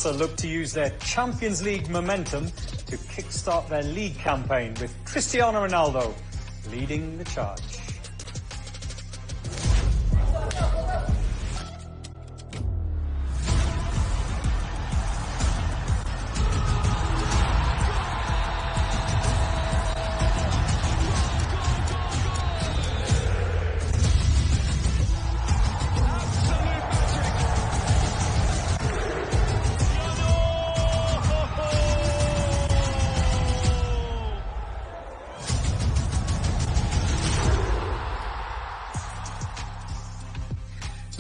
Look to use their Champions League momentum to kickstart their league campaign, with Cristiano Ronaldo leading the charge.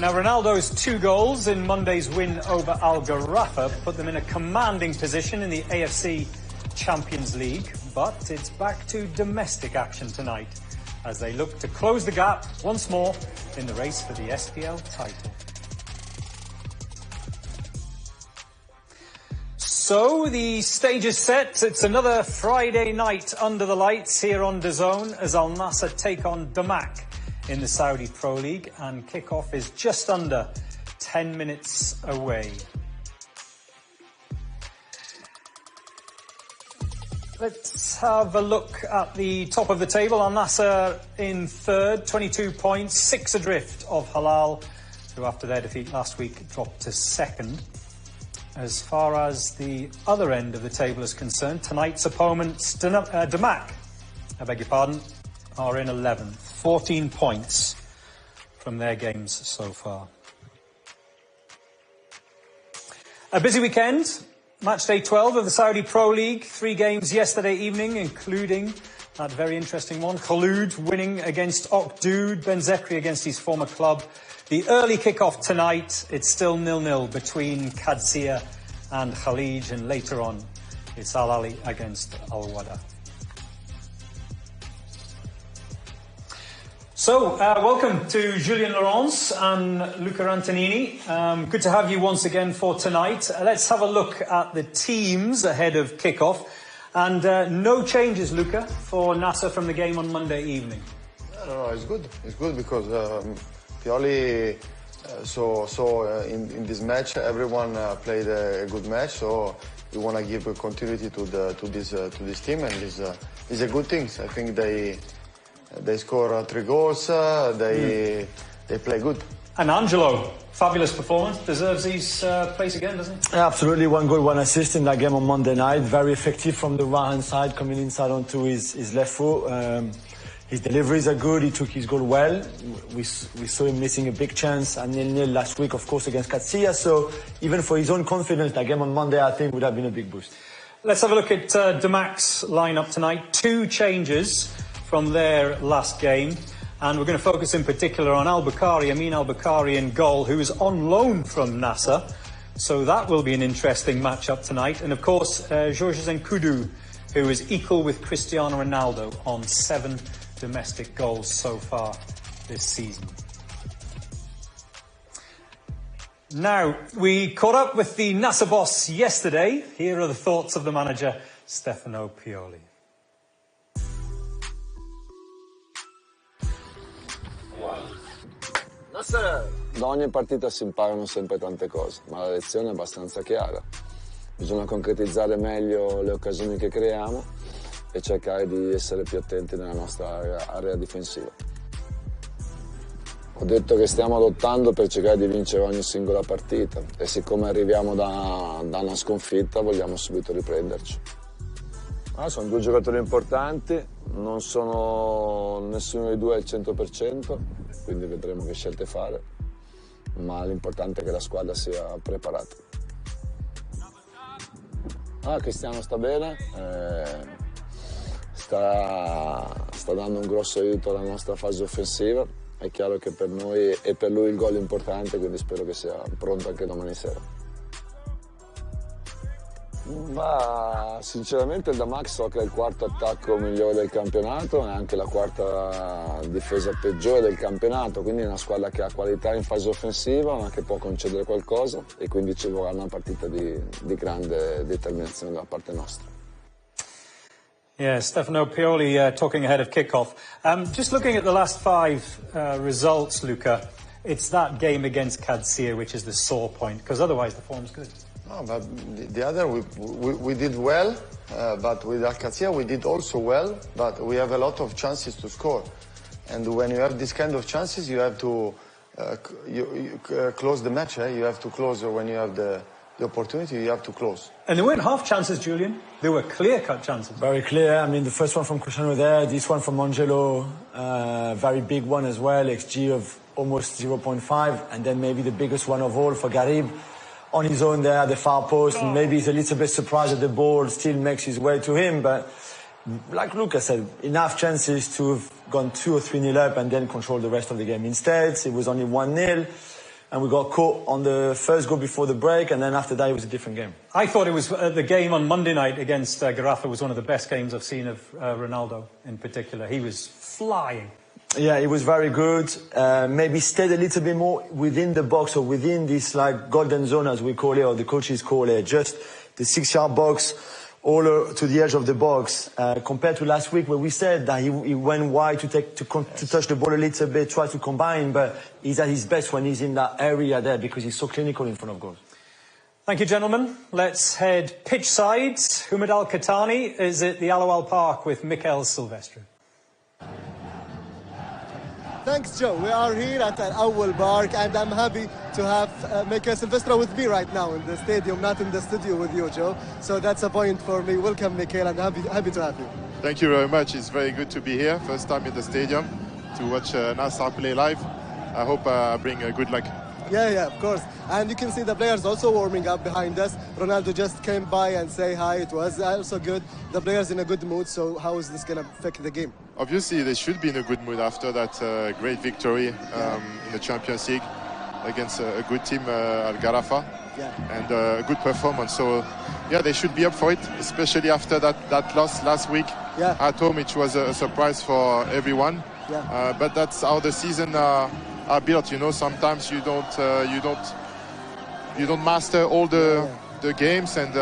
Now, Ronaldo's 2 goals in Monday's win over Al-Awwal put them in a commanding position in the AFC Champions League, but it's back to domestic action tonight as they look to close the gap once more in the race for the SPL title. So the stage is set. It's another Friday night under the lights here on DAZN as Al-Nassr take on Damac in the Saudi Pro League, and kickoff is just under 10 minutes away. Let's have a look at the top of the table. Al-Nassr in third, 22 points, 6 adrift of Hilal, who after their defeat last week dropped to second. As far as the other end of the table is concerned, tonight's opponents, Damac, I beg your pardon, are in 11th, 14 points from their games so far. A busy weekend. Matchday 12 of the Saudi Pro League. 3 games yesterday evening, including that very interesting one. Khaloud winning against Okdood, Ben Zekri against his former club. The early kickoff tonight, it's still 0-0 between Qadsiya and Khalij, and later on it's Al Ali against Al-Wada. So, welcome to Julian Laurens and Luca Antonini. Good to have you once again for tonight. Let's have a look at the teams ahead of kickoff. And no changes, Luca, for Nassr from the game on Monday evening. No, it's good. It's good because Pioli in this match everyone played a good match. So we want to give a continuity to this team, and it's a good thing. I think they score 3 goals. They play good. And Angelo, fabulous performance. Deserves his place again, doesn't he? Absolutely. 1 goal, 1 assist in that game on Monday night. Very effective from the right-hand side, coming inside onto his left foot. His deliveries are good. He took his goal well. We saw him missing a big chance and 0-0 last week, of course, against Qadsiya. So even for his own confidence, that game on Monday, I think, would have been a big boost. Let's have a look at Damac's lineup tonight. 2 changes from their last game, and we're going to focus in particular on Amin Al-Bukhari in goal, who is on loan from Nassr, so that will be an interesting matchup tonight. And of course Georges Nkoudou, who is equal with Cristiano Ronaldo on 7 domestic goals so far this season. Now, we caught up with the Nassr boss yesterday. Here are the thoughts of the manager, Stefano Pioli. Da ogni partita si imparano sempre tante cose, ma la lezione è abbastanza chiara. Bisogna concretizzare meglio le occasioni che creiamo e cercare di essere più attenti nella nostra area difensiva. Ho detto che stiamo lottando per cercare di vincere ogni singola partita e siccome arriviamo da una sconfitta vogliamo subito riprenderci. Sono 2 giocatori importanti, non sono nessuno dei 2 al 100%, quindi vedremo che scelte fare, ma l'importante è che la squadra sia preparata. Cristiano sta bene, sta dando un grosso aiuto alla nostra fase offensiva, è chiaro che per noi e per lui il gol è importante, quindi spero che sia pronto anche domani sera. Ma sinceramente il Damac so che è il 4º attacco migliore del campionato e anche la 4ª difesa peggiore del campionato, quindi è una squadra che ha qualità in fase offensiva ma che può concedere qualcosa e quindi ci vorrà una partita di grande determinazione da parte nostra. Yeah, Stefano Pioli talking ahead of kickoff. Just looking at the last 5 results, Luca, it's that game against Qadsiya which is the sore point, because otherwise the form's good. No, but the other, we did well, but with Al-Qassia we did also well, but we have a lot of chances to score. And when you have this kind of chances, you have to close the match. You have to close when you have the opportunity, you have to close. And they weren't half chances, Julian. They were clear-cut chances. Very clear. I mean, the first one from Cristiano there, this one from Angelo, very big one as well, XG of almost 0.5, and then maybe the biggest one of all for Garib. On his own there, the far post, and maybe he's a little bit surprised that the ball still makes his way to him, but like Luca said, enough chances to have gone 2 or 3-0 up and then control the rest of the game. Instead, it was only 1-0, and we got caught on the first goal before the break, and then after that it was a different game. I thought it was the game on Monday night against Garaffa was one of the best games I've seen of Ronaldo in particular. He was flying. Yeah, it was very good. Maybe stayed a little bit more within the box or within this like golden zone as we call it, or the coaches call it, just the 6-yard box, all to the edge of the box. Compared to last week where we said that he went wide to touch the ball a little bit, try to combine, but he's at his best when he's in that area there because he's so clinical in front of goals. Thank you, gentlemen. Let's head pitchside. Humad Al-Khattani is at the Al-Awwal Park with Mikael Silvestre. Thanks, Joe. We are here at Al-Awwal Park, and I'm happy to have Mikael Silvestre with me right now in the stadium, not in the studio with you, Joe. So that's a point for me. Welcome, Mikael, and happy to have you. Thank you very much. It's very good to be here. First time in the stadium to watch Nassr play live. I hope I bring good luck. Yeah, of course. And you can see the players also warming up behind us. Ronaldo just came by and say hi. It was also good. The players in a good mood. So how is this going to affect the game? Obviously, they should be in a good mood after that great victory in the Champions League against a good team, Al-Garaffa, and a good performance. So, yeah, they should be up for it, especially after that loss last week at home, which was a surprise for everyone. But that's how the season are built. You know, sometimes you don't master all the games, and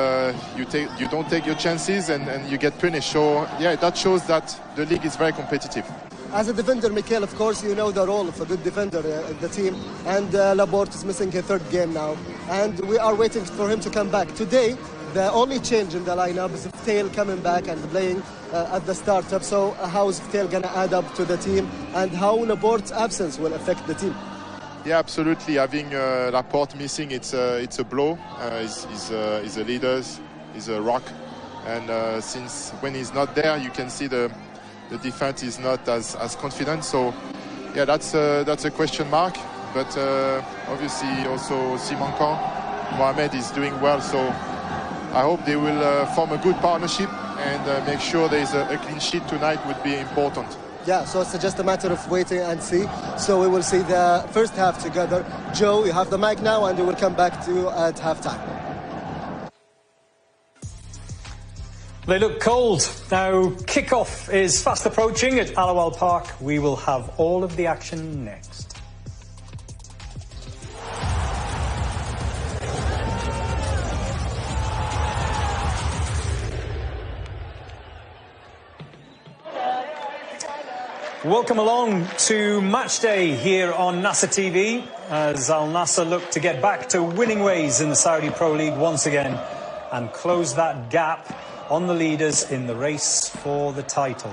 you don't take your chances, and you get punished. So yeah, that shows that the league is very competitive. As a defender, Mikael, of course, you know the role of a good defender in the team, and Laporte is missing a third game now, and we are waiting for him to come back. Today, the only change in the lineup is Tail coming back and playing at the startup. So how is Tail going to add up to the team, and how Laporte's absence will affect the team? Yeah, absolutely. Having Laporte missing, it's a blow. He's a leader, he's a rock, and since when he's not there, you can see the defense is not as confident. So yeah, that's a question mark. But obviously also Simankan, Mohamed is doing well. So I hope they will form a good partnership and make sure there is a clean sheet tonight would be important. Yeah, so it's just a matter of waiting and see. So we will see the first half together. Joe, you have the mic now, and we will come back to you at halftime. They look cold. Now, kickoff is fast approaching at Al-Awwal Park. We will have all of the action next. Welcome along to Matchday here on Nassr TV as Al-Nassr look to get back to winning ways in the Saudi Pro League once again and close that gap on the leaders in the race for the title.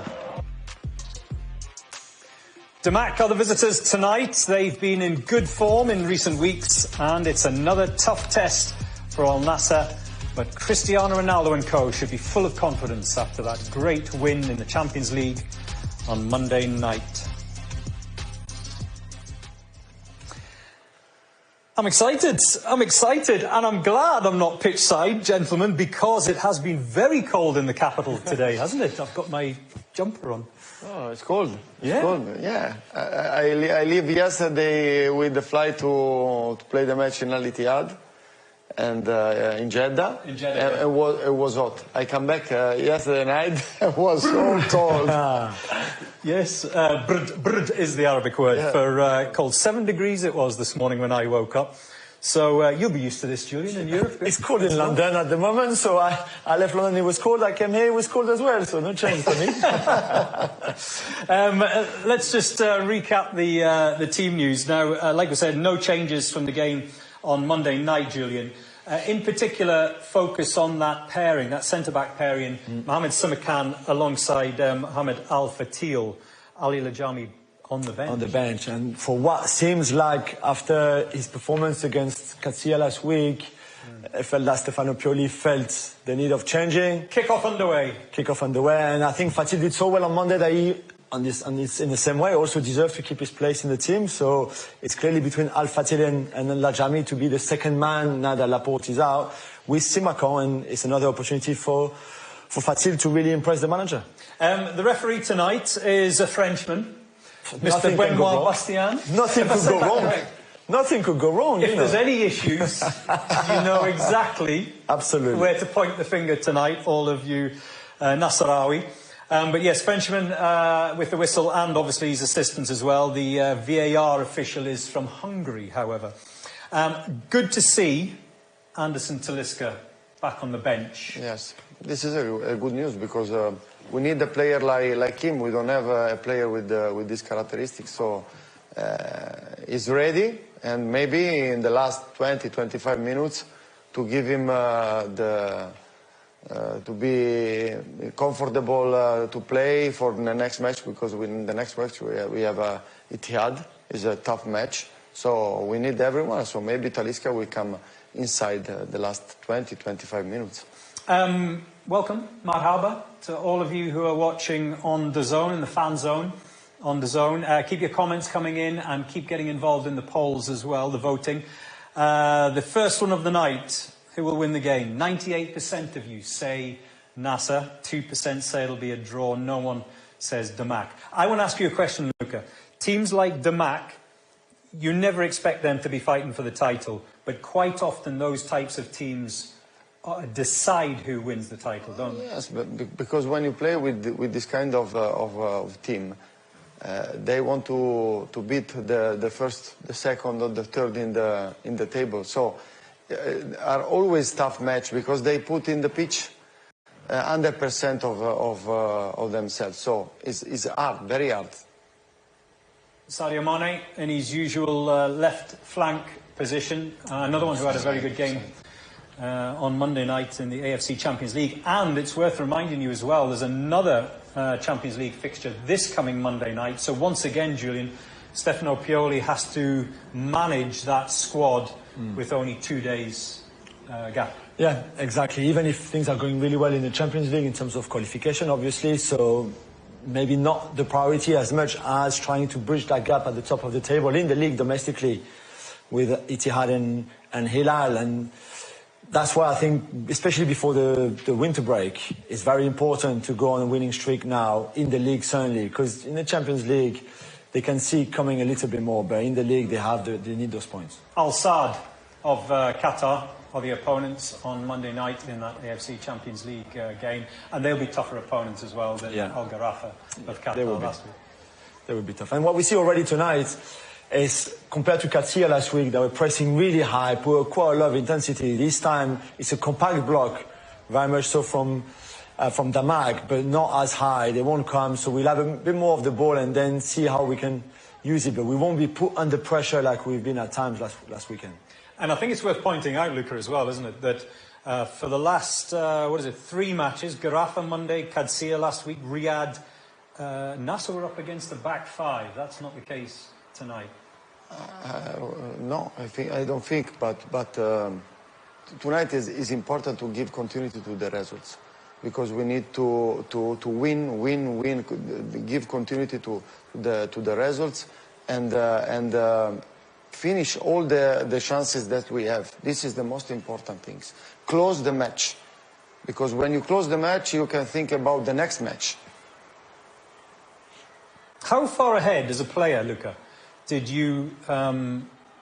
Damac are the visitors tonight. They've been in good form in recent weeks, and it's another tough test for Al-Nassr. But Cristiano Ronaldo and co should be full of confidence after that great win in the Champions League on Monday night. I'm excited, and I'm glad I'm not pitchside, gentlemen, because it has been very cold in the capital today, hasn't it? I've got my jumper on. Oh, it's cold. It's cold. Yeah. I leave yesterday with the flight to play the match in Al-Ittihad and in Jeddah. In Jeddah. And it was hot. I come back yesterday night. It was so cold. Yes, brd is the Arabic word for cold. 7 degrees it was this morning when I woke up. So you'll be used to this, Julian, in Europe. It's cold in London at the moment, so I left London, it was cold. I came here, it was cold as well, so no change for me. Let's just recap the team news. Now, like we said, no changes from the game on Monday night, Julian. In particular, focus on that pairing, that centre-back pairing, Mohamed Samakan alongside Mohamed Al-Fatih, Ali Lajami on the bench. On the bench, and for what seems like after his performance against Catia last week, I felt that Stefano Pioli felt the need of changing. Kick-off underway, and I think Fatih did so well on Monday that he, in the same way, also deserved to keep his place in the team. So it's clearly between Al-Fatih and Lajami to be the second man now that Laporte is out with Samakan, and it's another opportunity for Fatih to really impress the manager. The referee tonight is a Frenchman. Mr. Benoit Bastien. Nothing could go wrong. Nothing could go wrong. If there's any issues, you know exactly where to point the finger tonight, all of you Nassrawi. But yes, Frenchman with the whistle and obviously his assistants as well. The VAR official is from Hungary, however. Good to see Anderson Talisca back on the bench. Yes, this is a good news because we need a player like him. We don't have a player with these characteristics. So he's ready, and maybe in the last 20-25 minutes to give him to be comfortable to play for the next match, because in the next match we have Etihad. It's a tough match, so we need everyone. So maybe Talisca will come inside the last 20-25 minutes. Welcome, marhaba, to all of you who are watching on DAZN, in the fan zone on DAZN. Keep your comments coming in and keep getting involved in the polls as well, the voting. The first one of the night, who will win the game? 98% of you say Nassr, 2% say it'll be a draw, no one says Damac. I want to ask you a question, Luca. Teams like Damac, you never expect them to be fighting for the title, but quite often those types of teams decide who wins the title, don't they? Yes, but because when you play with this kind of team, they want to beat the first, the second, or the third in the table. So are always tough match because they put in the pitch 100% of themselves. So it's hard, very hard. Sadio Mané in his usual left flank position. Another one who had a very good game on Monday night in the AFC Champions League. And it's worth reminding you as well, there's another Champions League fixture this coming Monday night. So once again, Julian, Stefano Pioli has to manage that squad with only 2 days gap. Yeah, exactly. Even if things are going really well in the Champions League in terms of qualification, obviously, so maybe not the priority as much as trying to bridge that gap at the top of the table in the league domestically with Etihad and Hilal. And that's why I think, especially before the winter break, it's very important to go on a winning streak now in the league, certainly, because in the Champions League, they can see it coming a little bit more, but in the league, they need those points. Al Sadd of Qatar are the opponents on Monday night in that AFC Champions League game, and they'll be tougher opponents as well than Al Gharafa of Qatar last week. They will be tough. And what we see already tonight is, compared to Qatar last week, they were pressing really high, put quite a lot of intensity. This time, it's a compact block, very much so from Damac, but not as high. They won't come, so we'll have a bit more of the ball and then see how we can use it. But we won't be put under pressure like we've been at times last weekend. And I think it's worth pointing out, Luca, as well, isn't it, that for the last, 3 matches, Gharafa Monday, Qadsiya last week, Riyadh, Nassr were up against the back five. That's not the case tonight. No, I don't think, but tonight is important to give continuity to the results, because we need to win, give continuity to the results, and finish all the chances that we have. This is the most important things. Close the match, because when you close the match, you can think about the next match. How far ahead as a player, Luca, did you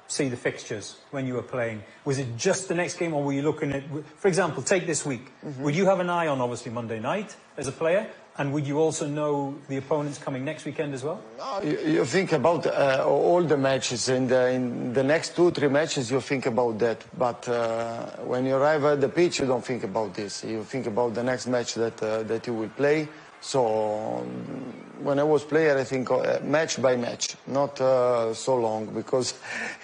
see the fixtures when you were playing? Was it just the next game, or were you looking at, for example, take this week. Would you have an eye on, obviously, Monday night as a player, And would you also know the opponents coming next weekend as well? No, you think about all the matches. In the next 2-3 matches, you think about that. But when you arrive at the pitch, you don't think about this. You think about the next match that you will play. So when I was player, I think match by match, not so long, because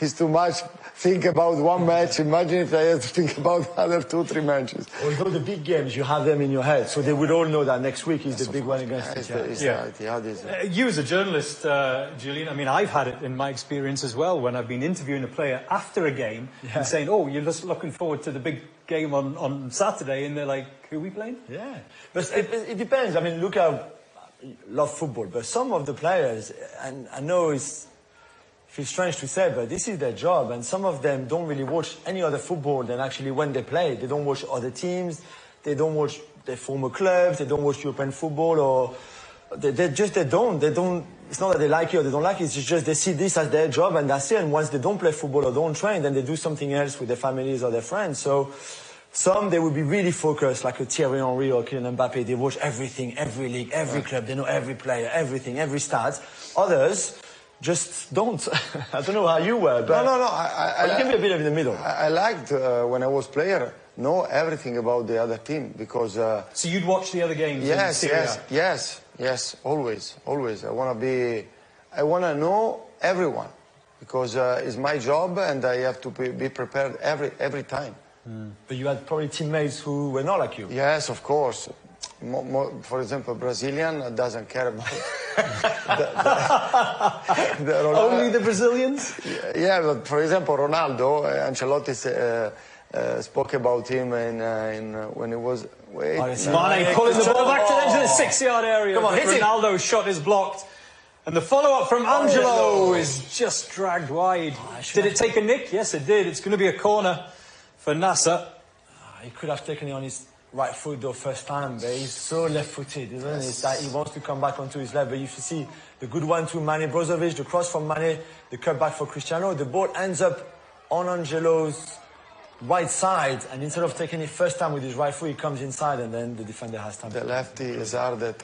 it's too much. Think about one match. Imagine if I had to think about other 2-3 matches. Although the big games, you have them in your head, so they would all know that next week is the big one against You as a journalist, Julian, I mean, I've had it in my experience as well when I've been interviewing a player after a game and saying, oh, you're just looking forward to the big game on Saturday, and they're like, who are we playing? Yeah, but it depends. I mean, Luca loves football, but some of the players, and I know it feels strange to say, but this is their job, and some of them don't really watch any other football than actually when they play. They don't watch other teams, they don't watch their former clubs, they don't watch European football, or they don't. It's not that they like it or they don't like it, it's just they see this as their job and that's it. And once they don't play football or don't train, then they do something else with their families or their friends. So some, they will be really focused, like a Thierry Henry or Kylian Mbappé. They watch everything, every league, every club. They know every player, everything, every stat. Others just don't. I don't know how you were, but no. You can be a bit in the middle. I liked when I was player, know everything about the other team, because. So you'd watch the other games? Yes, always. I wanna know everyone, because it's my job and I have to be prepared every time. But you had probably teammates who were not like you. Yes, of course. For example, Brazilian doesn't care about Only the Brazilians? Yeah, but for example, Ronaldo, Ancelotti spoke about him when he was... Mané pulling the ball back to the edge of the 6-yard area. Come on, hit it. Ronaldo's shot is blocked. And the follow-up from Angelo is just dragged wide. Did it take a nick? Yes, it did. It's going to be a corner for Nassr. He could have taken it on his right foot though first time, but he's so left-footed, isn't it? It's that he wants to come back onto his left. But if you see the good one to Mané Brozovic, the cross from Mané, the cut back for Cristiano, the ball ends up on Angelo's right side, and instead of taking it first time with his right foot, he comes inside, and then the defender has time. The lefty is hard that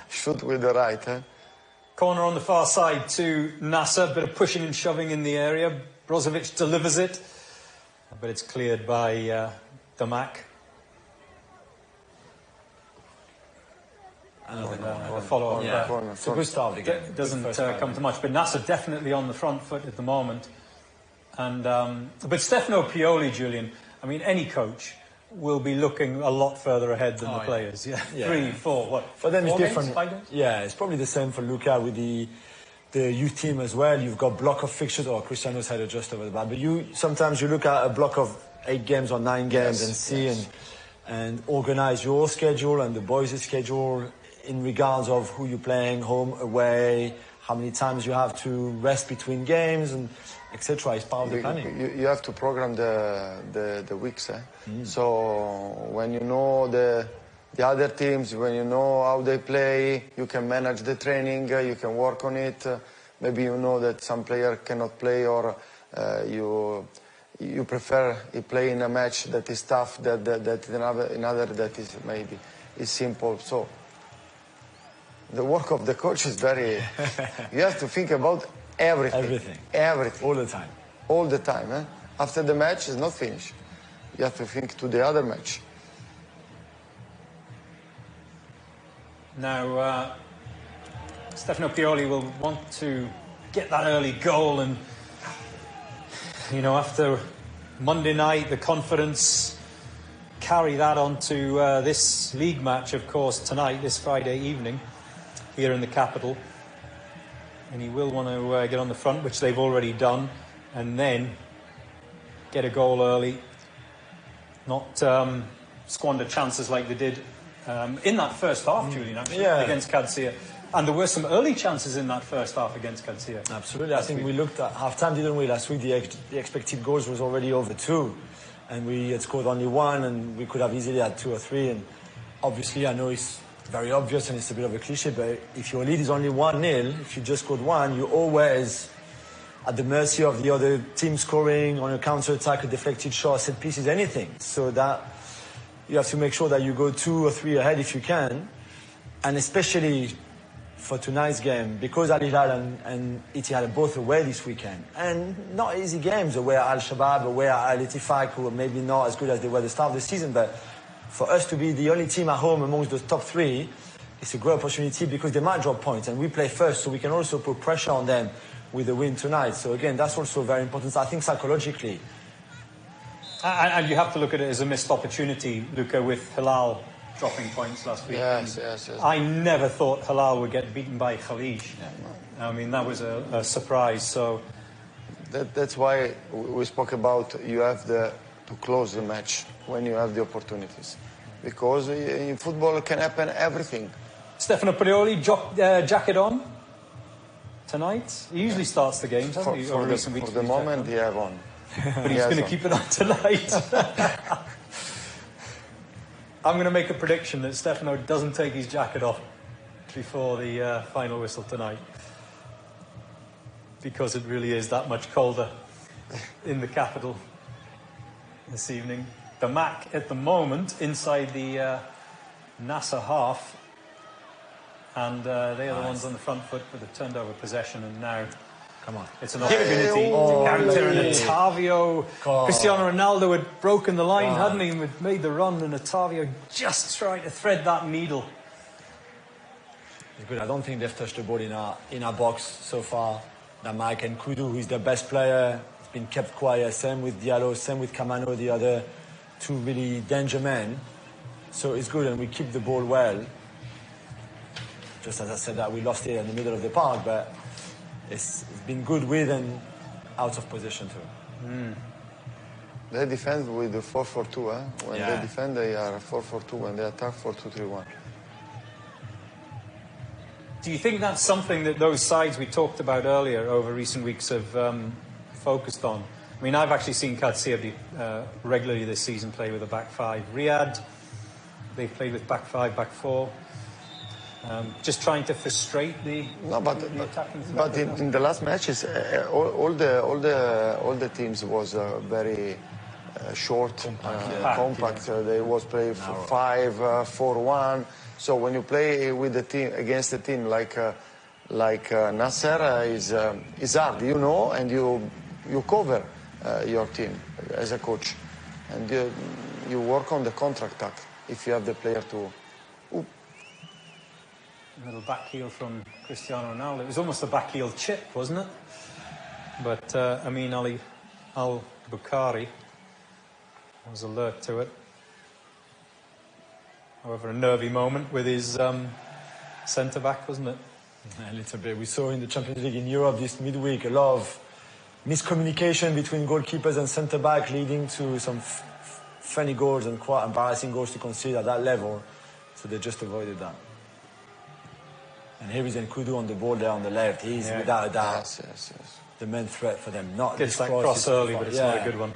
shoot with the right. Corner on the far side to Nassr, bit of pushing and shoving in the area. Brozovic delivers it, but it's cleared by Damac. The follow-up. It's a good start again. Doesn't come to much, but Nassr definitely on the front foot at the moment. And but Stefano Pioli, Julian, I mean, any coach will be looking a lot further ahead than the players. Yeah. 3, 4, what? For them, it's different. 5 games? Yeah, it's probably the same for Luca with the youth team as well. You've got block of fixtures, or Cristiano's had just over the back. But sometimes you look at a block of 8 games or 9 games and see and organize your schedule and the boys' schedule in regards of who you're playing, home, away, how many times you have to rest between games, and etc. It's part of the planning. You have to program the weeks. So when you know the other teams, when you know how they play, you can manage the training, you can work on it. Maybe you know that some player cannot play, or you prefer he play in a match that is tough, that another that is maybe is simple. So the work of the coach is very. You have to think about everything. All the time. All the time. After the match is not finished, you have to think to the other match. Now, Stefano Pioli will want to get that early goal, and after Monday night, the confidence, carry that onto this league match, of course, tonight, this Friday evening, here in the capital. And he will want to get on the front, which they've already done, and then get a goal early, not squander chances like they did in that first half, Julian, actually, against Cadsia. And there were some early chances in that first half against Cadsia. Absolutely. I think we looked at half-time, didn't we, last week? The expected goals was already over 2, and we had scored only 1, and we could have easily had 2 or 3. And obviously, I know it's very obvious and it's a bit of a cliche, but if your lead is only 1-0, if you just scored 1, you're always at the mercy of the other team scoring on a counter-attack, a deflected shot, set pieces, anything. So that you have to make sure that you go 2 or 3 ahead if you can. And especially for tonight's game, because Al-Hilal and Etihad are both away this weekend, and not easy games away at Al-Shabaab, away at Al-Ittifaq, who are maybe not as good as they were at the start of the season, but for us to be the only team at home amongst those top three, it's a great opportunity because they might drop points, and we play first, so we can also put pressure on them with the win tonight. So again, that's also very important. So I think psychologically. And you have to look at it as a missed opportunity, Luca, with Hilal dropping points last week. Yes. I never thought Hilal would get beaten by Khalij. I mean, that was a surprise. So That's why we spoke about you have to close the match when you have the opportunities. Because in football can happen everything. Stefano Prioli, jacket on tonight. He usually starts the games, hasn't he, over recent weeks? For the moment, he have on. But he's going to keep it on tonight. I'm going to make a prediction that Stefano doesn't take his jacket off before the final whistle tonight. Because it really is that much colder in the capital this evening. Damac at the moment inside the Nassr half. And they are the ones on the front foot with a turned over possession, and now it's an opportunity to counter. And Otavio, Cristiano Ronaldo had broken the line, hadn't he? And made the run, and Otavio just trying to thread that needle. It's good. I don't think they've touched the ball in our box so far. Damac and Kudu, who is their best player, has been kept quiet. Same with Diallo, same with Kamano, the other two really danger men. So it's good, and we keep the ball well. Just as I said that we lost it in the middle of the park, but it's been good with and out of position too. They defend with the 4-4-2. When they defend, they are 4-4-2. When they attack, 4-2-3-1. Do you think that's something that those sides we talked about earlier over recent weeks have focused on? I mean, I've actually seen Katsir regularly this season play with a back five. Riyadh, they've played with back five, back four. Just trying to frustrate the attacking threat. But in the last matches, all the teams was very short, compact. They was playing for 5-4-1. So when you play with the team against a team like Nassr, is hard, you know, and you cover your team as a coach, and you work on the counter-attack if you have the player to. Little back heel from Cristiano Ronaldo. It was almost a back heel chip, wasn't it? But Amin Ali Al-Bukhari was alert to it. However, a nervy moment with his centre-back, wasn't it? A little bit. We saw in the Champions League in Europe this midweek a lot of miscommunication between goalkeepers and centre-back, leading to some funny goals and quite embarrassing goals to concede at that level. So they just avoided that. And here is Nkudu on the ball there on the left. He's without a doubt the main threat for them. Not gets that cross early, but it's not a good one.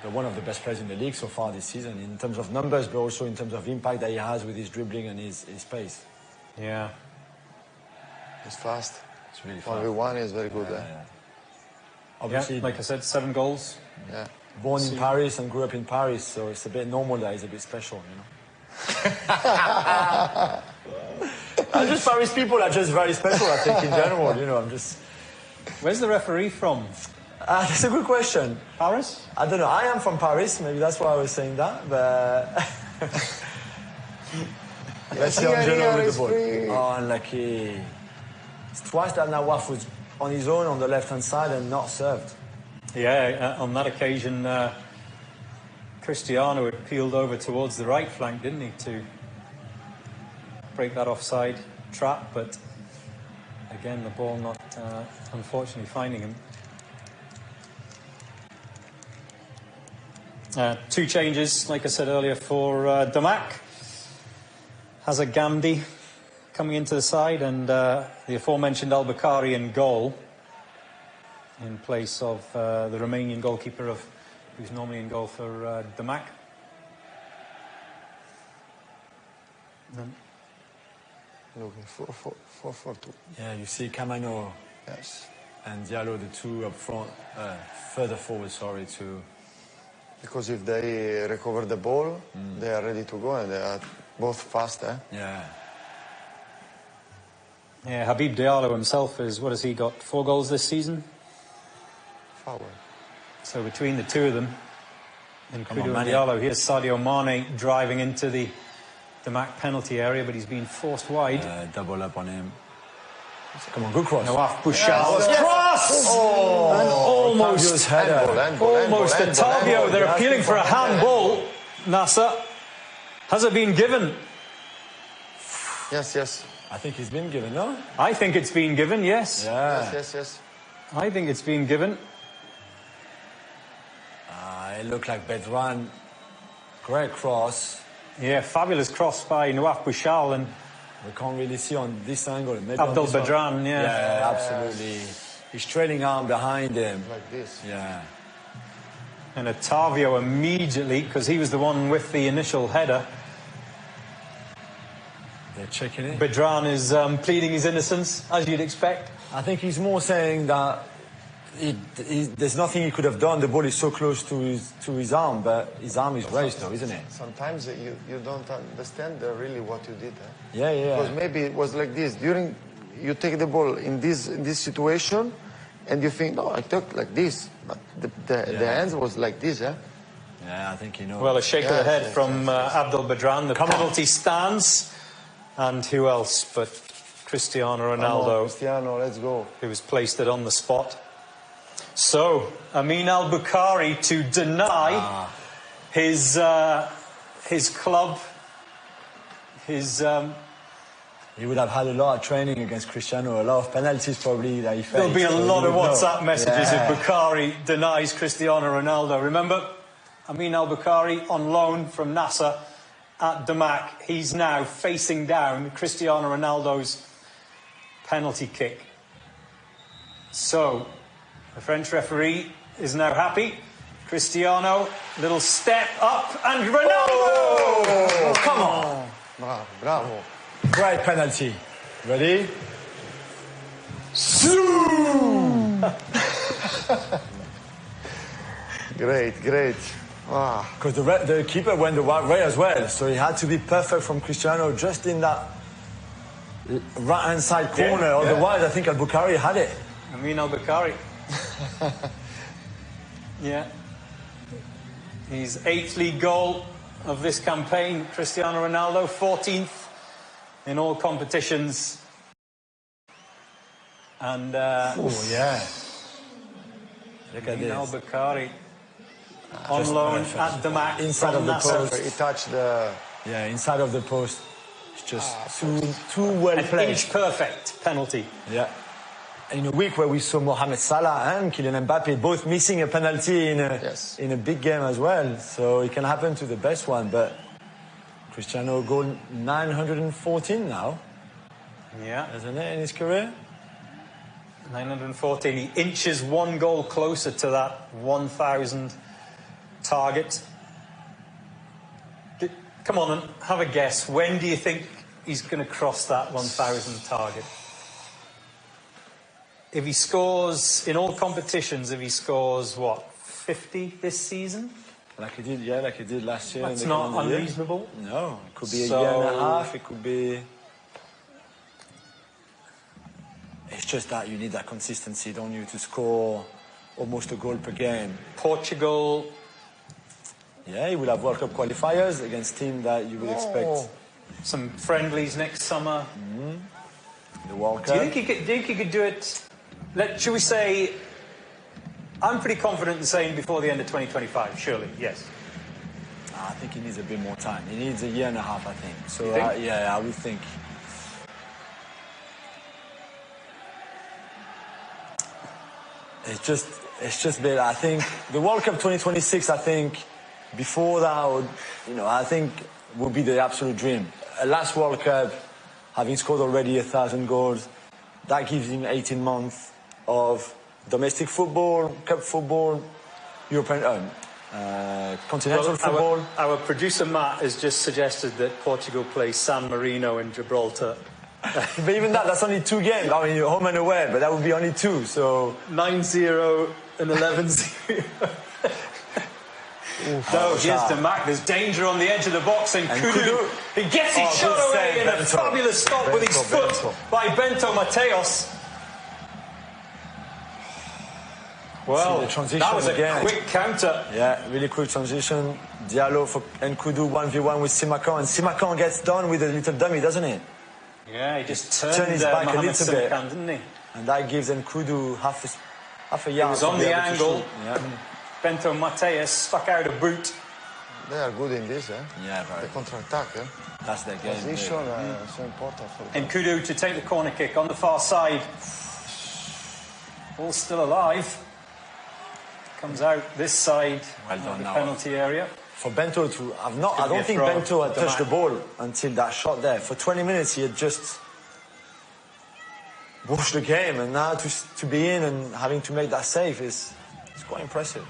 They're one of the best players in the league so far this season, in terms of numbers, but also in terms of impact that he has with his dribbling and his pace. Yeah. It's fast. It's really fast. 1v1 is very good there. Obviously, like I said, 7 goals. Yeah. Born in Paris and grew up in Paris, so it's a bit normal that he's a bit special, you know. Just Paris people are just very special, I think, in general, you know. Where's the referee from? That's a good question. Paris? I don't know. I am from Paris. Maybe that's why I was saying that. But let's see Angelo with the ball. Oh, unlucky. It's twice that Nawaf was on his own on the left-hand side and not served. Yeah, on that occasion, Cristiano had peeled over towards the right flank, didn't he, to break that offside trap. But again, the ball not unfortunately finding him. 2 changes, like I said earlier, for Damac. Hazard Gamdi coming into the side, and the aforementioned Al-Bukhari in goal in place of the Romanian goalkeeper who's normally in goal for Damac. Looking 4-4-2. Yeah, you see Kamano and Diallo, the two up front, further forward, to... Because if they recover the ball, they are ready to go, and they are both fast, Yeah. Yeah, Habib Diallo himself is, what has he got, 4 goals this season? Foul. So between the two of them, including Diallo, here's Sadio Mané driving into the Damac penalty area, but he's been forced wide. Double up on him. Come on, good cross. Nawaf Bouchard. Cross! Oh, and almost handball, a Tavio. They're appealing for a handball. Nassr. Has it been given? Yes. I think he's been given, no? I think it's been given, yes. Yeah. Yes. I think it's been given. It looked like Bedran. Great cross. Yeah, fabulous cross by Nawaf Bouchard, and we can't really see on this angle. Maybe Abdel Bedran, yeah. Yeah, absolutely. He's trailing arm behind him. Like this. Yeah. And Tavio immediately, because he was the one with the initial header. They're checking it. Bedran is pleading his innocence, as you'd expect. I think he's more saying that there's nothing he could have done. The ball is so close to his arm, but his arm is raised though, isn't it? Sometimes you don't understand really what you did. Yeah. Because maybe it was like this. During you take the ball in this situation, and you think, no, I took like this, but the hands was like this, Yeah, I think you know. Well, a shake of the head from Abdel Bedran. The penalty stands. And who else but Cristiano Ronaldo? Cristiano, let's go. Who was placed it on the spot. So, Amin Al-Bukhari to deny his club, his... He would have had a lot of training against Cristiano, a lot of penalties probably that he faced. There'll be a lot of WhatsApp messages if Bukhari denies Cristiano Ronaldo. Remember, Amin Al-Bukhari on loan from Nassr at Damac. He's now facing down Cristiano Ronaldo's penalty kick. So, the French referee is now happy. Cristiano, little step up, and Ronaldo! Oh, come on! Bravo. Great penalty. Ready? Great. Because the keeper went the right way as well, so he had to be perfect from Cristiano just in that right-hand side corner. Otherwise, I think Al-Bukhari had it. Amin Al-Bukhari. Yeah. His 8th league goal of this campaign. Cristiano Ronaldo, 14th in all competitions. And oh yeah. Look at this. Al-Bukhari on loan at Damac inside of the post. He touched the... Yeah, inside of the post. It's just too well played. An inch perfect penalty. Yeah. In a week where we saw Mohamed Salah and Kylian Mbappe both missing a penalty in a big game as well. So it can happen to the best one, but Cristiano goal 914 now. Yeah. Isn't it, in his career? 914. He inches 1 goal closer to that 1,000 target. Come on and have a guess. When do you think he's going to cross that 1,000 target? If he scores in all competitions, if he scores, what, 50 this season? Like he did last year. That's not unreasonable. No, it could be a year and a half, it could be... It's just that you need that consistency, don't you, to score almost a goal per game. Portugal... Yeah, he will have World Cup qualifiers against teams that you would expect. Some friendlies next summer. The World Cup. Do you think he could do it? Should we say? I'm pretty confident in saying before the end of 2025. Surely, yes. I think he needs a bit more time. He needs a year and a half, I think. So you think? yeah, I would think. It's just been. I think the World Cup 2026. I think before that, I think would be the absolute dream. Last World Cup, having scored already 1,000 goals, that gives him 18 months of domestic football, cup football, European, continental football. Our producer Matt has just suggested that Portugal plays San Marino in Gibraltar. But even that's only 2 games. I mean, home and away, but that would be only 2. So 9-0 and 11-0. No, here's Damac. There's danger on the edge of the box, and Kudu. He gets his shot away in a fabulous stop with his foot by Bento Mateos. Well, that was a quick counter. Yeah, really quick transition. Diallo and Kudu 1v1 with Simakan, and Simakan gets done with a little dummy, doesn't he? Yeah, he just turned his back a little bit, didn't he? And that gives Kudu half a yard. He was on the angle. Yeah. Bento Mateus stuck out a boot. They are good in this, eh? Yeah, very. The counter-attack, eh? That's their game. Position so important for them. And Kudu to take the corner kick on the far side. All still alive. Comes out this side of the penalty area. For Bento to I don't think Bento had touched the ball until that shot there. For 20 minutes he had just watched the game, and now to be in and having to make that save is quite impressive.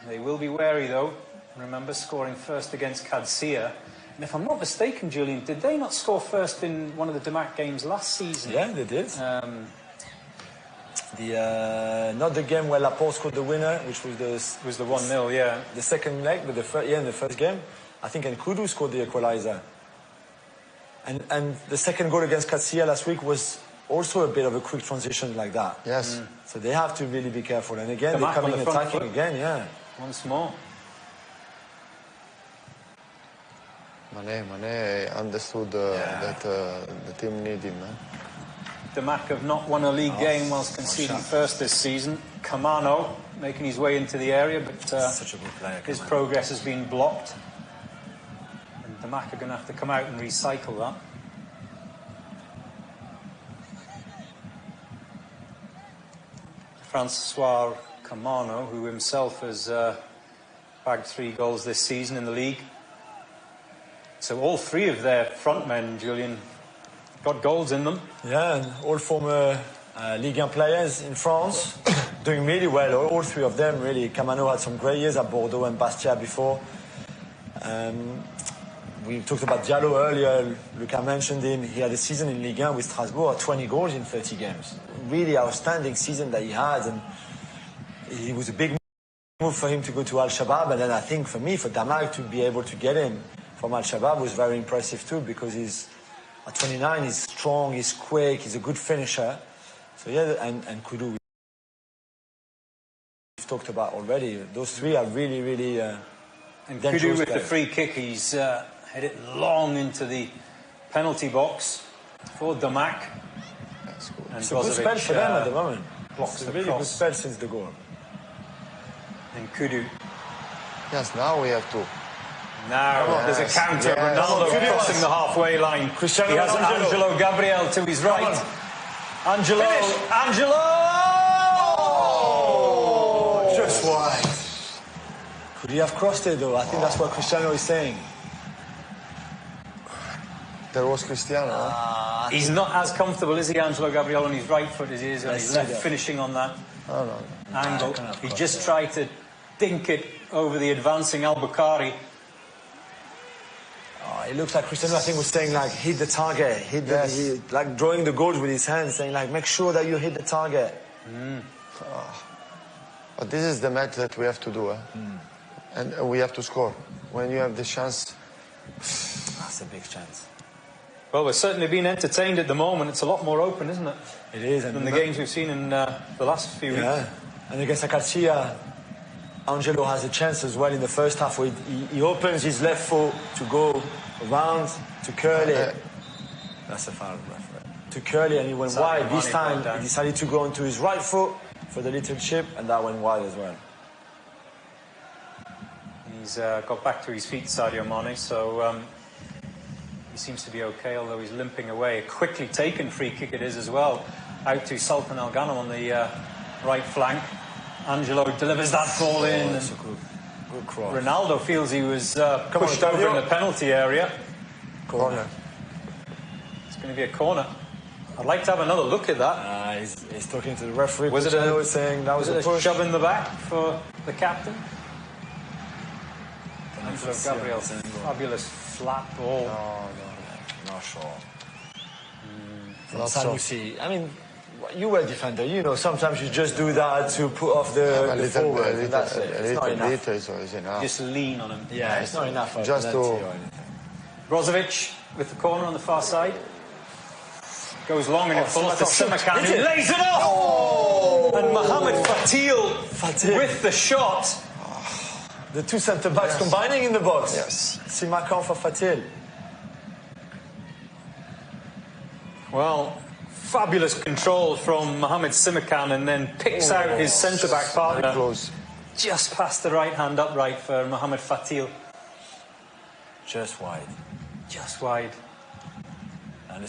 They will be wary though. Remember, scoring first against Cadsia. And if I'm not mistaken, Julian, did they not score first in one of the Damac games last season? Yeah, they did. Not the game where Laporte scored the winner, which was the 1-0, yeah. The second leg, but in the first game, I think Nkudu scored the equalizer. And the second goal against Katsia last week was also a bit of a quick transition like that. Yes. So they have to really be careful. And again, they're coming attacking again, yeah. Once more. Mané understood that the team need him. Damac have not won a league game whilst conceding first this season. Kamano making his way into the area, but such a good player, his progress has been blocked. And Damac are going to have to come out and recycle that. Francois Kamano, who himself has bagged 3 goals this season in the league. So all 3 of their front men, Julian, got goals in them. Yeah, and all former Ligue 1 players in France, doing really well. All 3 of them, really. Kamano had some great years at Bordeaux and Bastia before. We talked about Diallo earlier. Luca mentioned him. He had a season in Ligue 1 with Strasbourg, 20 goals in 30 games. Really outstanding season that he had, and it was a big move for him to go to Al-Shabaab. And then I think for me, for Damac to be able to get him from Al-Shabaab was very impressive too, because he's at 29, he's strong, he's quick, he's a good finisher. So yeah, and Kudu, we've talked about already. Those 3 are really, really and Kudu with the free kick, he's hit it long into the penalty box for Damac. That's good. And it's a good spell for them at the moment. Blocks it's a really good spell since the goal. And Kudu. Yes, now we have to. Now there's a counter. Yes. Ronaldo crossing the halfway line. He has Angelo Gabriel to his right. Angelo. Finish. Angelo! Oh, just wide. Could he have crossed it though? I think that's what Cristiano is saying. There was Cristiano. He's not as comfortable, is he, Angelo Gabriel, on his right foot as he is on his left, finishing on that angle. He just tried to dink it over the advancing Al-Bukhari. It looks like Cristiano, I think, was saying, like, hit the target. Like drawing the goals with his hands, saying, like, make sure that you hit the target. But this is the match that we have to do, and we have to score. When you have the chance... That's a big chance. Well, we're certainly being entertained at the moment. It's a lot more open, isn't it? It is. Than the games we've seen in the last few weeks. Yeah. And against Acacia, Angelo has a chance as well in the first half where he opens his left foot to go around, to curl it. That's a foul, referee. To curl it, and he went wide. This time, he decided to go onto his right foot for the little chip, and that went wide as well. He's got back to his feet, Sadio Mané, so he seems to be okay, although he's limping away. A quickly taken free kick it is as well. Out to Sultan El Ghannam on the right flank. Angelo delivers that ball in. That's a good cross. Ronaldo feels he was pushed over in the penalty area. Corner. It's going to be a corner. I'd like to have another look at that. He's talking to the referee. Was it saying that was a push? Shove in the back for the captain? Angelo Gabriel's fabulous flat ball. No, not sure. From Sanusi, I mean, You were a defender, you know, sometimes you just do that to put off the forward. That's it. It's not enough. Is enough. Just lean on him. Yeah, it's not enough for just to... Brozovic with the corner on the far side. Goes long and it falls to Simakan, who lays it off! Oh! And Mohamed Fatil with the shot. The two centre-backs combining in the box. Yes. Simakan for Fatil. Well, fabulous control from Mohamed Simakan, and then picks out his centre-back partner. Very close. Just past the right-hand upright for Mohamed Fatil. Just wide. Just wide. And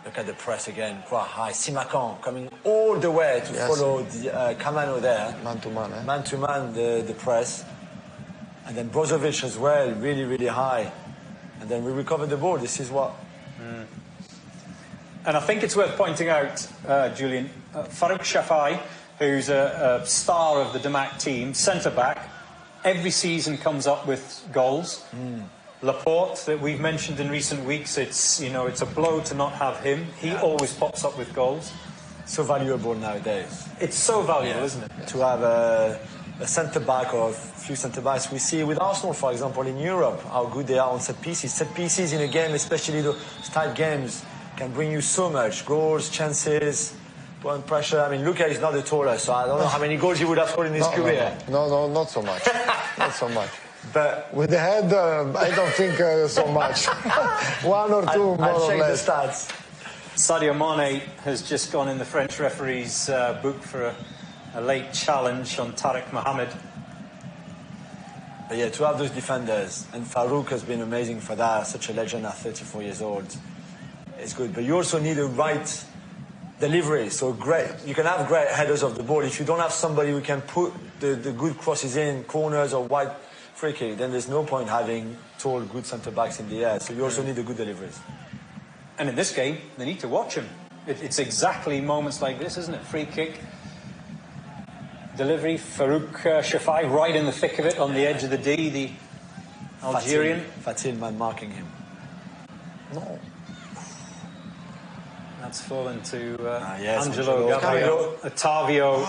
look at the press again, quite high. Simakan coming all the way to follow the Kamano there. Man to man, eh? Man to man, the press. And then Brozovic as well, really, really high. And then we recover the ball. This is what... And I think it's worth pointing out, Julian, Farouk Shafai, who's a star of the Damac team, centre-back, every season comes up with goals. Laporte, that we've mentioned in recent weeks, it's a blow to not have him. He always pops up with goals. So valuable nowadays. It's so valuable, isn't it? To have a centre-back or a few centre-backs. We see with Arsenal, for example, in Europe, how good they are on set pieces. Set pieces in a game, especially those type games, can bring you so much. Goals, chances, point pressure. I mean, Luca is not the tallest, so I don't know how many goals he would have scored in his career. No, not so much. Not so much. But with the head, I don't think so much. One or two, more or less. The stats. Sadio Mané has just gone in the French referee's book for a late challenge on Tariq Mohamed. But yeah, to have those defenders, and Farouk has been amazing for that, such a legend at 34 years old. It's good, but you also need a right delivery. So great, you can have great headers of the ball. If you don't have somebody who can put the good crosses in, corners or wide free kick, then there's no point having tall, good centre-backs in the air. So you also need the good deliveries. And in this game, they need to watch him. It's exactly moments like this, isn't it? Free kick, delivery, Farouk Shafai right in the thick of it on the edge of the D, the Algerian. Fatil man marking him. No. That's fallen to yes, Angelo Gabriel. Ottavio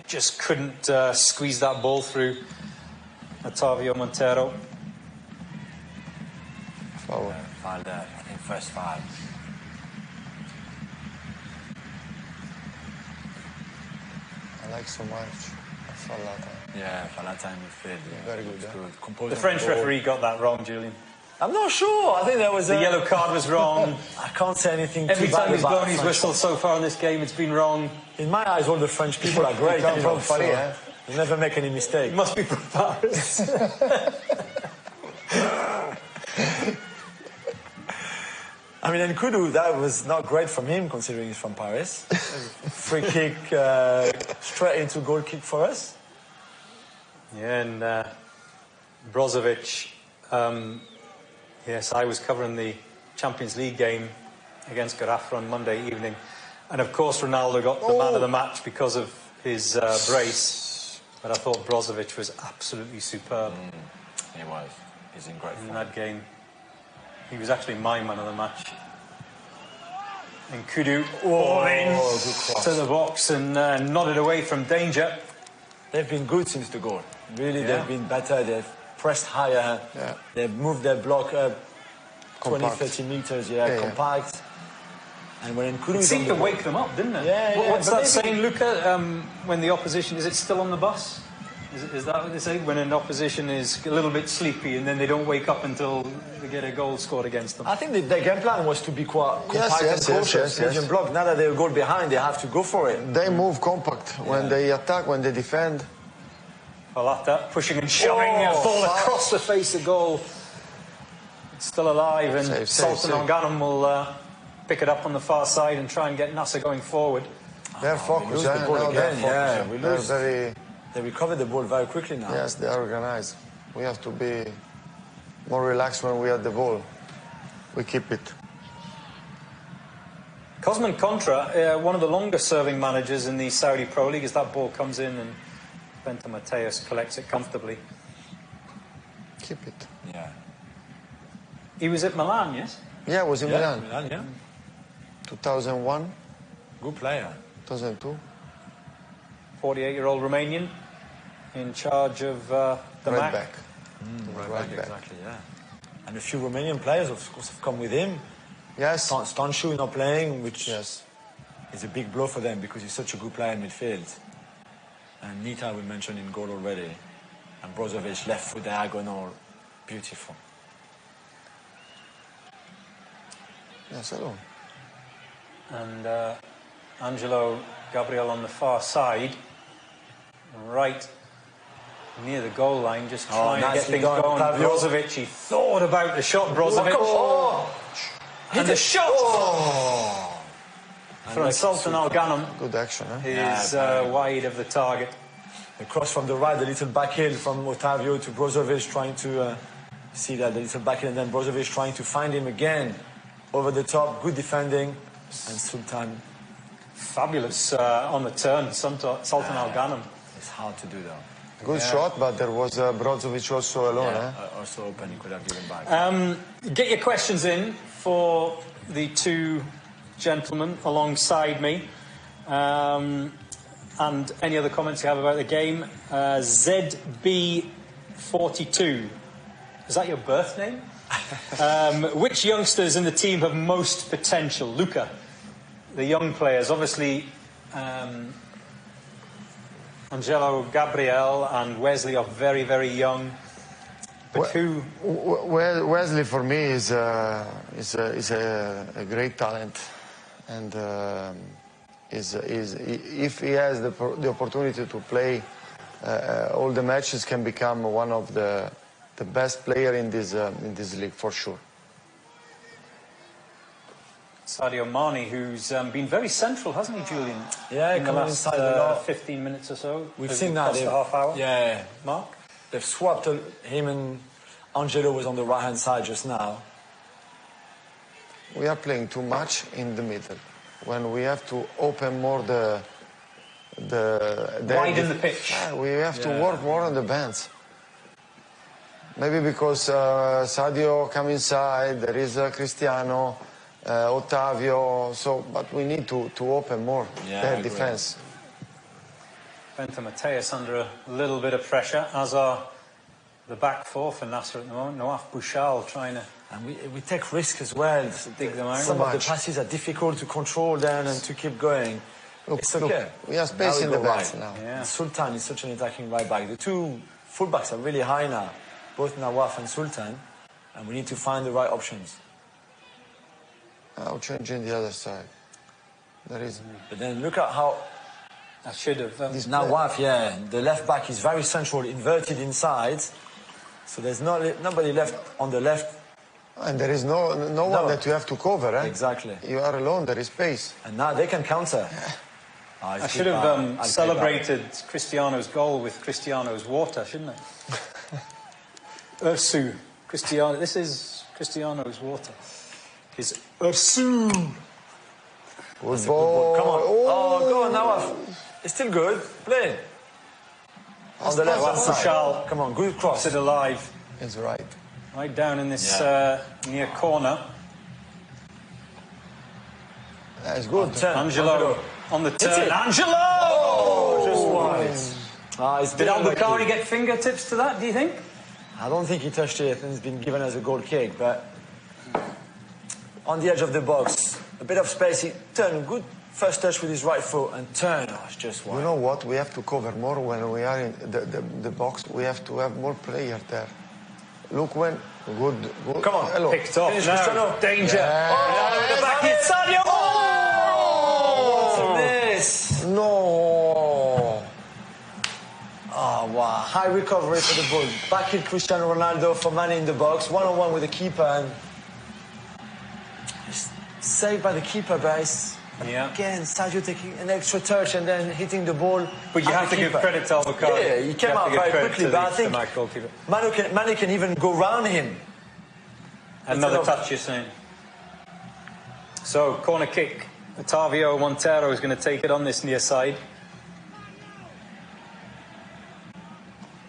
just couldn't squeeze that ball through. Ottavio Montero. Foul. Foul there, I think first foul. I like so much Falata. Yeah, Falata in midfield. Yeah. Very good. Good. The French referee got that wrong, Julian. I'm not sure. I think there was the yellow card was wrong. I can't say anything. Every time he's blown his whistle so far in this game, it's been wrong. In my eyes, all the French people are great. Come from Paris, eh? You never make any mistake. Must be from Paris. I mean, and Kudu, that was not great from him, considering he's from Paris. Free kick straight into goal kick for us. Yeah, and Brozovic. Yes, I was covering the Champions League game against Garafra on Monday evening. And of course, Ronaldo got the man of the match because of his brace. But I thought Brozovic was absolutely superb. He was. He's in great form. In that game. He was actually my man of the match. And Kudu all in to the box and nodded away from danger. They've been good since the goal. Really, they've been better. They've pressed higher. Yeah. They've moved their block up 20, 30 meters. Compact. And when Kudu it seemed to wake them up, didn't it? Yeah. What's that saying, Luca? When the opposition, is it still on the bus? Is that what they say? When an opposition is a little bit sleepy and then they don't wake up until they get a goal scored against them? I think their game plan was to be quite compact and cautious. Yes. Block. Now that they're a goal behind, they have to go for it. They move compact when they attack, when they defend. Falata pushing and shoving a ball across the face of goal. It's still alive, and Sultan Organem will pick it up on the far side and try and get Nassr going forward. They're focused. The ball again. Yeah, we lose. They recover the ball very quickly now. Yes, they are organized. We have to be more relaxed when we have the ball. We keep it. Cosman Contra, one of the longest serving managers in the Saudi Pro League, as that ball comes in and Benta Mateus collects it comfortably. Keep it. Yeah. He was at Milan, yes? Yeah, it was in Milan. Milan, yeah. 2001. Good player. 2002. 48-year-old Romanian in charge of the Right Mac. back. Right back, exactly, yeah. And a few Romanian players, of course, have come with him. Yes. Stanciu not playing, which Yes. is a big blow for them because he's such a good player in midfield. And Nita, we mentioned in goal already. And Brozovic, left foot diagonal, beautiful. Yes, hello. And Angelo Gabriel on the far side, right near the goal line, just trying to get things going. Brozovic, he thought about the shot, Brozovic. And the shot! From Sultan Al-Ghanem Good action, huh? is wide of the target. The cross from the right, the little back heel from Otavio to Brozovic, trying to see that, the little back heel, and then Brozovic trying to find him again. Over the top, good defending, and Sultan. Fabulous on the turn, Sultan Al-Ghanem. It's hard to do that. Good shot, but there was Brozovic also alone, Also open, he could have given back. Get your questions in for the two gentlemen alongside me. And any other comments you have about the game. ZB42. Is that your birth name? Which youngsters in the team have most potential? Luca, the young players, obviously Angelo Gabriel and Wesley are very, very young. But who? Wesley for me is a great talent, and if he has the opportunity to play all the matches, can become one of the best player in this league for sure. Sadio Mané, who's been very central, hasn't he, Julian? Yeah, in the last 15 minutes or so. We've seen that. A half hour. Yeah. Mark? They've swapped him, and Angelo was on the right-hand side just now. We are playing too much in the middle. When we have to open more widen the pitch. We have to work more on the bands. Maybe because Sadio come inside, there is Cristiano, Otavio, but we need to open more their defense. Benta Mateus under a little bit of pressure, as are the back four for Nassr at the moment. Noaf Bouchal trying to... And we take risks as well. Dig them out. Some of the passes are difficult to control then and to keep going. It's okay. Look, we have space in the backs now. Yeah. Sultan is such an attacking right back. The two fullbacks are really high now, both Nawaf and Sultan, and we need to find the right options. I'll change in the other side. There is. But then look at how... I should have... Nawaf, the left back is very central, inverted inside, so there's nobody left on the left. And there is no one that you have to cover, eh? Exactly. You are alone, there is space. And now they can counter. I should have celebrated Cristiano's goal with Cristiano's water, shouldn't I? Ursu, Cristiano. This is Cristiano's water. His Ursu. Good ball. Come on. Oh, go on, Nawaf. It's still good. Play. On the left side. Come on, good cross. Keeps it alive. It's right. Right down in this near corner. That's good. Angelo on the turn. Angelo! Just wide. Did Al-Bukhari get fingertips to that, do you think? I don't think he touched it. I think it's been given as a goal kick, but on the edge of the box, a bit of space. He turned. Good first touch with his right foot and turn. Oh, it's just wide. You know what? We have to cover more when we are in the box. We have to have more players there. Look when good. Come on, hello. Picked off. No. Danger. Yeah. Oh, the back hit Sadio. Oh, miss. No. Oh wow! High recovery for the ball. Back hit Cristiano Ronaldo for Mané in the box. 1-on-1 with the keeper and saved by the keeper, guys. Again, Sadio taking an extra touch and then hitting the ball. But you have to give credit to Al-Bukhari. Yeah, he came out very quickly, but I think Mané can even go round him. Another touch, you're saying. So, corner kick. Otavio Montero is going to take it on this near side.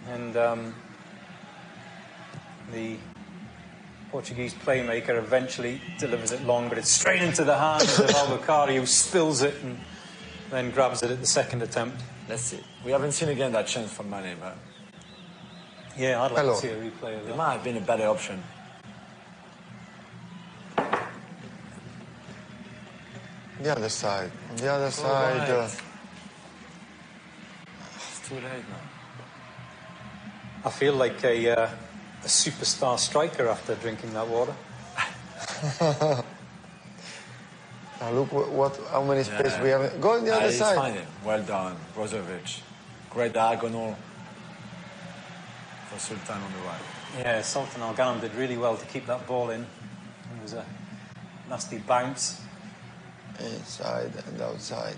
And the Portuguese playmaker eventually delivers it long, but it's straight into the hands of Al-Awwal, who spills it and then grabs it at the second attempt. Let's see. We haven't seen again that chance from Mané, but yeah, I'd like to see a replay of that. It might have been a better option. The other side. On the other side. It's too late now. I feel like a superstar striker after drinking that water. Now look how many space we have. Go on the other side. Fine. Well done, Brozovic. Great diagonal for Sultan on the right. Yeah, Sultan Al-Ghanem did really well to keep that ball in. It was a nasty bounce. Inside and outside.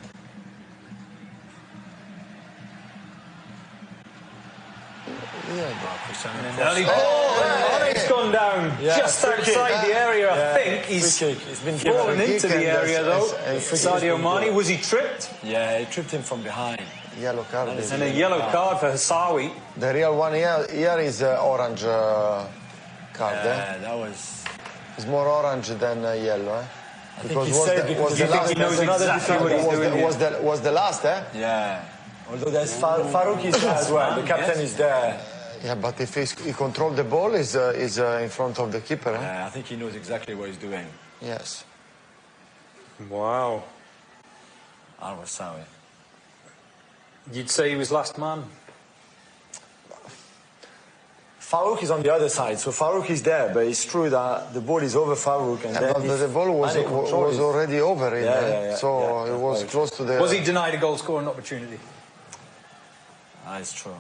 Mané's gone down just outside the area, I think. He's been fallen into the area, though. Sadio Mané, was he tripped? Yeah, he tripped him from behind. Yellow card. And a yellow card for Hassawi. The real one here is orange card. Yeah, that was... It's more orange than yellow, eh? Because was the last. He knows exactly what he's doing. Was the last, eh? Yeah. Although there's Farouk is there as well. The captain is there. Yeah, but if he controls the ball, is in front of the keeper, eh? Yeah, I think he knows exactly what he's doing. Yes. Wow. Al-Wassawi. You'd say he was last man? Farouk is on the other side, so Farouk is there, but it's true that the ball is over Farouk, and then the ball was already over him, so it was close to the... Was he denied a goal-scoring opportunity? That's true.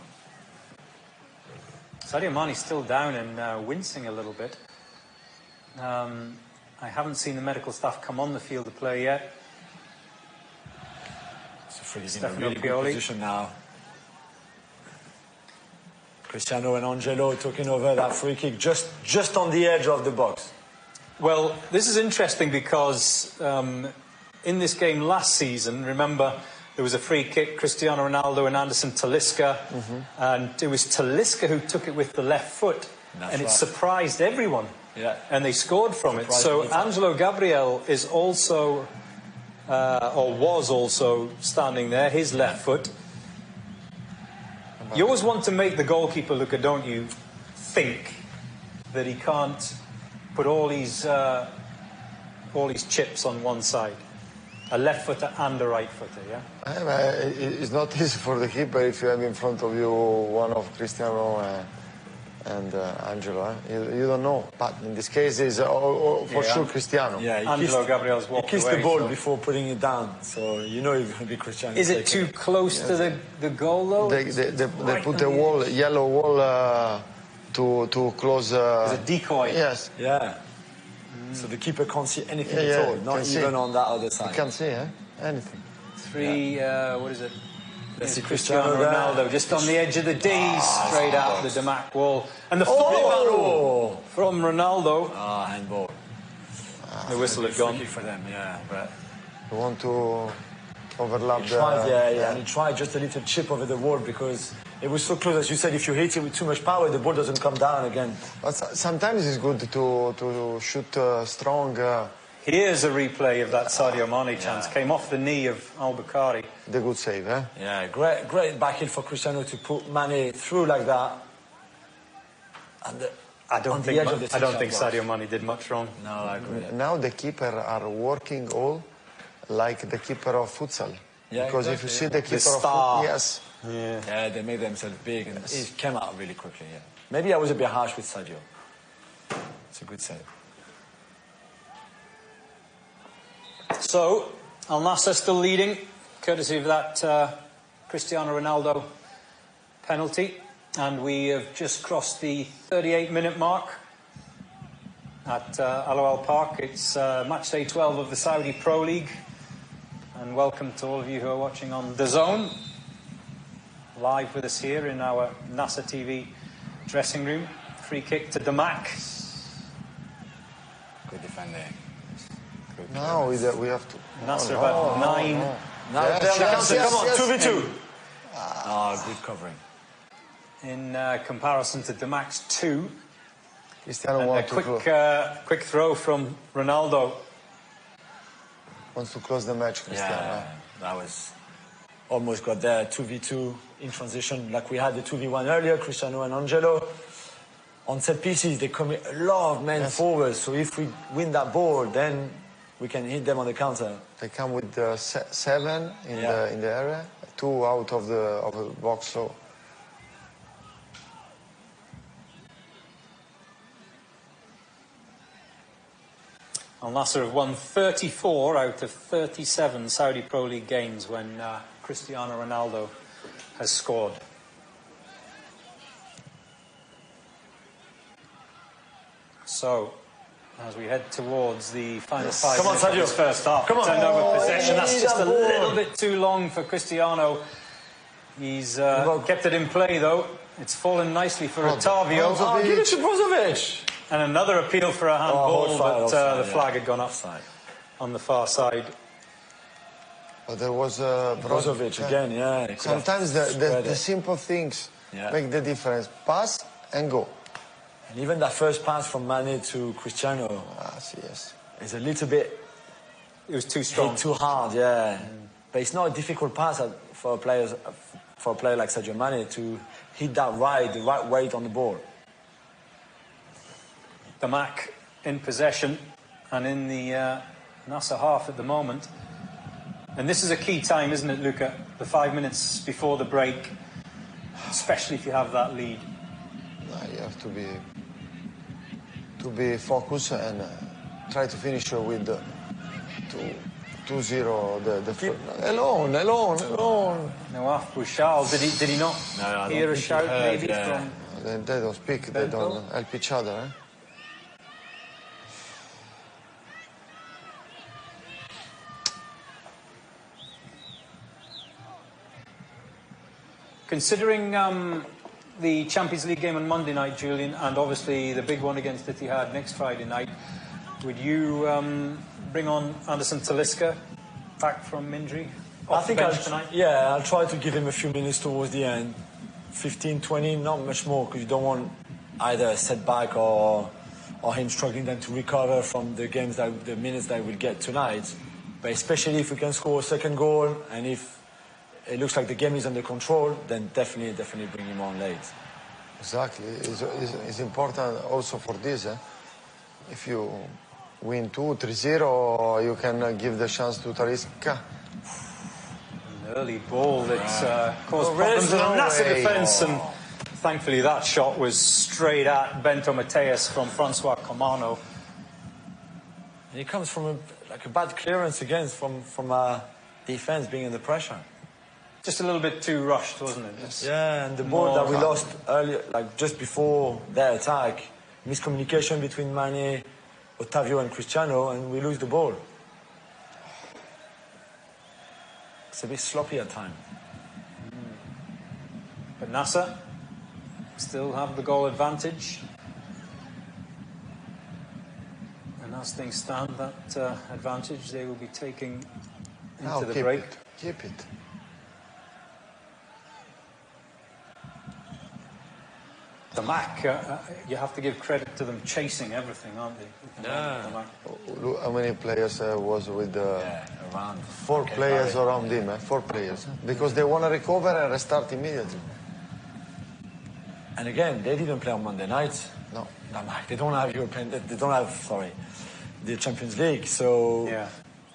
Sadio Mane's still down and wincing a little bit. I haven't seen the medical staff come on the field to play yet. He's in a really good position now. Cristiano and Angelo taking over that free kick just on the edge of the box. Well, this is interesting because in this game last season, remember, there was a free kick, Cristiano Ronaldo and Anderson Talisca, and it was Talisca who took it with the left foot, and it surprised everyone, and they scored from it. So Angelo Gabriel is also, or was also standing there, his left foot. You always want to make the goalkeeper, Luca, don't you, think that he can't put all these chips on one side. A left footer and a right footer, yeah? It's not easy for the keeper if you have in front of you one of Cristiano and Angelo. You don't know, but in this case, it's for sure Cristiano. Yeah, Angelo Gabriel's walked away. He kissed the ball before putting it down, so you know it's going to be Cristiano. Is it too close to the goal, though? They put a wall, yellow wall to close... As a decoy? Yes. Yeah. So the keeper can't see anything at all, not even on that other side. You can't see, anything. What is it? This is Cristiano Ronaldo, just on the edge of the D, straight out the Damac wall. And the follow from Ronaldo. Handball. The whistle had gone. For them, but you want to overlap and he tried just a little chip over the wall because it was so close. As you said, if you hit it with too much power, the ball doesn't come down again. But sometimes it's good to shoot strong. Here's a replay of that Sadio Mané chance. Came off the knee of Al-Awwal. The good save, eh? Yeah, great back heel for Cristiano to put Mané through like that. And I don't think Sadio Mané did much wrong. No, I agree. Now the keeper are working all like the keeper of futsal. Yeah, because if you see the keeper of futsal, yeah, they made themselves big and it came out really quickly. Yeah, maybe I was a bit harsh with Sadio. It's a good save. So, Al-Nassr still leading, courtesy of that Cristiano Ronaldo penalty. And we have just crossed the 38-minute mark at Al-Awwal Park. It's Matchday 12 of the Saudi Pro League. And welcome to all of you who are watching on DAZN. Live with us here in our Nassr TV dressing room. Free kick to Damac. Good defending. Now we have to... Nassr about 9. Now come on, 2v2. Good covering. In comparison to Damac's 2. Cristiano And wants quick throw from Ronaldo. wants to close the match, Cristiano. Yeah, that was almost got there, 2v2 in transition, like we had the 2v1 earlier, Cristiano and Angelo. On set pieces, they commit a lot of men forward, so if we win that ball, then we can hit them on the counter. They come with 7 in the area, 2 out of the box. So Al-Nassr have won 34 out of 37 Saudi Pro League games when Cristiano Ronaldo has scored. So, as we head towards the final 5 minutes of this first half, turned over possession. That's just a little bit too long for Cristiano. He's kept it in play, though. It's fallen nicely for Ottavio. Oh, give it to Brozovic. And another appeal for a handball, but offside, the flag had gone offside on the far side. but there was Brozovic again, yeah. Sometimes the simple things make the difference. Pass and go. And even that first pass from Mané to Cristiano Yes. is a little bit... It was too strong. Hit too hard, yeah. But it's not a difficult pass for a player like Sadio Mané to hit the right weight on the ball. Damac in possession and in the Nassr half at the moment. And this is a key time, isn't it, Luca? The 5 minutes before the break, especially if you have that lead. You have to be focused and try to finish with 2-0. Alone. Nawaf Bouchal, did he not hear a shout maybe from... They don't speak, they don't help each other. Considering the Champions League game on Monday night, Julian, and obviously the big one against Etihad next Friday night, would you bring on Anderson Talisca back from injury? I think I'll try to give him a few minutes towards the end. 15, 20, not much more, because you don't want either a setback or him struggling then to recover from the minutes that we'll get tonight. But especially if we can score a second goal, and if it looks like the game is under control, then definitely bring him on late. Exactly. It's important also for this. If you win 2-3-0, you can give the chance to Talisca. An early ball that caused problems in the Nassr defence, and thankfully that shot was straight at Bento Mateus from Francois Comano. And it comes from a bad clearance again from defence being under pressure. Just a little bit too rushed, wasn't it? Yeah, and the ball that we lost earlier, like just before their attack, miscommunication between Mané, Ottavio and Cristiano, and we lose the ball. It's a bit sloppy at times. But Nassr still have the goal advantage. And as things stand, that advantage they will be taking into the break. Keep it. Damac, you have to give credit to them chasing everything, aren't they? Yeah. Look how many players was with around 4 players around him, 4 players, because they want to recover and restart immediately. And again, they didn't play on Monday night. No, Damac. They don't have the Champions League. So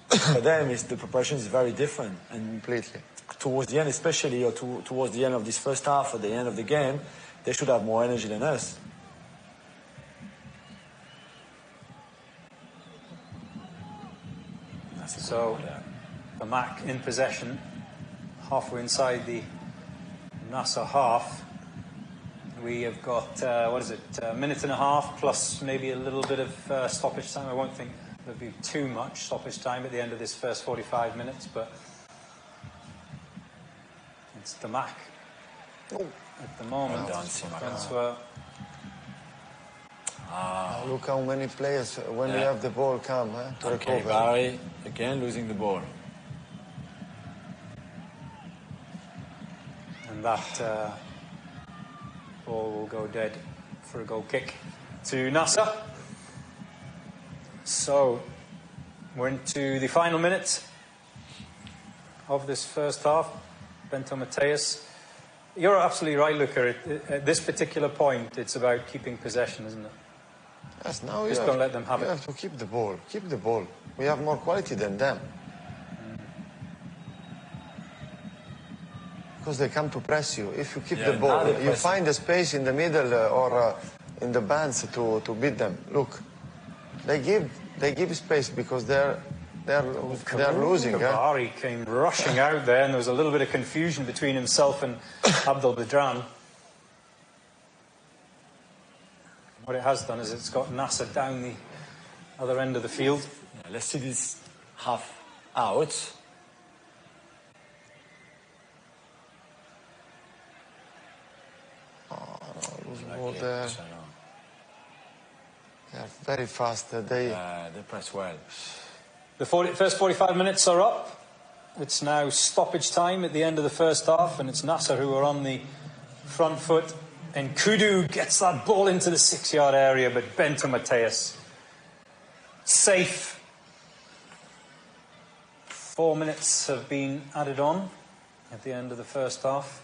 for them, the preparation is very different. And completely. Towards the end, especially, or towards the end of this first half, or the end of the game, they should have more energy than us. So, Damac in possession, halfway inside the Nassr half. We have got, a minute and a half, plus maybe a little bit of stoppage time. I won't think there'll be too much stoppage time at the end of this first 45 minutes, but it's Damac. At the moment, Francois. Look how many players, when we have the ball, come to recover. Barry, again, losing the ball. And that ball will go dead for a goal kick. to Nassr. So we're into the final minute of this first half. Bento Mateus. You're absolutely right, Luca. At this particular point, it's about keeping possession, isn't it? Yes, now just don't let them have it. You have to keep the ball. Keep the ball. We have more quality than them. Because they come to press you. If you keep the ball, you find a space in the middle or in the bands to beat them. Look, they give space because they're losing. Kabari came rushing out there, and there was a little bit of confusion between himself and Abdul Badran. What it has done is it's got Nassr down the other end of the field. Yeah, let's see this half out. They are very fast. They press well. The first 45 minutes are up. It's now stoppage time at the end of the first half, and it's Nassr who are on the front foot. And Kudu gets that ball into the 6-yard area, but Bento Mateus safe. 4 minutes have been added on at the end of the first half.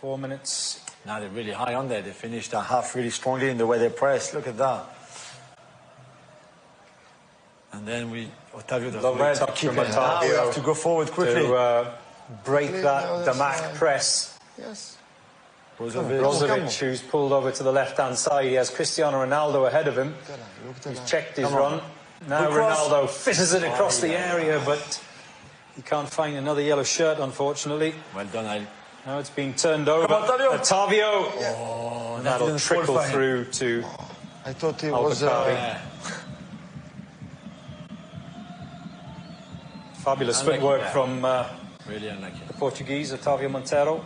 Four minutes. Now they're really high on there. They finished that half really strongly in the way they press. Look at that. And then Ottavio does lovely touch from Ottavio. We have to go forward quickly to break that Damac press. Yes. Brozovic, who's pulled over to the left-hand side. He has Cristiano Ronaldo ahead of him. He's checked his run. Now Ronaldo fitters it across the area, but he can't find another yellow shirt, unfortunately. Well done, Al. Now it's been turned over. Ottavio. Oh, that'll trickle through to I thought he was... Fabulous footwork from really unlucky. The Portuguese, Ottavio Monteiro.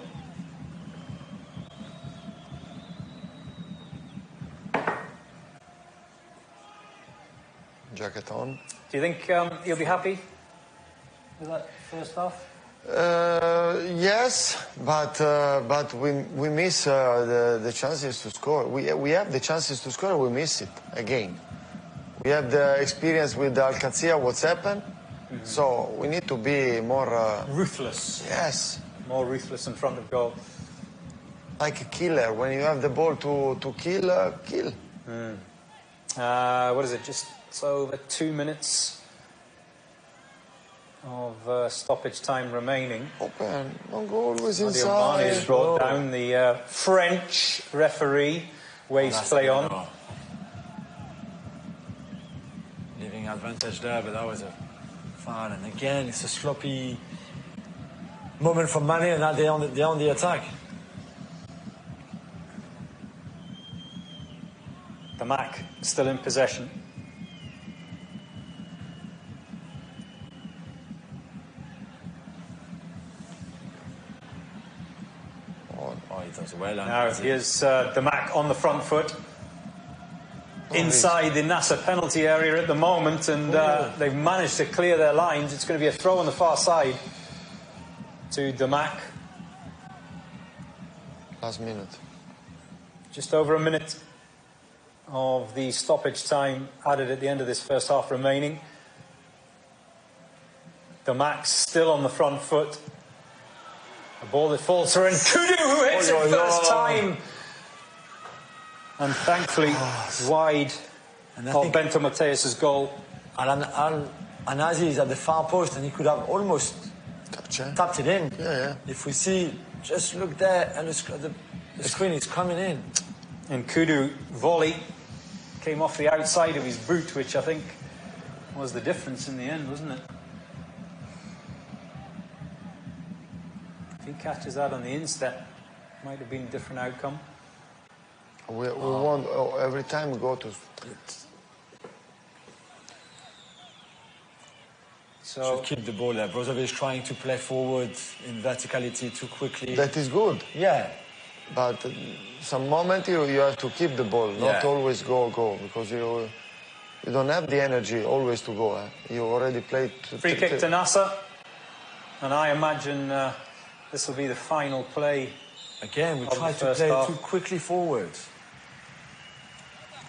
Jacket on. Do you think he'll be happy with that first half? Yes, but we miss the chances to score. We have the chances to score, we miss it again. We have the experience with Al-Qadsiya, what's happened. So we need to be more... ruthless. Yes. More ruthless in front of goal. Like a killer. When you have the ball to kill, kill. What is it? Just over 2 minutes of stoppage time remaining. Open. One goal was inside. Mané has brought down the French referee. Waves play on. Leaving advantage there, but that was a foul. And again, it's a sloppy moment from Mané, and now they're on the attack. Damac still in possession. He does well. Now here's Damac on the front foot. Inside the Nassr penalty area at the moment, and they've managed to clear their lines. It's going to be a throw on the far side to Damac. Last minute. Just over a minute of the stoppage time added at the end of this first half remaining. Damac still on the front foot. A ball that falls through, and Kudu who hits it first time. And thankfully, wide of Bento Mateus' goal. Al-Nassr is at the far post, and he could have almost tapped it in. Yeah. If we see, just look there, and the screen is coming in. And Kudu volley came off the outside of his boot, which I think was the difference in the end, wasn't it? If he catches that on the instep, might have been a different outcome. We want every time we go to... So should keep the ball there. Brozovic is trying to play forward in verticality too quickly. That is good. Yeah. But some moment you have to keep the ball, not always go, because you don't have the energy always to go. You already played... Free kick to Nassr. And I imagine this will be the final play. Again, we tried to play too quickly forward.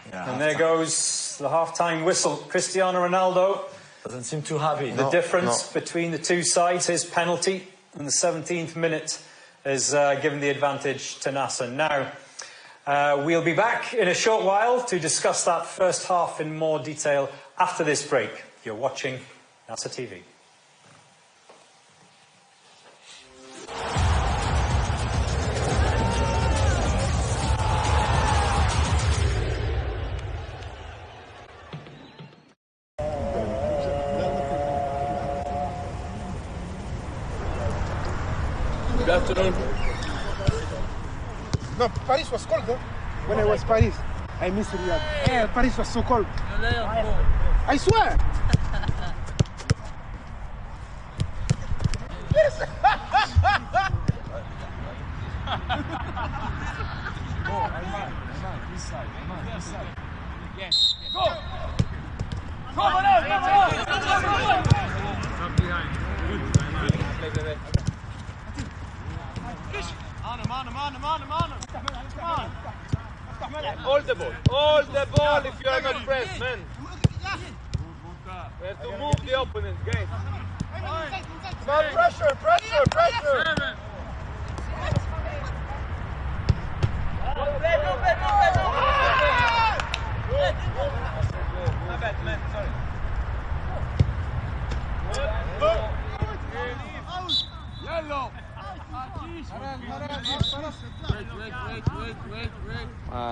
Yeah, and there goes the half-time whistle. Cristiano Ronaldo doesn't seem too happy. The difference between the two sides, his penalty in the 17th minute is given the advantage to Nassr. Now, we'll be back in a short while to discuss that first half in more detail after this break. You're watching Nassr TV. Good afternoon. No, Paris was cold, though. When I was Paris, I miss Riyadh. Yeah, Paris was so cold. I swear. Yes. This side. Yes. Go. Come on. Not behind. Good. On him. Come on. Hold the ball if you are not pressed, man. We have to move the opponent, guys. Man, pressure. My bad, man, sorry. Yellow.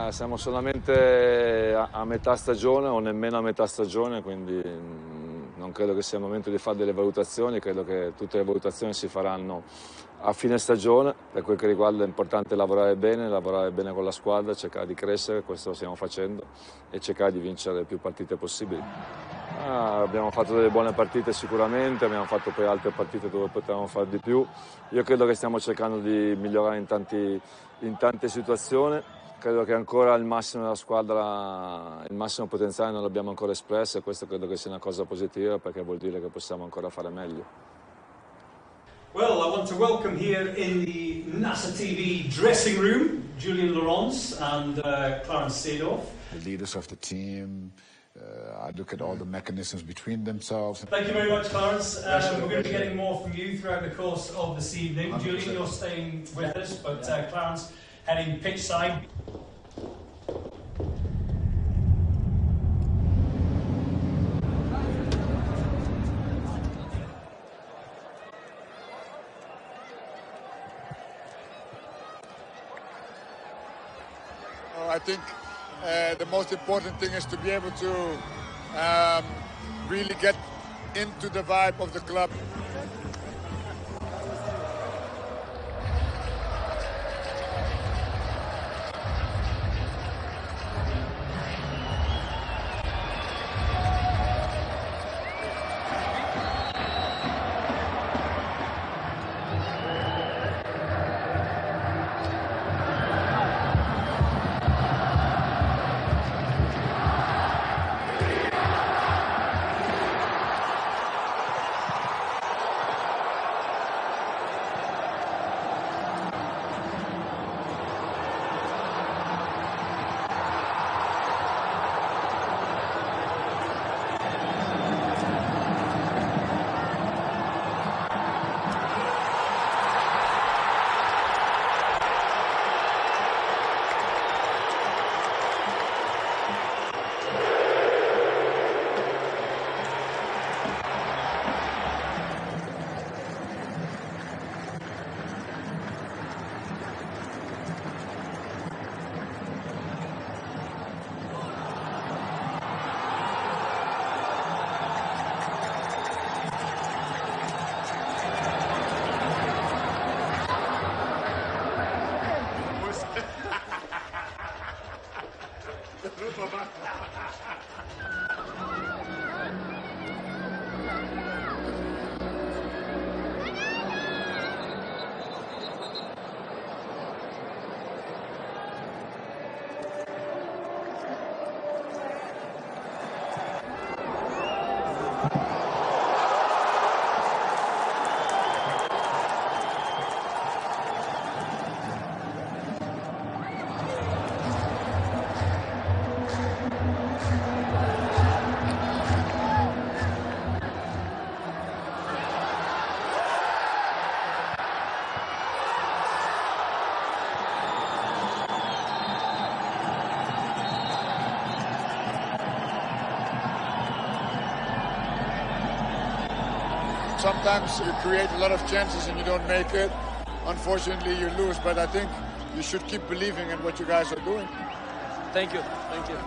Siamo solamente a metà stagione o nemmeno a metà stagione, quindi non credo che sia il momento di fare delle valutazioni, credo che tutte le valutazioni si faranno a fine stagione. Per quel che riguarda è importante lavorare bene con la squadra, cercare di crescere, questo lo stiamo facendo, e cercare di vincere più partite possibili. Abbiamo fatto delle buone partite sicuramente, abbiamo fatto poi altre partite dove potevamo fare di più. Io credo che stiamo cercando di migliorare in tante situazioni. Credo che ancora il massimo della squadra, il massimo potenziale non l'abbiamo ancora espresso, e questo credo che sia una cosa positiva, perché vuol dire che possiamo ancora fare meglio. Well, I want to welcome here in the Nassr TV dressing room Julian Laurens and Clarence Seedorf. The leaders of the team. I look at all the mechanisms between themselves. Thank you very much, Clarence. We're going to be getting more from you throughout the course of this evening. 100%. Julian, you're staying with us, but Clarence heading pitchside. I think the most important thing is to be able to really get into the vibe of the club. sometimes you create a lot of chances and you don't make it. Unfortunately, you lose, but I think you should keep believing in what you guys are doing. Thank you. Thank you.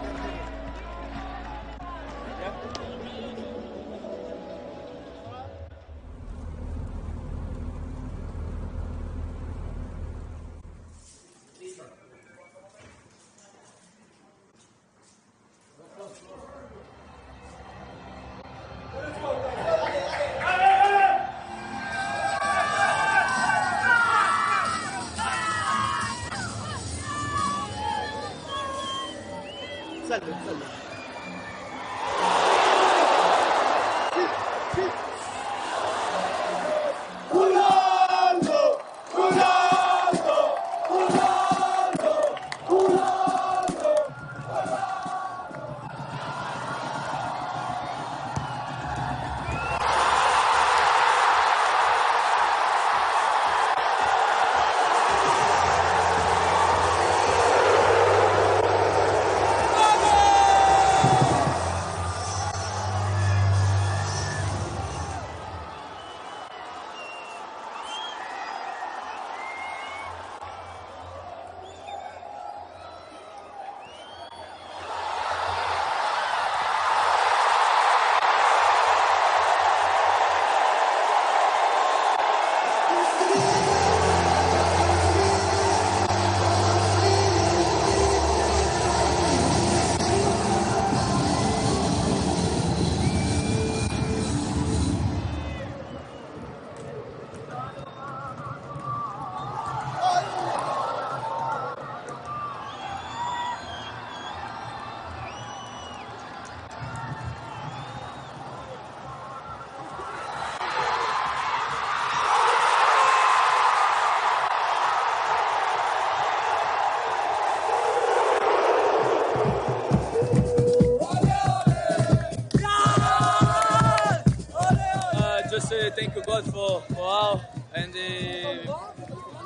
Thank you God for all, and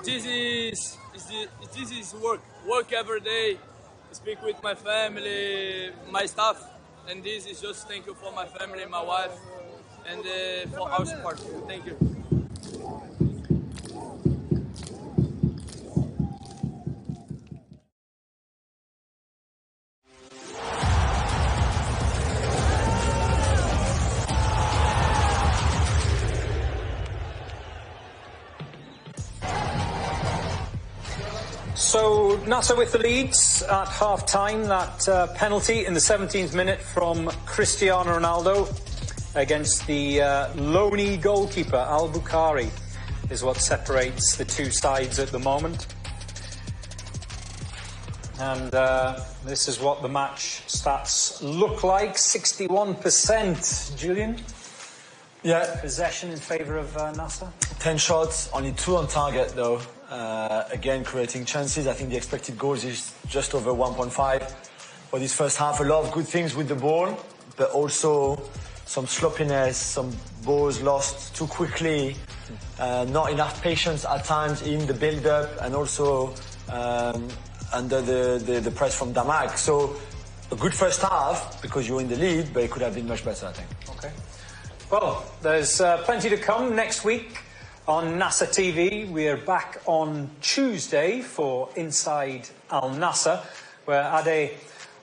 this is work every day. Speak with my family, my staff, and this is just thank you for my family, my wife, and for our support. Thank you. So Nassr with the leads at half-time. That penalty in the 17th minute from Cristiano Ronaldo against the loney goalkeeper, Al-Bukhari, is what separates the two sides at the moment. And this is what the match stats look like. 61%, Julian? Yeah. Possession in favour of Nassr? 10 shots, only 2 on target though. Again, creating chances. I think the expected goals is just over 1.5 for this first half. A lot of good things with the ball, but also some sloppiness, some balls lost too quickly, not enough patience at times in the build-up, and also under the press from Damac. So a good first half because you're in the lead, but it could have been much better, I think. Okay. Well, there's plenty to come next week on Nassr TV. We are back on Tuesday for Inside Al-Nassr, where Ade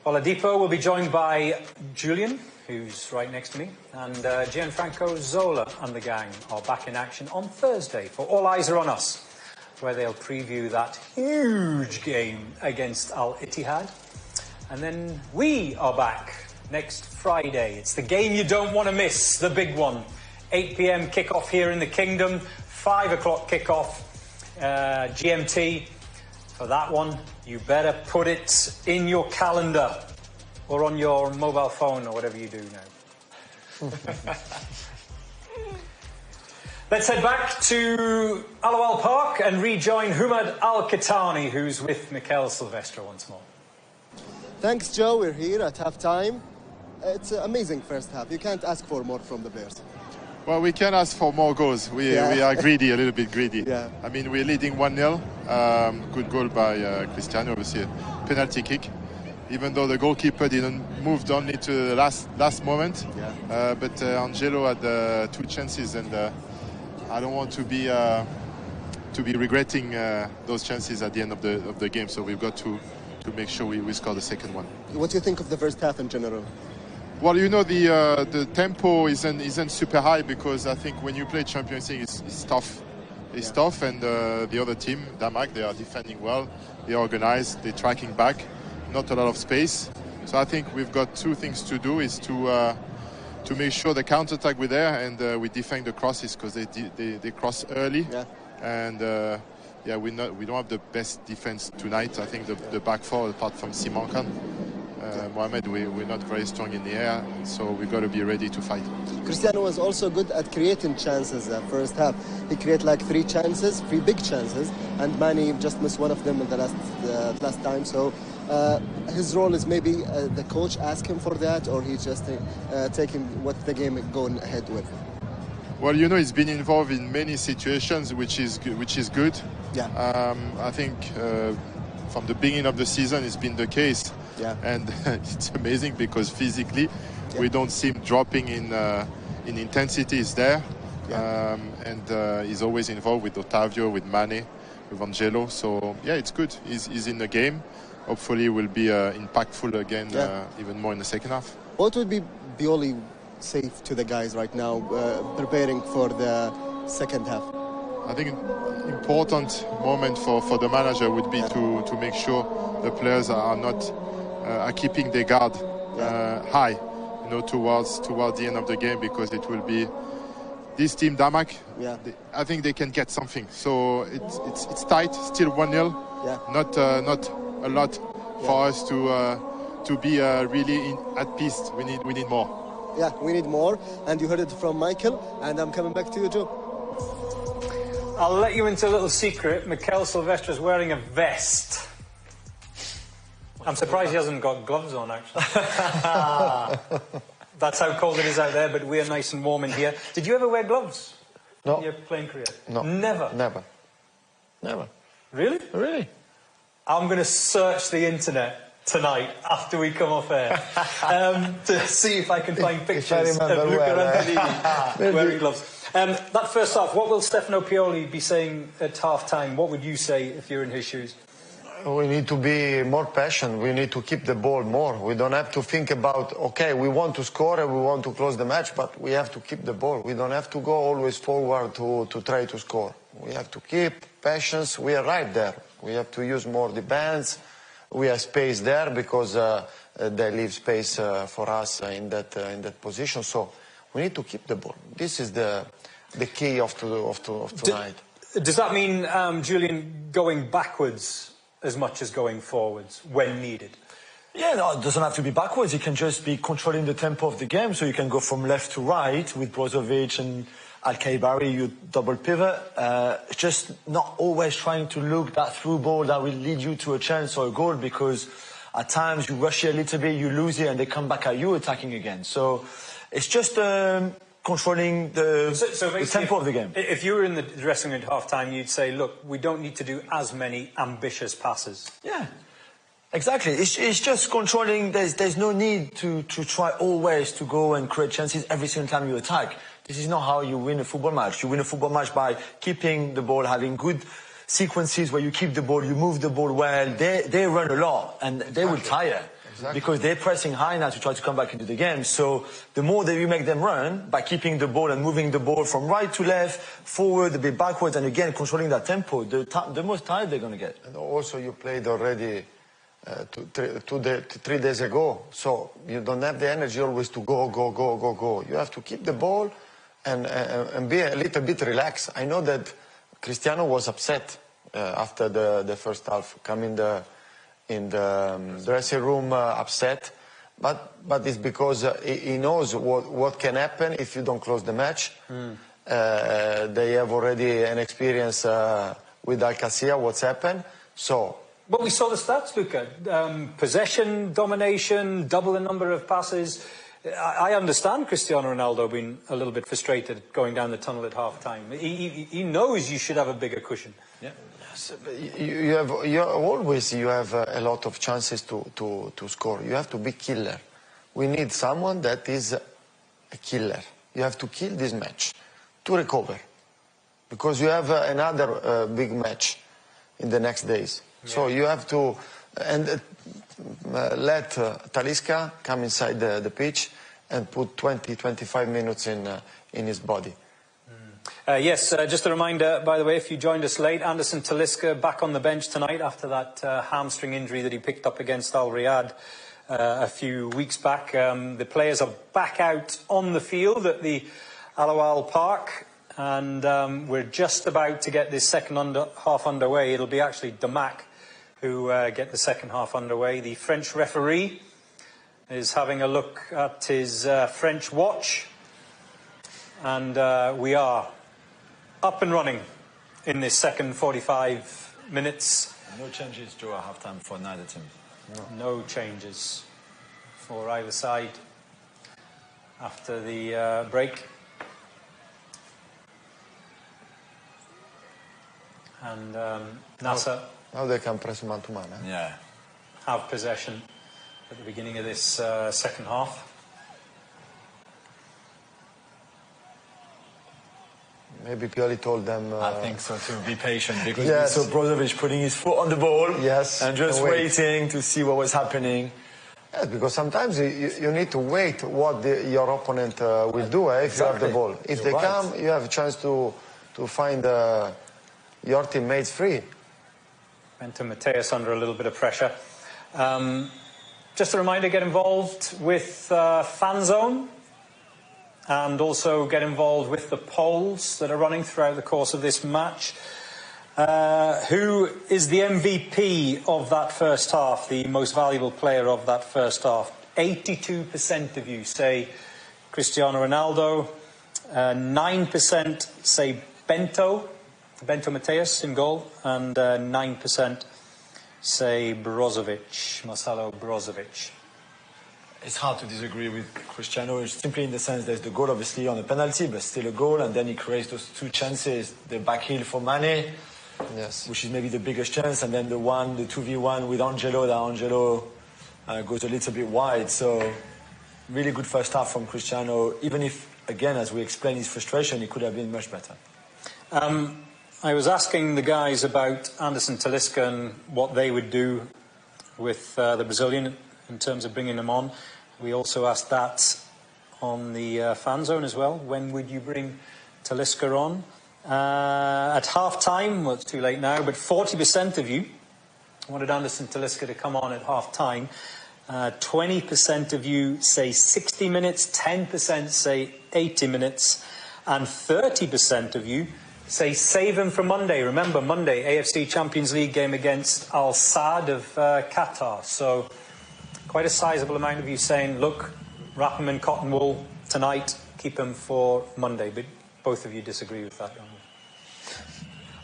Oladipo will be joined by Julian, who's right next to me, and Gianfranco Zola and the gang are back in action on Thursday for All Eyes Are On Us, where they'll preview that huge game against Al-Ittihad. And then we are back next Friday. It's the game you don't want to miss, the big one. 8 p.m. kickoff here in the Kingdom, 5 o'clock kickoff GMT. For that one, you better put it in your calendar or on your mobile phone or whatever you do now. Let's head back to Al-Awwal Park and rejoin Humad Al-Khatani, who's with Mikael Silvestre once more. Thanks, Joe. We're here at half-time. It's an amazing first half. You can't ask for more from the players. Well, we can ask for more goals. We are greedy, a little bit greedy. Yeah. I mean, we're leading 1-0. Good goal by Cristiano, obviously a penalty kick. even though the goalkeeper didn't move only to the last moment. Yeah. But Angelo had 2 chances, and I don't want to be regretting those chances at the end of the game. So we've got to make sure we score the second one. What do you think of the first half in general? Well, you know, the tempo isn't super high, because I think when you play Champions League, it's tough. It's tough, and the other team, Damac, they are defending well. They're organized. They're tracking back. Not a lot of space. So I think we've got 2 things to do: is to make sure the counter-attack we're there, and we defend the crosses, because they cross early. Yeah. And yeah, we don't have the best defense tonight. I think the back 4, apart from Simonkan, Mohamed, we're not very strong in the air, so we've got to be ready to fight. Cristiano was also good at creating chances first half. He created like 3 chances, 3 big chances, and Mané just missed one of them in the last time. So his role is maybe the coach asked him for that, or he's just taking what the game going ahead with. Well, you know, he's been involved in many situations, which is good. Yeah. I think from the beginning of the season, it's been the case. Yeah. And it's amazing, because physically, we don't see him dropping in intensity. Is there, and he's always involved with Otavio, with Mané, with Angelo. So yeah, it's good. He's in the game. Hopefully, he will be impactful again, even more in the second half. What would be Pioli say to the guys right now, preparing for the second half? I think an important moment for the manager would be to make sure the players are not are keeping their guard high, you know, towards the end of the game, because it will be this team, Damac. Yeah. I think they can get something. So it's tight, still 1-0. Yeah. Not a lot for us to be really at peace. We need more. Yeah, we need more. And you heard it from Mikael, and I'm coming back to you, Joe. I'll let you into a little secret. Mikael Silvestre is wearing a vest. I'm surprised he hasn't got gloves on, actually. That's how cold it is out there, but we're nice and warm in here. Did you ever wear gloves? No. In your playing career? No. Never? Never. Really? Really? I'm going to search the internet tonight after we come off air to see if I can find pictures of Luca Antonini wearing gloves. That first half, what will Stefano Pioli be saying at half-time? What would you say if you're in his shoes? We need to be more passionate. We need to keep the ball more. We don't have to think about, okay, we want to score and we want to close the match, but we have to keep the ball. We don't have to go always forward to try to score. We have to keep patience. We are right there. We have to use more the bands. We have space there, because they leave space for us in that position. So we need to keep the ball. This is the key of tonight. Does that mean, Julian, going backwards as much as going forwards when needed? Yeah, no, it doesn't have to be backwards. It can just be controlling the tempo of the game. So you can go from left to right with Brozovic and Al-Kaibari, you double pivot. Just not always trying to look that through ball that will lead you to a chance or a goal, because at times you rush it a little bit, you lose it, and they come back at you attacking again. So it's just controlling the tempo of the game. If you were in the dressing room at half-time, you'd say, look, we don't need to do as many ambitious passes. Yeah, exactly. It's just controlling. There's no need to try always to go and create chances every single time you attack. This is not how you win a football match. You win a football match by keeping the ball, having good sequences where you keep the ball, you move the ball well. They run a lot, and they will tire. Exactly. Because they're pressing high now to try to come back into the game. So the more that you make them run, by keeping the ball and moving the ball from right to left, forward, a bit backwards, and again controlling that tempo, the most tired they're going to get. And also you played already 3 days ago, so you don't have the energy always to go. You have to keep the ball and be a little bit relaxed. I know that Cristiano was upset after the first half, coming in the dressing room upset, but it's because he knows what can happen if you don't close the match. They have already an experience with Alcacia, what's happened. So. Well, we saw the stats, Luca. Possession, domination, double the number of passes. I understand Cristiano Ronaldo being a little bit frustrated going down the tunnel at half-time. He knows you should have a bigger cushion. Yeah. You have a lot of chances to score. You have to be killer. We need someone that is a killer. You have to kill this match to recover, because you have another big match in the next days. Yeah. So you have to let Talisca come inside the pitch and put 20-25 minutes in his body. Yes, just a reminder, by the way, if you joined us late, Anderson Talisca back on the bench tonight after that hamstring injury that he picked up against Al Riyadh a few weeks back. The players are back out on the field at the Al-Awwal Park, and we're just about to get this second half underway. It'll be actually Damac who get the second half underway. The French referee is having a look at his French watch, and we are up and running in this second 45 minutes. No changes, Joe, at half-time for neither team. No changes for either side after the break. And Nassr... Now they can press man-to-man. Yeah. Have possession at the beginning of this second half. Maybe Pioli told them... I think so too, be patient, because we saw Brozovic putting his foot on the ball and just waiting to see what was happening. Yes, because sometimes you need to wait what your opponent will do if you have the ball. If they come, you have a chance to find your teammates free. Bento Mateus under a little bit of pressure. Just a reminder, get involved with Fan Zone. And also get involved with the polls that are running throughout the course of this match. Who is the MVP of that first half, the most valuable player of that first half? 82% of you say Cristiano Ronaldo, 9% say Bento Mateus in goal, and 9% say Marcelo Brozovic. It's hard to disagree with Cristiano, simply in the sense there's the goal obviously on a penalty, but still a goal, and then he creates those two chances, the back heel for Mané, which is maybe the biggest chance, and then the 2v1 with Angelo, that Angelo goes a little bit wide. So really good first half from Cristiano, even if, again, as we explained his frustration, he could have been much better. I was asking the guys about Anderson Talisca and what they would do with the Brazilian in terms of bringing him on. We also asked that on the Fan Zone as well. When would you bring Talisca on? At half-time, well, it's too late now, but 40% of you wanted Anderson Talisca to come on at half-time. 20% of you say 60 minutes, 10% say 80 minutes, and 30% of you say save him for Monday. Remember, Monday, AFC Champions League game against Al-Sadd of Qatar. So quite a sizable amount of you saying, look, wrap him in cotton wool tonight, keep him for Monday. But both of you disagree with that, don't you?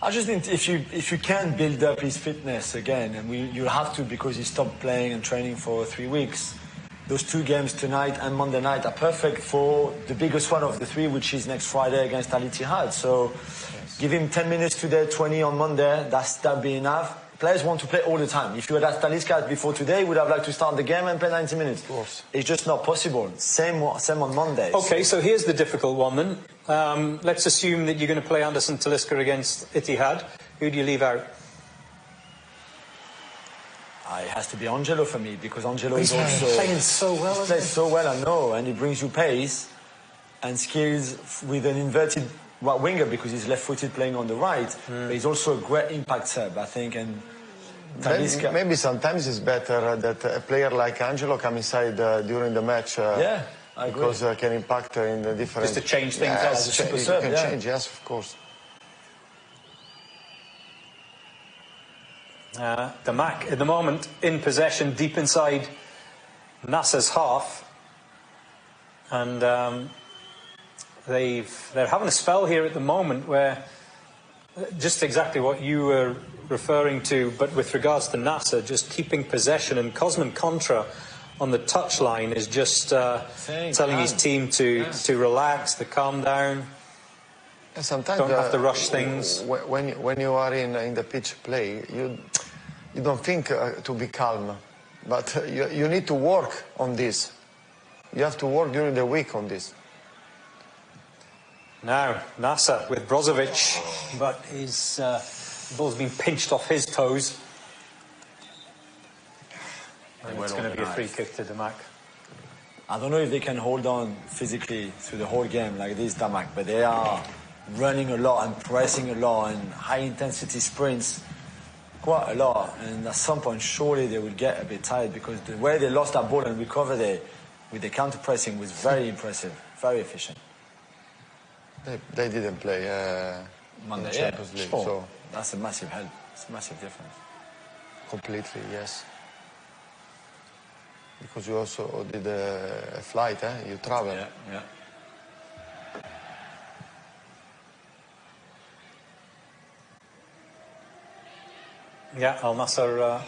I just think if you can build up his fitness again, and you'll have to, because he stopped playing and training for 3 weeks, those two games tonight and Monday night are perfect for the biggest one of the three, which is next Friday against Al-Ittihad. So give him 10 minutes today, 20 on Monday, that'd be enough. Players want to play all the time. If you had asked Talisca before today, would have liked to start the game and play 90 minutes. Of course. It's just not possible. Same on Monday. Okay, so here's the difficult one then. Let's assume that you're going to play Anderson Talisca against Ittihad. Who do you leave out? It has to be Angelo for me, because Angelo is also playing so well. He plays so well, I know, and he brings you pace and skills with an inverted right winger, because he's left-footed playing on the right. But he's also a great impact sub, I think. And maybe sometimes it's better that a player like Angelo come inside during the match. Yeah, I agree. Because can impact in the different... Just to change things up. As a super sub, change, yes, of course. Damac, at the moment, in possession, deep inside Nassr's half. And they're having a spell here at the moment where, just exactly what you were referring to, but with regards to Nassr, just keeping possession. And Cosman Contra on the touchline is just telling his team to relax, to calm down. And sometimes don't have to rush things. When you are in the pitch play, you don't think to be calm, but you need to work on this. You have to work during the week on this. Now Nassr with Brozovic, but his ball's been pinched off his toes. And it's going to be a free kick to Damac. I don't know if they can hold on physically through the whole game like this, Damac, but they are running a lot and pressing a lot and high-intensity sprints quite a lot. And at some point, surely they will get a bit tired because the way they lost that ball and recovered it with the counter-pressing was very impressive, very efficient. They didn't play in the Champions League, so that's a massive help. It's a massive difference. Completely, yes. Because you also did a flight, you travel. Yeah. Yeah, Al-Nassr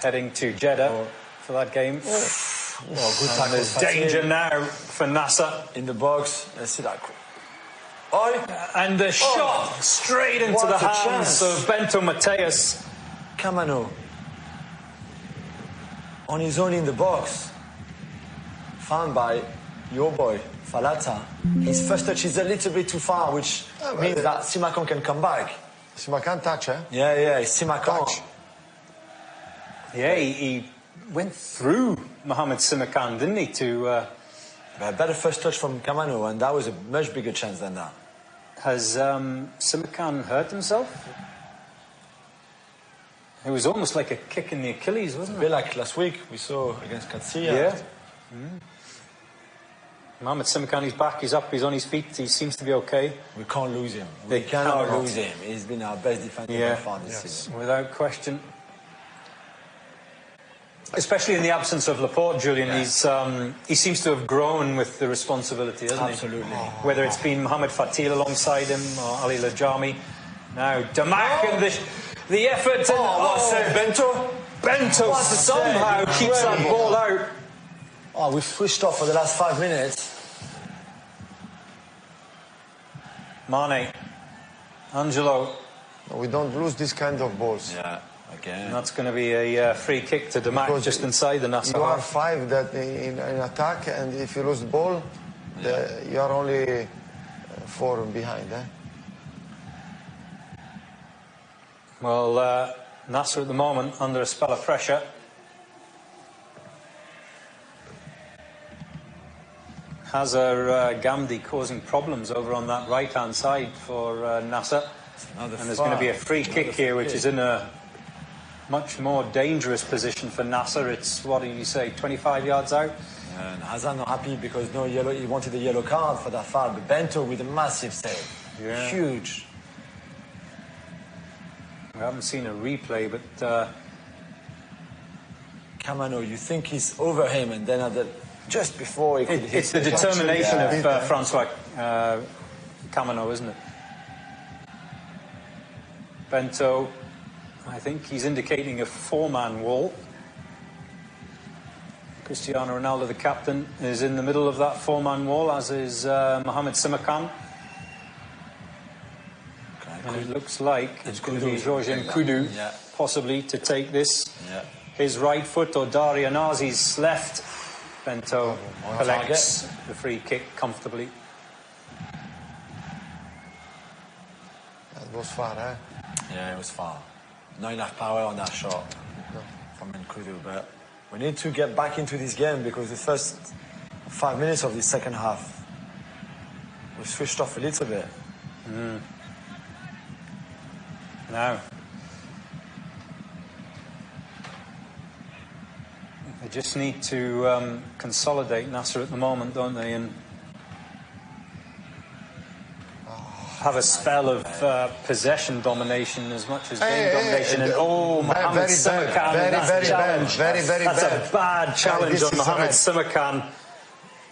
heading to Jeddah for that game. Well, good tackle. There's danger now for Nassr. In the box, let's see that. And the shot straight into the hands of Bento Mateus. Camano on his own in the box, found by your boy Falata. His first touch is a little bit too far, which means that Simakan can come back. Simakan touch, eh? Yeah, Simakan. Yeah, he went through Mohamed Simakan, didn't he? To a better first touch from Camano, and that was a much bigger chance than that. Has Simakan hurt himself? It was almost like a kick in the Achilles, wasn't it? A bit like last week we saw against Katsia. Yeah. Mohamed Simakan, he's back, he's up, he's on his feet, he seems to be okay. We can't lose him. We cannot lose him. He's been our best defender by far this season. Without question. Especially in the absence of Laporte, Julian, he seems to have grown with the responsibility, hasn't Absolutely. he? Whether it's been Mohamed Fatil alongside him or Ali Lajami. Now, Damac and the effort. Bento somehow keeps that ball out. Oh, we've switched off for the last 5 minutes. Mané. Angelo. We don't lose this kind of balls. Yeah, again. And that's going to be a free kick to Damac just inside the Nassr. You are 5 that in attack, and if you lose the ball, you are only 4 behind. Well, Nassr at the moment under a spell of pressure. Hazar Gamdi causing problems over on that right-hand side for Nassr. And there's going to be a free kick here, which is in a much more dangerous position for Nassr. It's, what do you say, 25 yards out? And Hazar not happy because no yellow. He wanted a yellow card for that foul. But Bento with a massive save. Yeah. Huge. We haven't seen a replay, but Camano, you think he's over him, and then just before he could hit. It's the determination of Francois Camano, isn't it? Bento, I think he's indicating a 4-man wall. Cristiano Ronaldo, the captain, is in the middle of that 4-man wall, as is Mohamed Simakan. And it looks like it's going to be Georges Nkoudou, possibly, to take this. His right foot, or Daria Nazi's left. Bento collects the free kick comfortably. It was far, eh? Yeah, it was far. Not enough power on that shot from Nkoudou, but we need to get back into this game because the first 5 minutes of the second half we switched off a little bit. Now, they just need to consolidate Nassr at the moment, don't they? And have a spell of possession domination as much as game domination. And Mohamed Simakan, that's a bad challenge on Mohamed Simakan.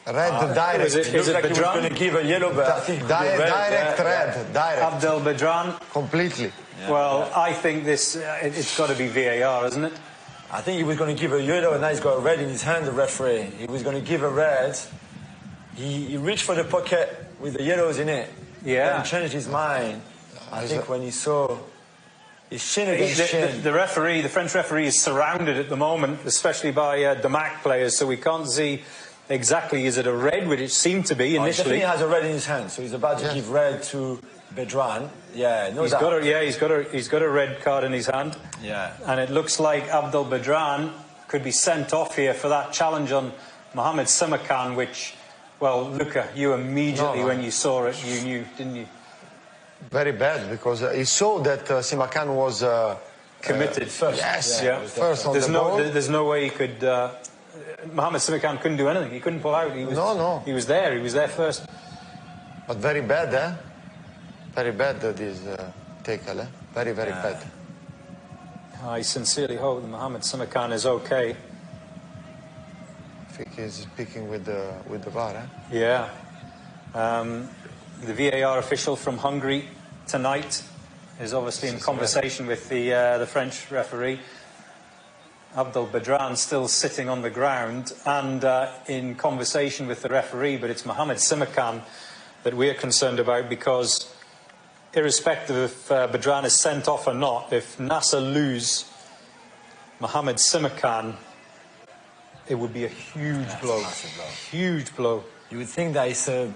Red direct. Is it Like he was going to Bedran? give a yellow, but I think Direct red. Direct. Abdel Bedran? Completely. Well, I think this, it's got to be VAR, isn't it? I think he was going to give a yellow, and now he's got a red in his hand, the referee. He was going to give a red. He reached for the pocket with the yellows in it. Yeah. And changed his mind. I think when he saw his shin against shin. The referee, the French referee, is surrounded at the moment, especially by Damac players, so we can't see exactly, is it a red, which it seemed to be initially. He definitely has a red in his hand, so he's about to give red to Bedran. Yeah, no doubt. He's got a red card in his hand. Yeah. And it looks like Abdul Bedran could be sent off here for that challenge on Mohamed Simakan, which, well, Luca, you immediately when you saw it, you knew, didn't you? Very bad, because he saw that Simakan was committed first. Yes, first on the ball. There's no way he could. Mohamed Simakan couldn't do anything. He couldn't pull out. He was, He was there. He was there first. But very bad, eh? Very bad, this tackle, eh? Very bad. I sincerely hope that Mohamed Simakan is okay. I think he's speaking with the VAR, eh? Yeah. The VAR official from Hungary tonight is obviously in conversation with the French referee. Abdul Bedran still sitting on the ground and in conversation with the referee, but it's Mohamed Simakan that we're concerned about, because irrespective if Bedran is sent off or not, if Nassr lose Mohamed Simakan, it would be a huge blow. Huge blow. You would think that it's a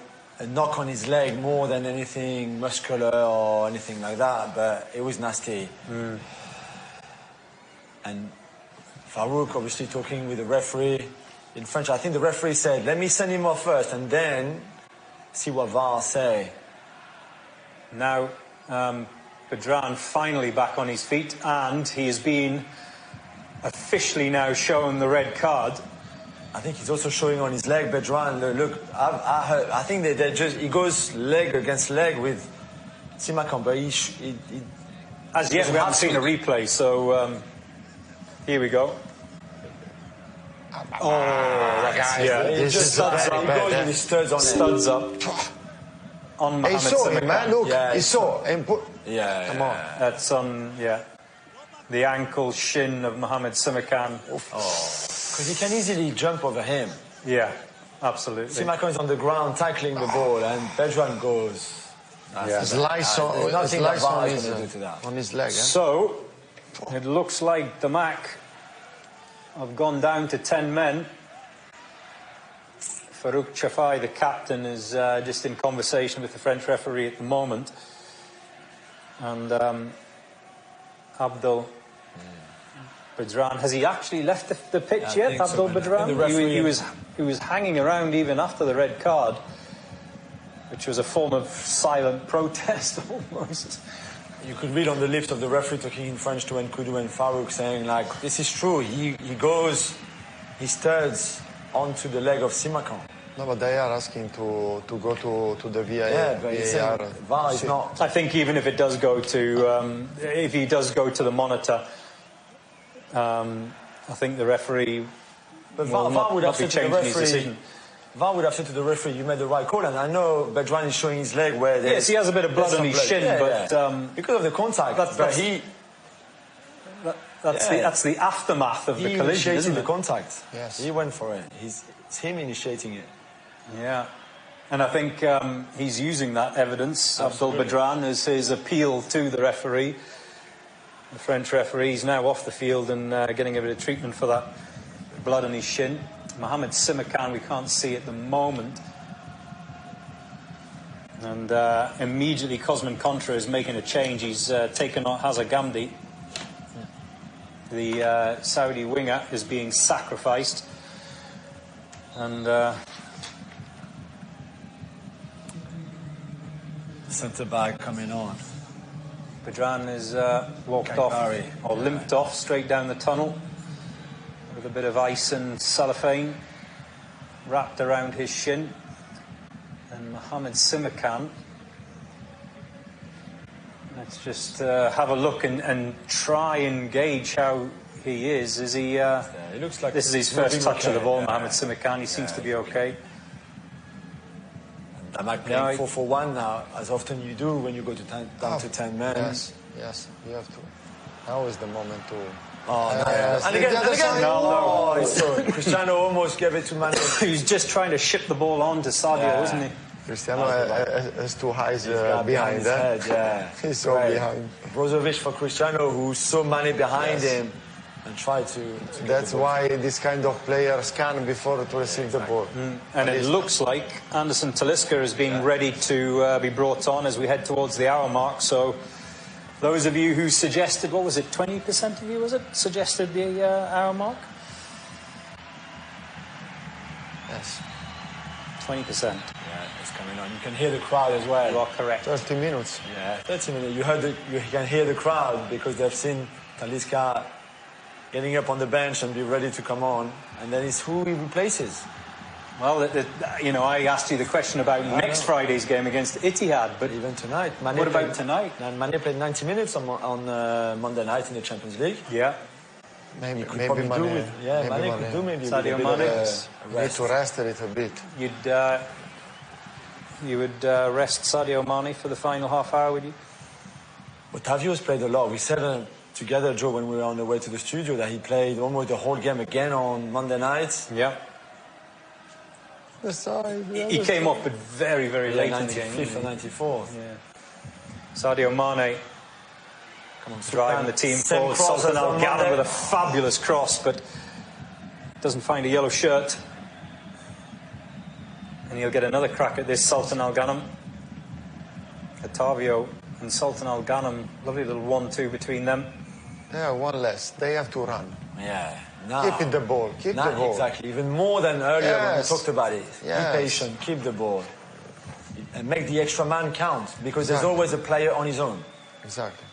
knock on his leg more than anything muscular or anything like that, but it was nasty. And Farouk obviously talking with the referee in French. I think the referee said, let me send him off first and then see what VAR say. Now, Bedran finally back on his feet, and he has been officially now shown the red card. I think he's also showing on his leg, Bedran. Look, I think he goes leg against leg with Simakan, but as yet we haven't seen a replay, so here we go. Oh, that's, he just studs up. He goes with his studs on on Mohamed Simakan. He saw him, man. Look, he saw him. Come on. That's on, the ankle shin of Mohamed Simakan. Because he can easily jump over him. Yeah, absolutely. Simakan is on the ground tackling the ball, and Bedran goes. Slice on his leg. Eh? So, it looks like Damac have gone down to 10 men. Farouk Chafai, the captain, is just in conversation with the French referee at the moment. And Abdul Bedran, has he actually left the pitch yet, Abdul Bedran? He was hanging around even after the red card, which was a form of silent protest almost. You could read on the lips of the referee talking in French to Nkudu and Farouk saying, like, this is true. He studs onto the leg of Simakan. No, but they are asking to go to the VAR. Yeah, but VAR is not. I think even if it does go to, if he does go to the monitor, I think the referee will not be changing his decision. VAR would have said to the referee, you made the right call, and I know Bedran is showing his leg where there's... Yes, he has a bit of blood on his shin, but... because of the contact, that's the aftermath of the collision, isn't it? The contact. Yes. He went for it. It's him initiating it. Yeah. And I think he's using that evidence, Abdul Bedran, as his appeal to the referee. The French referee is now off the field and getting a bit of treatment for that blood on his shin. Mohamed Simakan we can't see at the moment. And immediately Cosman Contra is making a change. He's taken on Hazza Gamdi. The Saudi winger is being sacrificed. And centre-back coming on. Bedran is walked off, or limped off straight down the tunnel with a bit of ice and cellophane wrapped around his shin. And Mohamed Simakan, let's just have a look and try and gauge how he is. Is he? He looks like this is his first touch of the ball. Mohamed Simakan. He seems to be okay. Damac playing 4-4-1 now, as often you do when you go to down to 10 men. Yes, you have to. Now is the moment Oh, no. And again. No. Cristiano almost gave it to Mané. He was just trying to ship the ball on to Sadio, wasn't he? Cristiano has two eyes behind his head, yeah. He's so behind. Brozovic for Cristiano, who saw Mané behind him and tried to That's why this kind of player scan before to receive the ball. And it looks like Anderson Talisca is being ready to be brought on as we head towards the hour mark. So those of you who suggested, what was it, 20% of you, was it, suggested the hour mark? Yes. 20%. Yeah, it's coming on. You can hear the crowd as well. You are correct. 30 minutes. Yeah, 30 minutes. You can hear the crowd because they've seen Talisca getting up on the bench and be ready to come on. And then it's who he replaces. Well, you know, I asked you the question about next Friday's game against Etihad, but even tonight. Mané what about tonight? Mané played 90 minutes on Monday night in the Champions League. Yeah. Maybe Mané could do maybe Sadio Mané. Need to rest a little bit. You would rest Sadio Mané for the final half hour, would you? Otavio's played a lot. We said together, Joe, when we were on the way to the studio, that he played almost the whole game again on Monday night. Yeah. He came off, but very, very late in the game. 95th or 94th. Yeah. Sadio Mané driving the team forward. Sultan Al-Ghanem with a fabulous cross, but doesn't find a yellow shirt. And he'll get another crack at this, Sultan Al-Ghanem. Otavio and Sultan Al-Ghanem, lovely little 1-2 between them. Yeah, one less. They have to run. Yeah. Keep it the ball. Keep the ball. Exactly. Even more than earlier when we talked about it. Yes. Be patient. Keep the ball. And make the extra man count. Because there's always a player on his own. Exactly.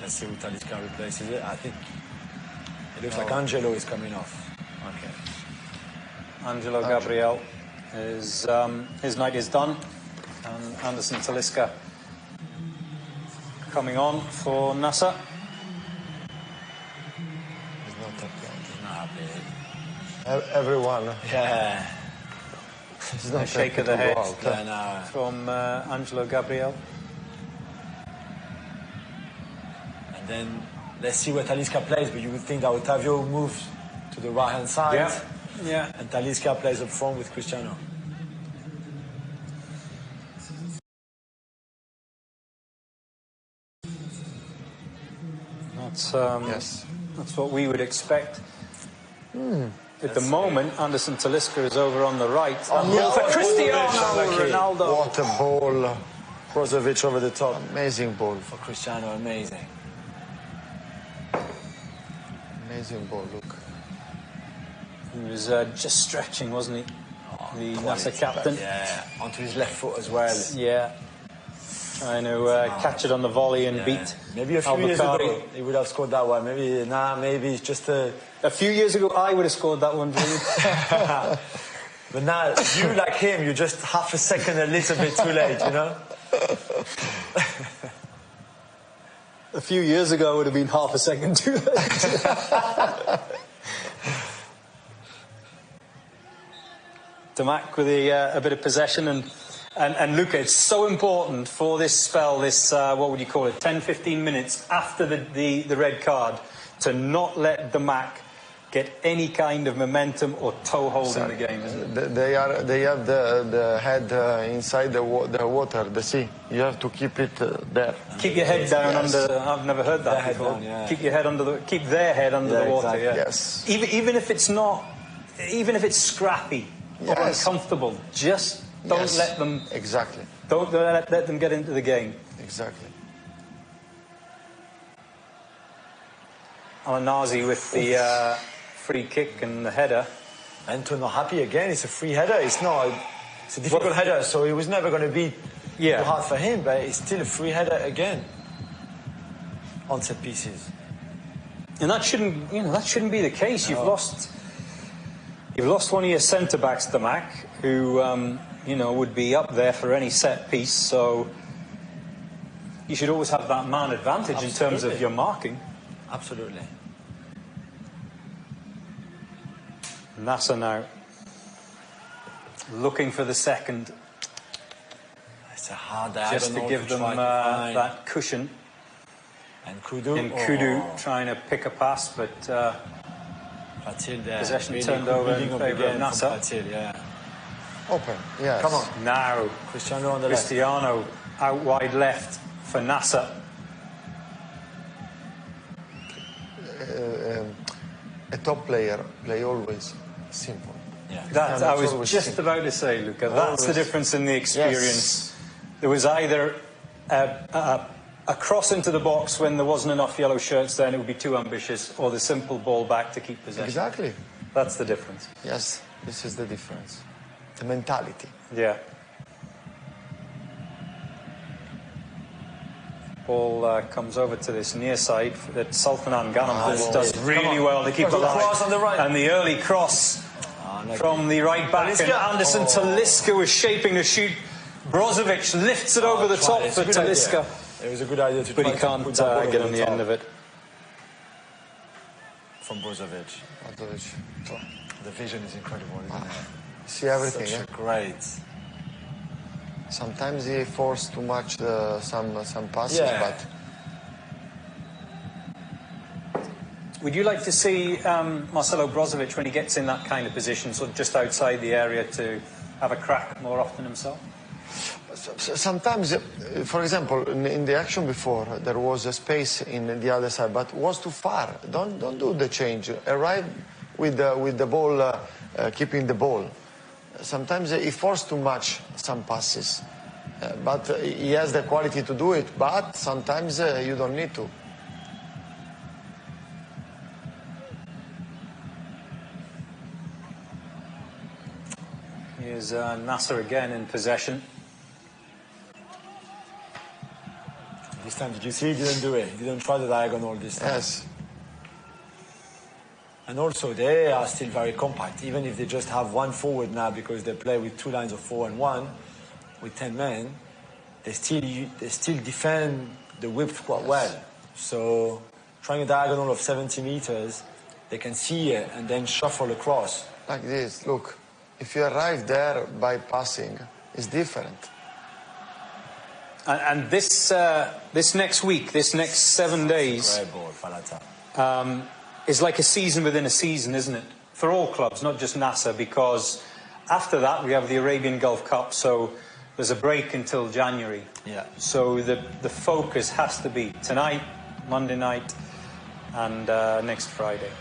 Let's see who Talisca replaces it. I think it looks like Angelo is coming off. Okay. Angelo Gabriel is his night is done, and Anderson Talisca coming on for Nassr. He's not happy. Everyone. Yeah. He's not a shake of the head from Angelo Gabriel. And then let's see where Talisca plays, but you would think that Otavio moves to the right-hand side. Yeah. And Talisca plays up front with Cristiano. That's what we would expect. At the moment, Anderson Talisca is over on the right. For Cristiano Ronaldo. What a ball. Brozovic over the top. Amazing ball. For Cristiano, amazing. Amazing ball, look. He was just stretching, wasn't he? The Nassr captain. Yeah, onto his left foot as well. Yeah. Trying to catch it on the volley and beat. Maybe a few years ago he would have scored that one. Maybe it's just a few years ago I would have scored that one, Julian. But now you, like him, you're just half a second a little bit too late, you know. A few years ago it would have been half a second too late. Damac with a bit of possession and Luca, it's so important for this spell, this what would you call it, 10-15 minutes after the red card, to not let Damac get any kind of momentum or toehold in the game, isn't it? They have the head inside the water, the sea. You have to keep it there. Keep your head down under. I've never heard that before. Down, keep your head under keep their head under the water. Exactly. Yeah. Yes. Even if it's not, even if it's scrappy or uncomfortable, just don't let them. Exactly. Don't let them get into the game. Exactly. Al-Nassr with the free kick and the header. Anto not happy again. It's a free header. It's a difficult header, so it was never going to be too hard for him. But it's still a free header again on set pieces. And that shouldn't be the case. No. You've lost one of your centre backs, Damac, who would be up there for any set piece. So you should always have that man advantage in terms of your marking. Absolutely. Nassr now looking for the second. It's a hard just to give them that cushion. And Kudu. Trying to pick a pass, but possession really turned over in favour of Nassr. Open, yes. Come on. Now, Cristiano on the left. Cristiano out wide left for Nassr. A top player play always simple. Yeah. That I was just about to say, Luca. That's the difference in the experience. Yes. There was either a cross into the box when there wasn't enough yellow shirts there and it would be too ambitious, or the simple ball back to keep possession. Exactly. That's the difference. Yes, this is the difference. The mentality. Yeah. Ball comes over to this near side that Sultanan Ghanem does really well to keep alive. On the right. And the early cross from the right back. And Anderson Talisca was shaping to shoot. Brozovic lifts it over the top for Talisca. It was a good idea to but he can't get on the end of it. From Brozovic. The vision is incredible, isn't it? See everything, Such a great. Sometimes he forced too much some passes, but. Would you like to see Marcelo Brozovic, when he gets in that kind of position, sort of just outside the area, to have a crack more often himself? Sometimes, for example, in the action before, there was a space in the other side, but was too far. Don't do the change. Arrive with the ball, keeping the ball. Sometimes he forced too much some passes, but he has the quality to do it. But sometimes you don't need to. Here's Nassr again in possession. This time, did you see? He didn't do it. He didn't try the diagonal this time. Yes. And also, they are still very compact, even if they just have one forward now, because they play with 2 lines of 4 and 1, with 10 men. They still defend the width quite well. So, trying a diagonal of 70 meters, they can see it and then shuffle across. Like this, look. If you arrive there by passing, it's different. And this next week, this next 7 days, is like a season within a season, isn't it? For all clubs, not just Nassr, because after that we have the Arabian Gulf Cup, so there's a break until January. Yeah. So the focus has to be tonight, Monday night, and next Friday.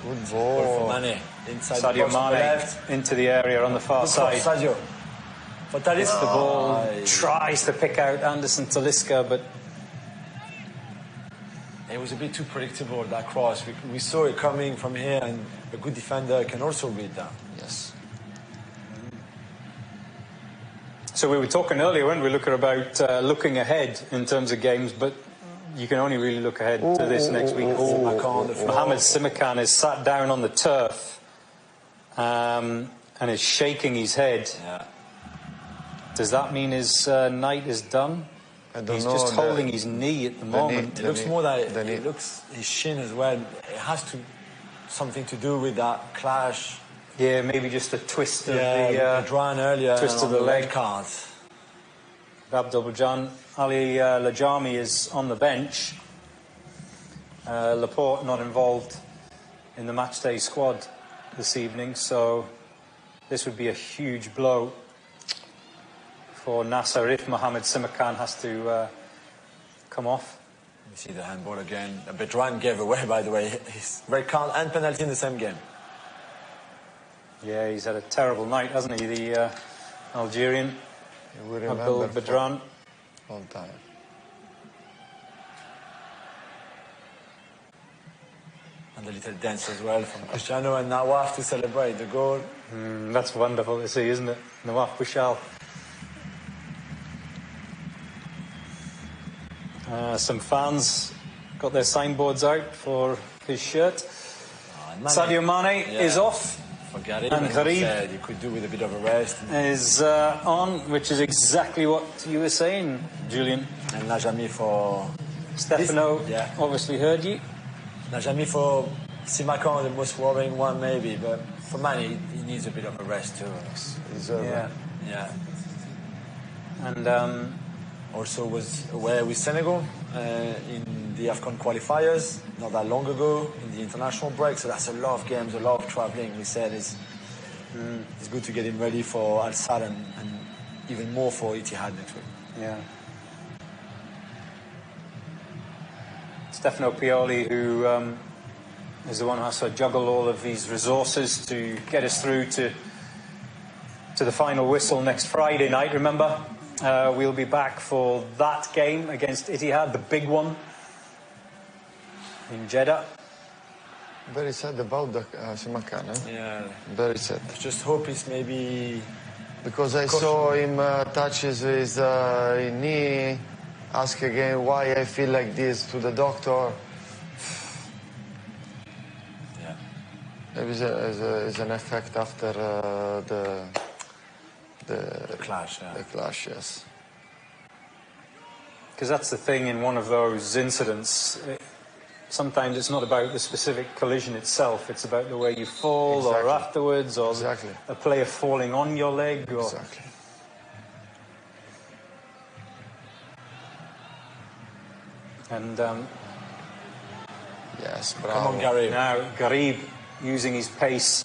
Good ball for Mané. Inside Sadio the box Mané into the area on the far side. Sadio. But that is the ball. Tries to pick out Anderson Talisca, but it was a bit too predictable, that cross. We saw it coming from here, and a good defender can also read that. Yes. So we were talking earlier, when we about looking ahead in terms of games, but you can only really look ahead to this next week. Mohamed Simakan is sat down on the turf and is shaking his head. Yeah. Does that mean his night is done? He's just holding his knee at the moment. It looks more like it looks his shin as well. It has something to do with that clash. Yeah, maybe just a twist of the drawn earlier. Twist of the leg card. Abdul-Bajan Ali Lajami is on the bench. Laporte not involved in the matchday squad this evening, so this would be a huge blow for Nassr if Mohamed Simakan has to come off. You see the handball again. Bedran gave away, by the way. He's red card and penalty in the same game. Yeah, he's had a terrible night, hasn't he? The Algerian, Abdul Bedran. All time. And a little dance as well from Cristiano and Nawaf to celebrate the goal. That's wonderful to see, isn't it? Nawaf Bouchal. Some fans got their signboards out for his shirt. Sadio Mané is off. Forget it. And Gharib, you could do with a bit of a rest. Is on, which is exactly what you were saying, Julian. And Najami for... Stefano obviously heard you. Najami for Simakan, the most worrying one maybe, but for Mané, he needs a bit of a rest too. Yeah. And also was away with Senegal in the AFCON qualifiers not that long ago in the international break. So that's a lot of games, a lot of traveling. We said it's good to get him ready for Al-Nassr and even more for Etihad next week. Yeah. Stefano Pioli, who is the one who has to juggle all of these resources to get us through to the final whistle next Friday night. Remember, we'll be back for that game against Etihad, the big one in Jeddah. Very sad about the Simakan, eh? Yeah. Very sad. I just hope it's maybe... Because I saw him touches his knee, ask again why I feel like this to the doctor. Yeah. Maybe it's an effect after the clash. Yeah. The clash, yes. Because that's the thing in one of those incidents. Sometimes it's not about the specific collision itself, it's about the way you fall or afterwards, or a player falling on your leg. Or... Exactly. And yes, bravo. Come on, Garib. Now Garib using his pace,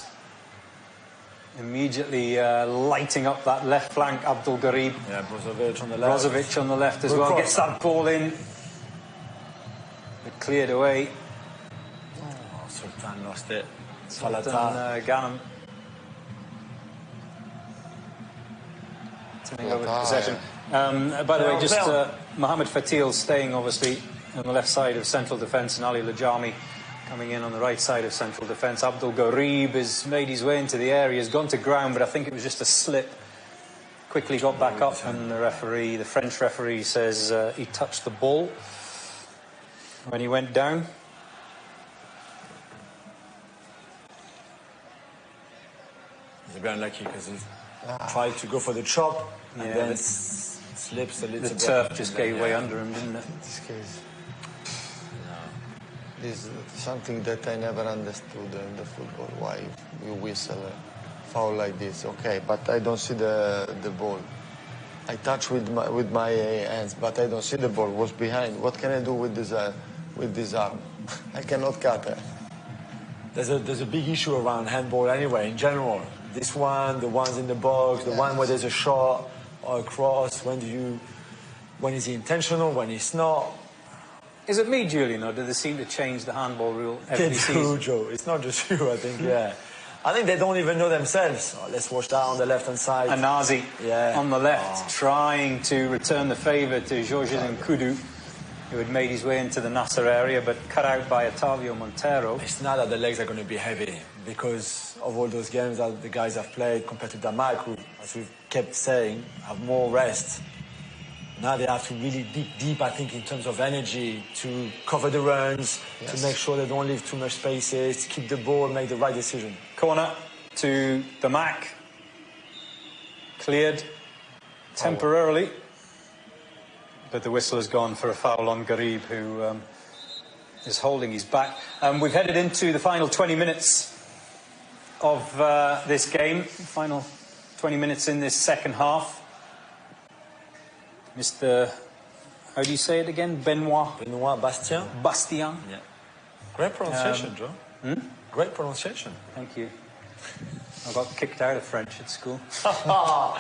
immediately lighting up that left flank. Abdul Garib. Yeah, Brozovic on the left. Brozovic on the left as well. Gets that ball in. But cleared away. Oh, Sultan lost it. Sultan Ghanem. Turning over the possession. By the way, just Mohamed Fatil staying obviously on the left side of central defence, and Ali Lajami coming in on the right side of central defence. Abdul Garib has made his way into the area, has gone to ground, but I think it was just a slip. Quickly got back up, and the French referee says he touched the ball when he went down. He's a bit unlucky because he tried to go for the chop, and then it slips a little bit. The turf just gave way under him, didn't it? This case. This is something that I never understood in the football. Why you whistle a foul like this? Okay, but I don't see the ball. I touch with my hands, but I don't see the ball. What's behind? What can I do with this arm? I cannot cut it. There's a big issue around handball anyway. In general, this one, the ones in the box, the one where there's a shot or a cross. When is he intentional? When it's not? Is it me, Julian, or do they seem to change the handball rule every season? They do, Joe. It's not just you, I think, yeah. I think they don't even know themselves. Oh, let's watch that on the left-hand side. Anazi on the left, trying to return the favour to Georges Nkudu, who had made his way into the Nassr area, but cut out by Otavio Montero. It's not that the legs are going to be heavy, because of all those games that the guys have played compared to Damac, who, as we've kept saying, have more rest. Now they have to really dig deep, I think, in terms of energy to cover the runs, to make sure they don't leave too much spaces, to keep the ball, make the right decision. Corner to Damac. Cleared temporarily. But the whistle has gone for a foul on Garib, who is holding his back. We've headed into the final 20 minutes of this game. Final 20 minutes in this second half. Mr. How do you say it again? Benoit Bastien. Bastien. Yeah. Great pronunciation, Joe. Great pronunciation. Thank you. I got kicked out of French at school. Somehow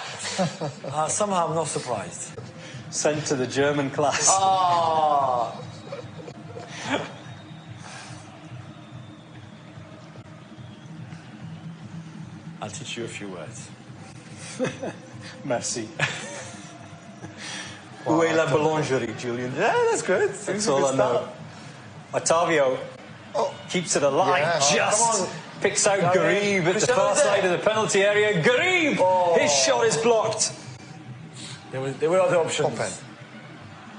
I'm not surprised. Sent to the German class. I'll teach you a few words. Merci. Où est la boulangerie, Julian? Yeah, that's good. That's all I know. Otavio keeps it alive, just picks out Garib at the far side of the penalty area. Garib! His shot is blocked. There were other options. Open.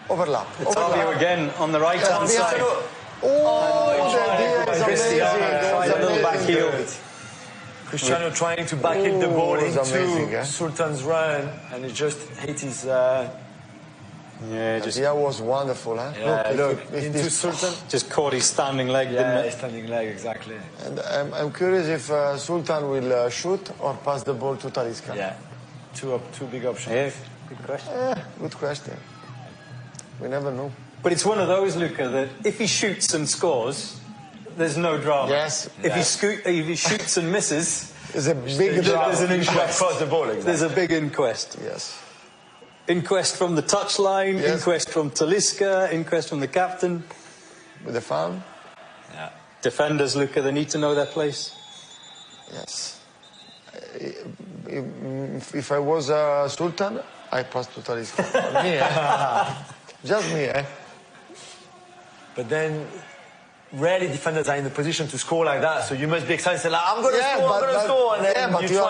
Overlap. Otavio again on the right-hand side. Cristiano tried a little back heel. Cristiano trying to back hit the ball into Sultan's run, and it just hit his... That was wonderful, huh? Yeah, look into Sultan. Just caught his standing leg, didn't it? Standing leg, exactly. And I'm curious if Sultan will shoot or pass the ball to Talisca. Yeah, two big options. Yeah, good question. Good question. We never know. But it's one of those, Luca, that if he shoots and scores, there's no drama. Yes. If he shoots and misses, there's a big drama. There's an inquest. Across the ball, exactly. There's a big inquest. Yes. Inquest from the touchline, yes. Inquest from Talisca, inquest from the captain. With the fan? Yeah. Defenders, Luca, they need to know their place. Yes. If I was Sultan, I pass to Talisca. Me, just me, But then, rarely defenders are in the position to score like that, so you must be excited. Say, like, I'm going to score, and then but you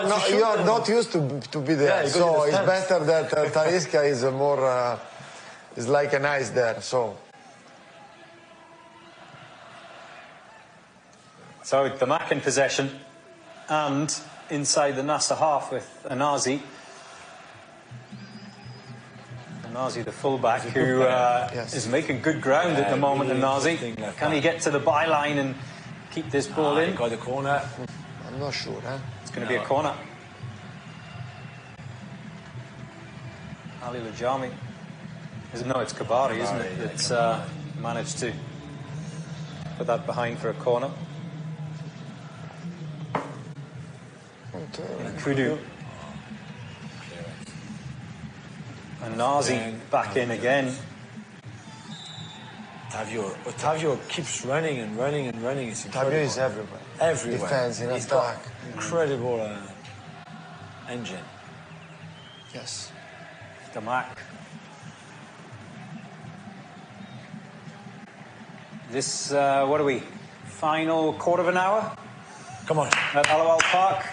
are not used to be there. Yeah, so it's better that Talisca is more, is like an ice there. So Damac in possession, and inside the Nassr half with Anazi. Anazi, the fullback, who is making good ground at the moment. Anazi, can he get to the byline and keep this ball in? Got the corner. I'm not sure. It's going to be a corner. Ali Lajami. No, it's Kabari, isn't it? That's managed to put that behind for a corner. Kudu. And Nazi back in again. Ottavio keeps running and running and running. It's incredible. Ottavio is everywhere. Everywhere. Defense, in attack. Incredible engine. Yes. Damac. This, what are we? Final quarter of an hour? Come on. At Al-Awwal Park.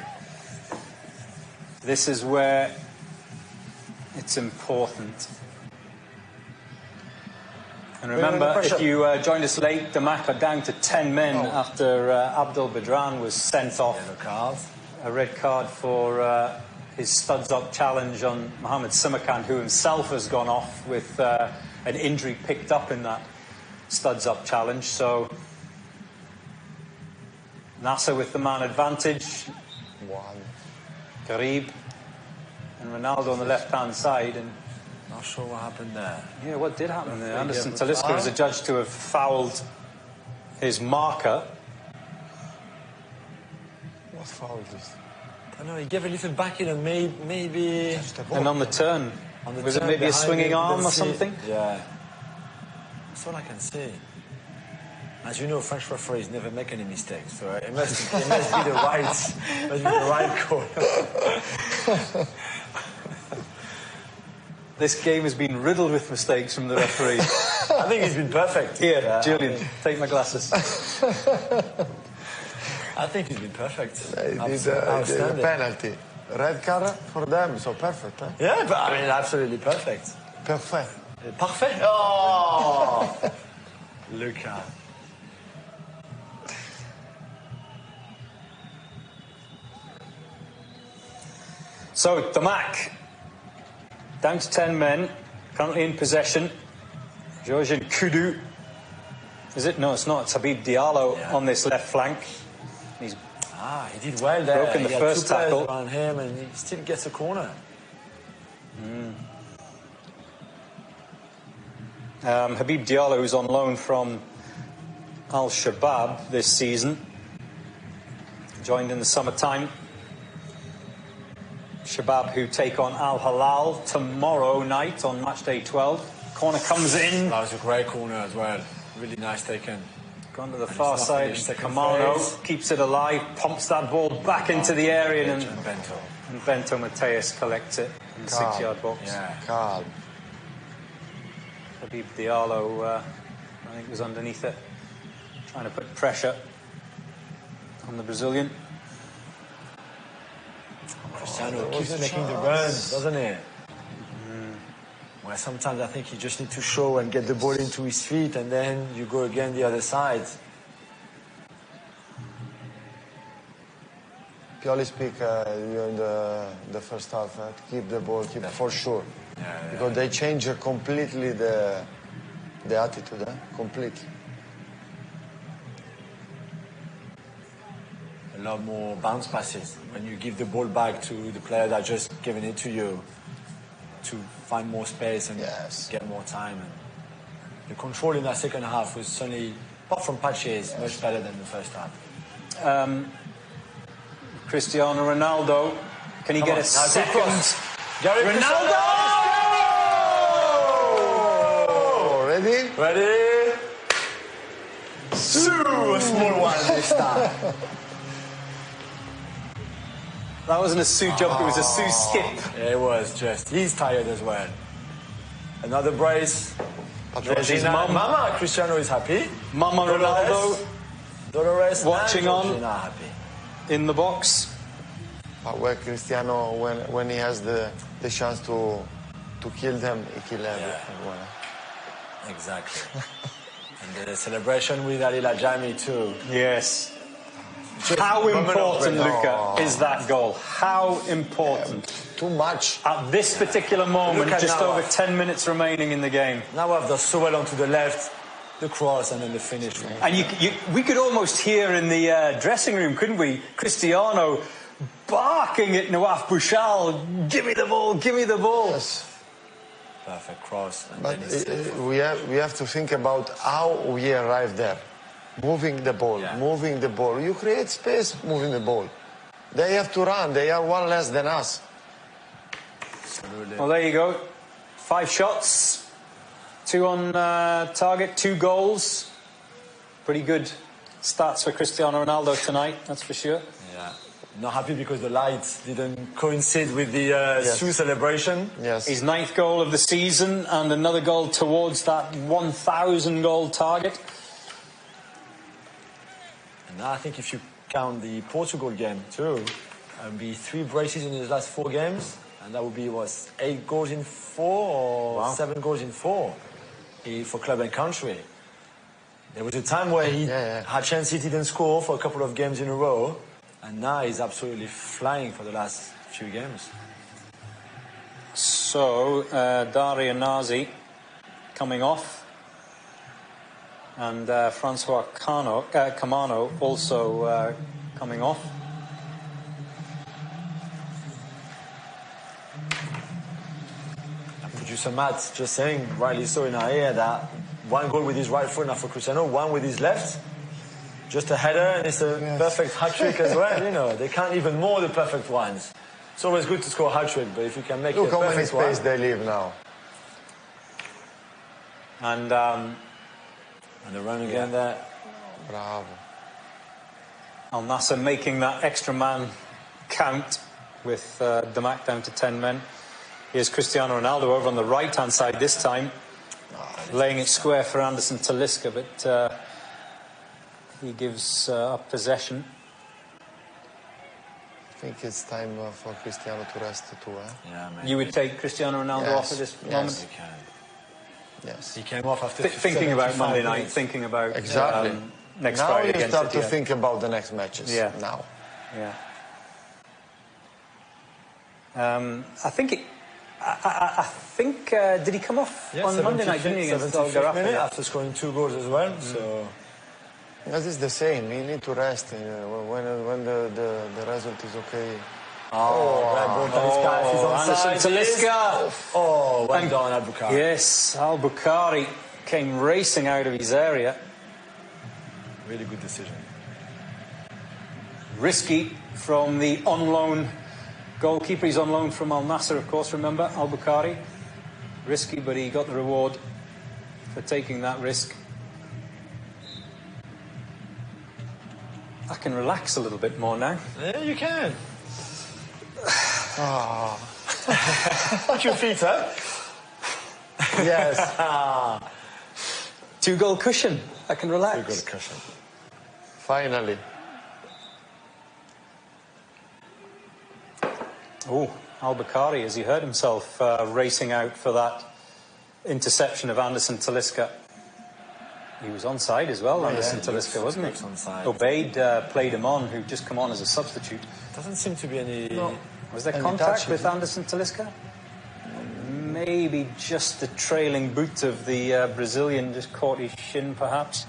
This is where it's important. And remember, if you joined us late, Damac are down to 10 men after Abdul Badran was sent off. A red card for his studs-up challenge on Mohamed Simakan, who himself has gone off with an injury picked up in that studs-up challenge. So Nassr with the man advantage. Qarib and Ronaldo on the left-hand side. And not sure what happened there. Yeah, what did happen there? Anderson Talisca was adjudged to have fouled his marker. What foul is this? I don't know, he gave a little back in and maybe... And on the turn. Was it maybe a swinging arm or something? Yeah. That's all I can say. As you know, French referees never make any mistakes, so it must be the right call. This game has been riddled with mistakes from the referee. I think he's been perfect. Here, Julian, take my glasses. I think he's been perfect. The penalty. Red card for them, so perfect. Huh? Yeah, but I mean, absolutely perfect. Perfect. Parfait. Oh! Luca. So, Damac, down to 10 men, currently in possession. Georgian Kudu. Is it? No, it's not. It's Habib Diallo on this left flank. He's he did well there. Broken the first tackle around him, and he still gets a corner. Habib Diallo, who's on loan from Al-Shabaab this season, joined in the summertime. Shabab, who take on Al-Hilal tomorrow night on Matchday 12. Corner comes in. That was a great corner as well. Really nice taken. Gone to the far side. Kamano keeps it alive, pumps that ball back into the area, and Bento Mateus collects it in the 6-yard box. Yeah, calm. Habib Diallo, I think, was underneath it, trying to put pressure on the Brazilian. Cristiano keeps making the runs, doesn't he? Well, sometimes I think you just need to show and get the ball into his feet, and then you go again the other side. Pioli speak during the first half. Keep the ball, keep for sure. Because they change completely the attitude, completely. A lot more bounce passes when you give the ball back to the player that just giving it to you, to find more space and get more time. the control in that second half was certainly, apart from patches, much better than the first half. Cristiano Ronaldo, can he get a second? Ronaldo! Ready? Ready? A small one this time. That wasn't a Sue jump, it was a Sue skip. Yeah, it was just. He's tired as well. Another brace. There's his mum. Mama Cristiano is happy. Mama Ronaldo Dolores watching on happy. In the box. Where Cristiano, when he has the chance to kill them, he kills everyone. Exactly. And the celebration with Ali Lajami too. Yes. How important, Luca, is that goal? How important? Too much. At this particular moment, just over 10 minutes remaining in the game. Now I've done so well onto the left, the cross, and then the finish. And we could almost hear in the dressing room, couldn't we? Cristiano barking at Nawaf Bouchal, give me the ball, give me the ball. Yes. Perfect cross. And but then we have to think about how we arrived there. Moving the ball, moving the ball. You create space moving the ball. They have to run. They are one less than us. Absolutely. Well, there you go. 5 shots, 2 on target, 2 goals. Pretty good stats for Cristiano Ronaldo tonight, that's for sure. Yeah. Not happy because the lights didn't coincide with the Sue celebration. Yes. His 9th goal of the season and another goal towards that 1,000 goal target. And now I think if you count the Portugal game too, it would be 3 braces in his last 4 games, and that would be 8 goals in 4 or 7 goals in 4 for club and country. There was a time where he had chance he didn't score for a couple of games in a row, and now he's absolutely flying for the last few games. So Daria Nazi coming off. And Francois Camano also coming off. Producer Matt just saying, rightly so in our ear, that 1 goal with his right foot now for Cristiano, 1 with his left. Just a header, and it's a perfect hat-trick as well. You know, they can't even more the perfect ones. It's always good to score a hat-trick, but if you can make it a perfect one. Look how many space they leave now. And the run again there. Bravo. Al-Nassr making that extra man count with Damac down to 10 men. Here's Cristiano Ronaldo over on the right-hand side this time. Laying it square for Anderson Talisca, but he gives up possession. I think it's time for Cristiano to rest too. Yeah, maybe. You would take Cristiano Ronaldo off at this moment? Yes, you can. Yes. He came off after thinking about Monday night, thinking about next Friday against you start City. to think about the next matches. Yeah. Now. Yeah. I think did he come off on Monday night, didn't he, against Al-Awwal after scoring 2 goals as well? So that is the same. You need to rest when the result is okay. Anderson Talisca. Oh, well done, Al-Bukhari. Yes, Al-Bukhari came racing out of his area. Really good decision. Risky from the on-loan goalkeeper. He's on loan from Al-Nassr, of course, remember, Al-Bukhari. Risky, but he got the reward for taking that risk. I can relax a little bit more now. Yeah, you can. Put your feet up. Yes. 2-goal cushion. I can relax. 2-goal cushion. Finally. Oh, Al-Bukhari, as he heard himself racing out for that interception of Anderson Talisca. He was onside as well, Anderson Talisca, wasn't he? Onside. Obeid played him on, who'd just come on as a substitute. Doesn't seem to be any... No. Was there contact with Anderson Talisca? Maybe just the trailing boot of the Brazilian just caught his shin, perhaps.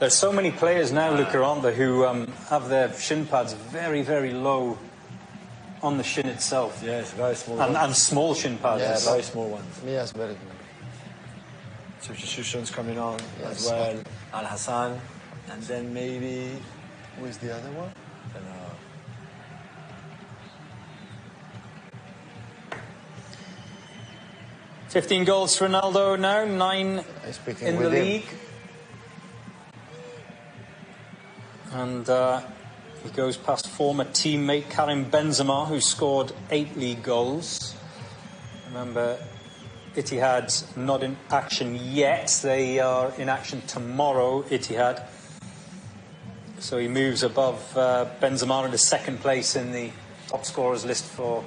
There's so many players now, Luca, aren't there, who have their shin pads very, very low on the shin itself. Yes, very small and small shin pads. Yeah, very small ones. Yes, very small. substitutions coming on as well. Al Hassan, and then maybe. Who is the other one? I don't know. 15 goals for Ronaldo now, 9 in the league. And he goes past former teammate Karim Benzema, who scored 8 league goals. Remember, Etihad's not in action yet. They are in action tomorrow, Etihad. So he moves above Benzema into second place in the top scorers list for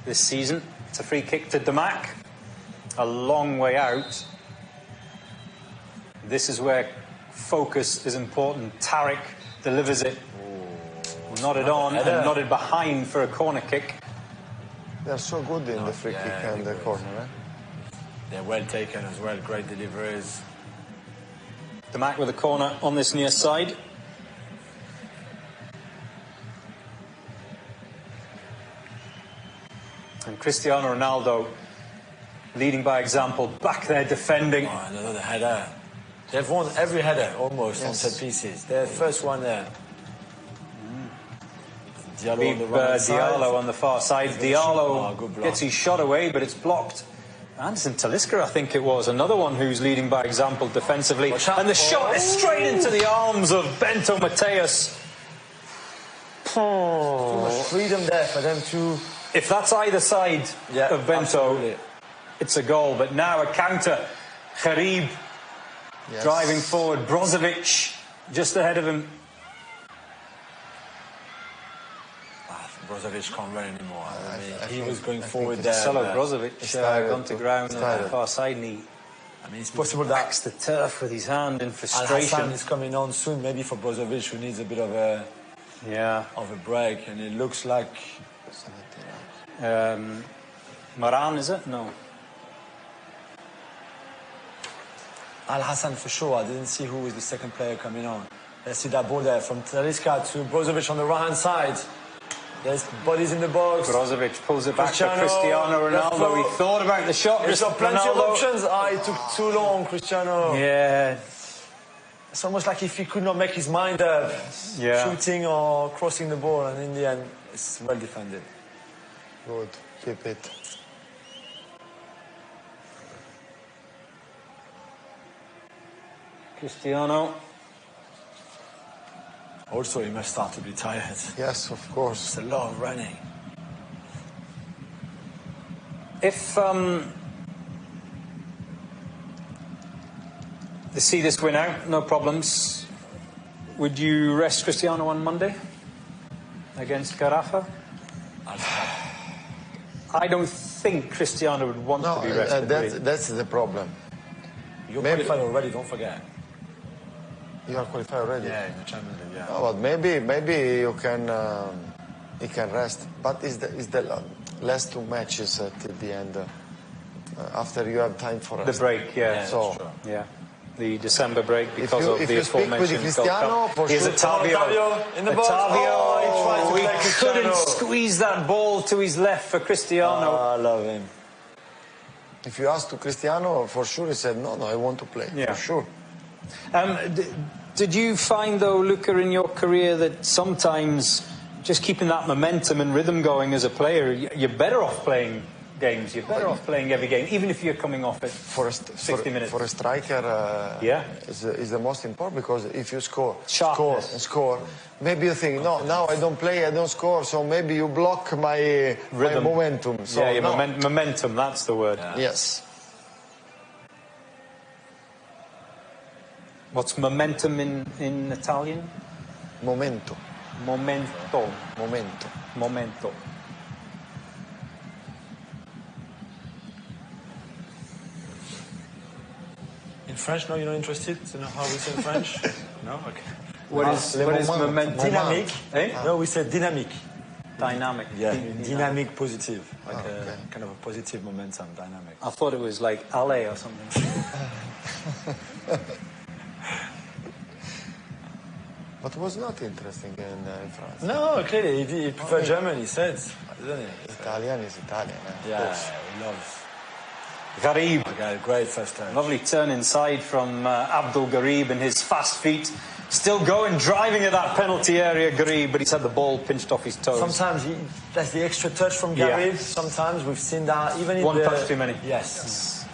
this season. It's a free kick to Damac. A long way out. This is where focus is important. Tariq delivers it. Nodded on and nodded behind for a corner kick. They're so good in the free kick and the corner. They're well taken as well. Great deliveries. Damac with a corner on this near side. And Cristiano Ronaldo leading by example, back there defending. Oh, another header. They've won every header almost on set pieces. Their first one there. Diallo on the right side. Diallo on the far side. Diallo gets his shot away, but it's blocked. Anderson Talisca, I think it was, another one who's leading by example defensively. And the shot is straight into the arms of Bento Mateus. Too much freedom there for them to... If that's either side of Bento, it's a goal. But now a counter. Gharib driving forward. Brozovic just ahead of him. Brozovic can't run anymore. I mean, he was going forward there. Solo Brozovic gone to ground on the far side, and I mean, it's possible that the turf with his hand in frustration. Al-Hassan is coming on soon, maybe for Brozovic, who needs a bit of a break, and it looks like Moran, is it? No. Al-Hassan for sure. I didn't see who was the second player coming on. Let's see that ball there from Talisca to Brozovic on the right hand side. There's bodies in the box. Brozovic pulls it back to Cristiano Ronaldo. He thought about the shot. There's plenty of options. It took too long, Cristiano. Yeah. It's almost like if he could not make his mind up, shooting or crossing the ball, and in the end, it's well defended. Good. Keep it. Cristiano. Also, he must start to be tired. Yes, of course. It's a lot of running. If they see this win out, no problems, would you rest Cristiano on Monday against Carafa? I don't think Cristiano would want to be rested. That's the problem. You're qualified already, don't forget. You are qualified already? Yeah, in the Champions League, Oh, but maybe you can he can rest. But is the last 2 matches at the end after you have time for rest? The break, So the December break because of the aforementioned Cristiano, for here's sure. Ottavio in the box. He couldn't squeeze that ball to his left for Cristiano. I love him. If you ask to Cristiano, for sure he said, no, I want to play, for sure. Did you find, though, Luca, in your career that sometimes just keeping that momentum and rhythm going as a player, you're better off playing games, you're better off playing every game, even if you're coming off it for 60 minutes? For a striker, is the most important, because if you score, maybe you think, no, now I don't play, I don't score, so maybe you block my momentum. So, momentum, that's the word. Yes. What's momentum in Italian? Momento. Momento. Momento. Momento. In French, no, you're not interested to know how we say in French? No? Okay. What is momentum? Dynamic. No, we said dynamic. Dynamic. Yeah, dynamic positive. Like a kind of a positive momentum, dynamic. I thought it was like Ale or something. But it was not interesting in France. No, clearly, he preferred German, he said. Isn't he? Italian is Italian. Yeah, he loves. Gharib. Okay, great first touch. Lovely turn inside from Abdul Gharib and his fast feet. Still going, driving at that penalty area, Gharib, but he's had the ball pinched off his toes. Sometimes that's the extra touch from Gharib. Yeah. Sometimes we've seen that even in one touch too many. Yes.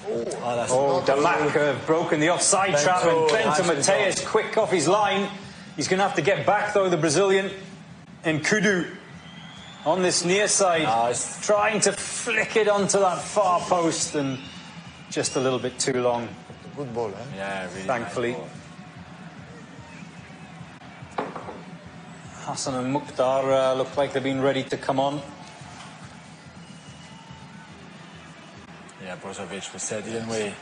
Damac have broken the offside trap, and Bento Mateus quick off his line. He's going to have to get back though, the Brazilian. And Kudu on this near side, trying to flick it onto that far post, and just a little bit too long. Good ball, eh? Yeah, really. Thankfully. Nice ball. Hassan and Mukhtar look like they've been ready to come on. Yeah, Brozovic, we said, didn't we?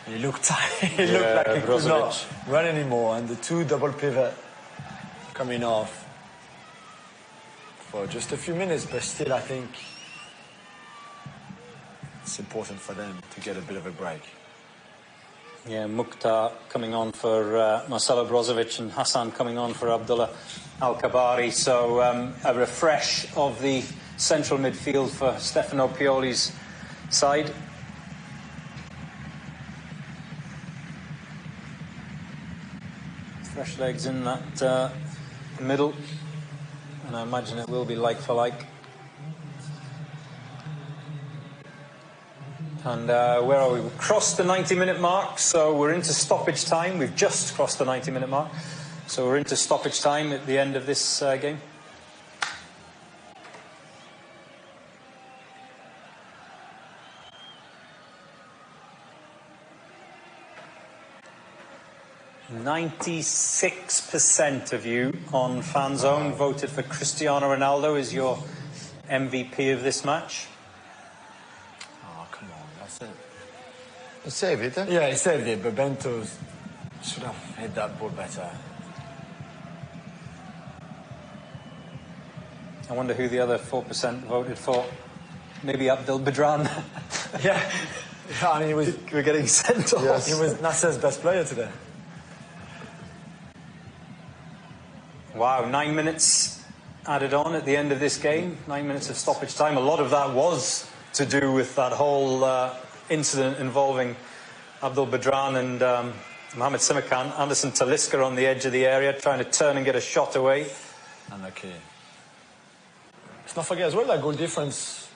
He looked tired. He looked like he could not run anymore, and the two double pivot coming off for just a few minutes, but still I think it's important for them to get a bit of a break. Yeah, Mukhtar coming on for Marcelo Brozovic, and Hassan coming on for Abdullah Al-Kabari. So a refresh of the central midfield for Stefano Pioli's side. Fresh legs in that middle, and I imagine it will be like for like. And where are we? We've crossed the 90-minute mark, so we're into stoppage time. We've just crossed the 90-minute mark, so we're into stoppage time at the end of this game. %96 of you on FanZone voted for Cristiano Ronaldo as your MVP of this match. Oh, come on, that's it. He saved it, eh? Yeah, he saved it, but Bento should have hit that ball better. I wonder who the other 4% voted for. Maybe Abdel Badran. Yeah, I mean, we're getting sent off. Yes. He was Nassr's best player today. Wow, 9 minutes added on at the end of this game. 9 minutes of stoppage time. A lot of that was to do with that whole incident involving Abdul Badran and Mohamed Simakan. Anderson Talisca on the edge of the area, trying to turn and get a shot away. Unlucky. Let's not forget as well that goal difference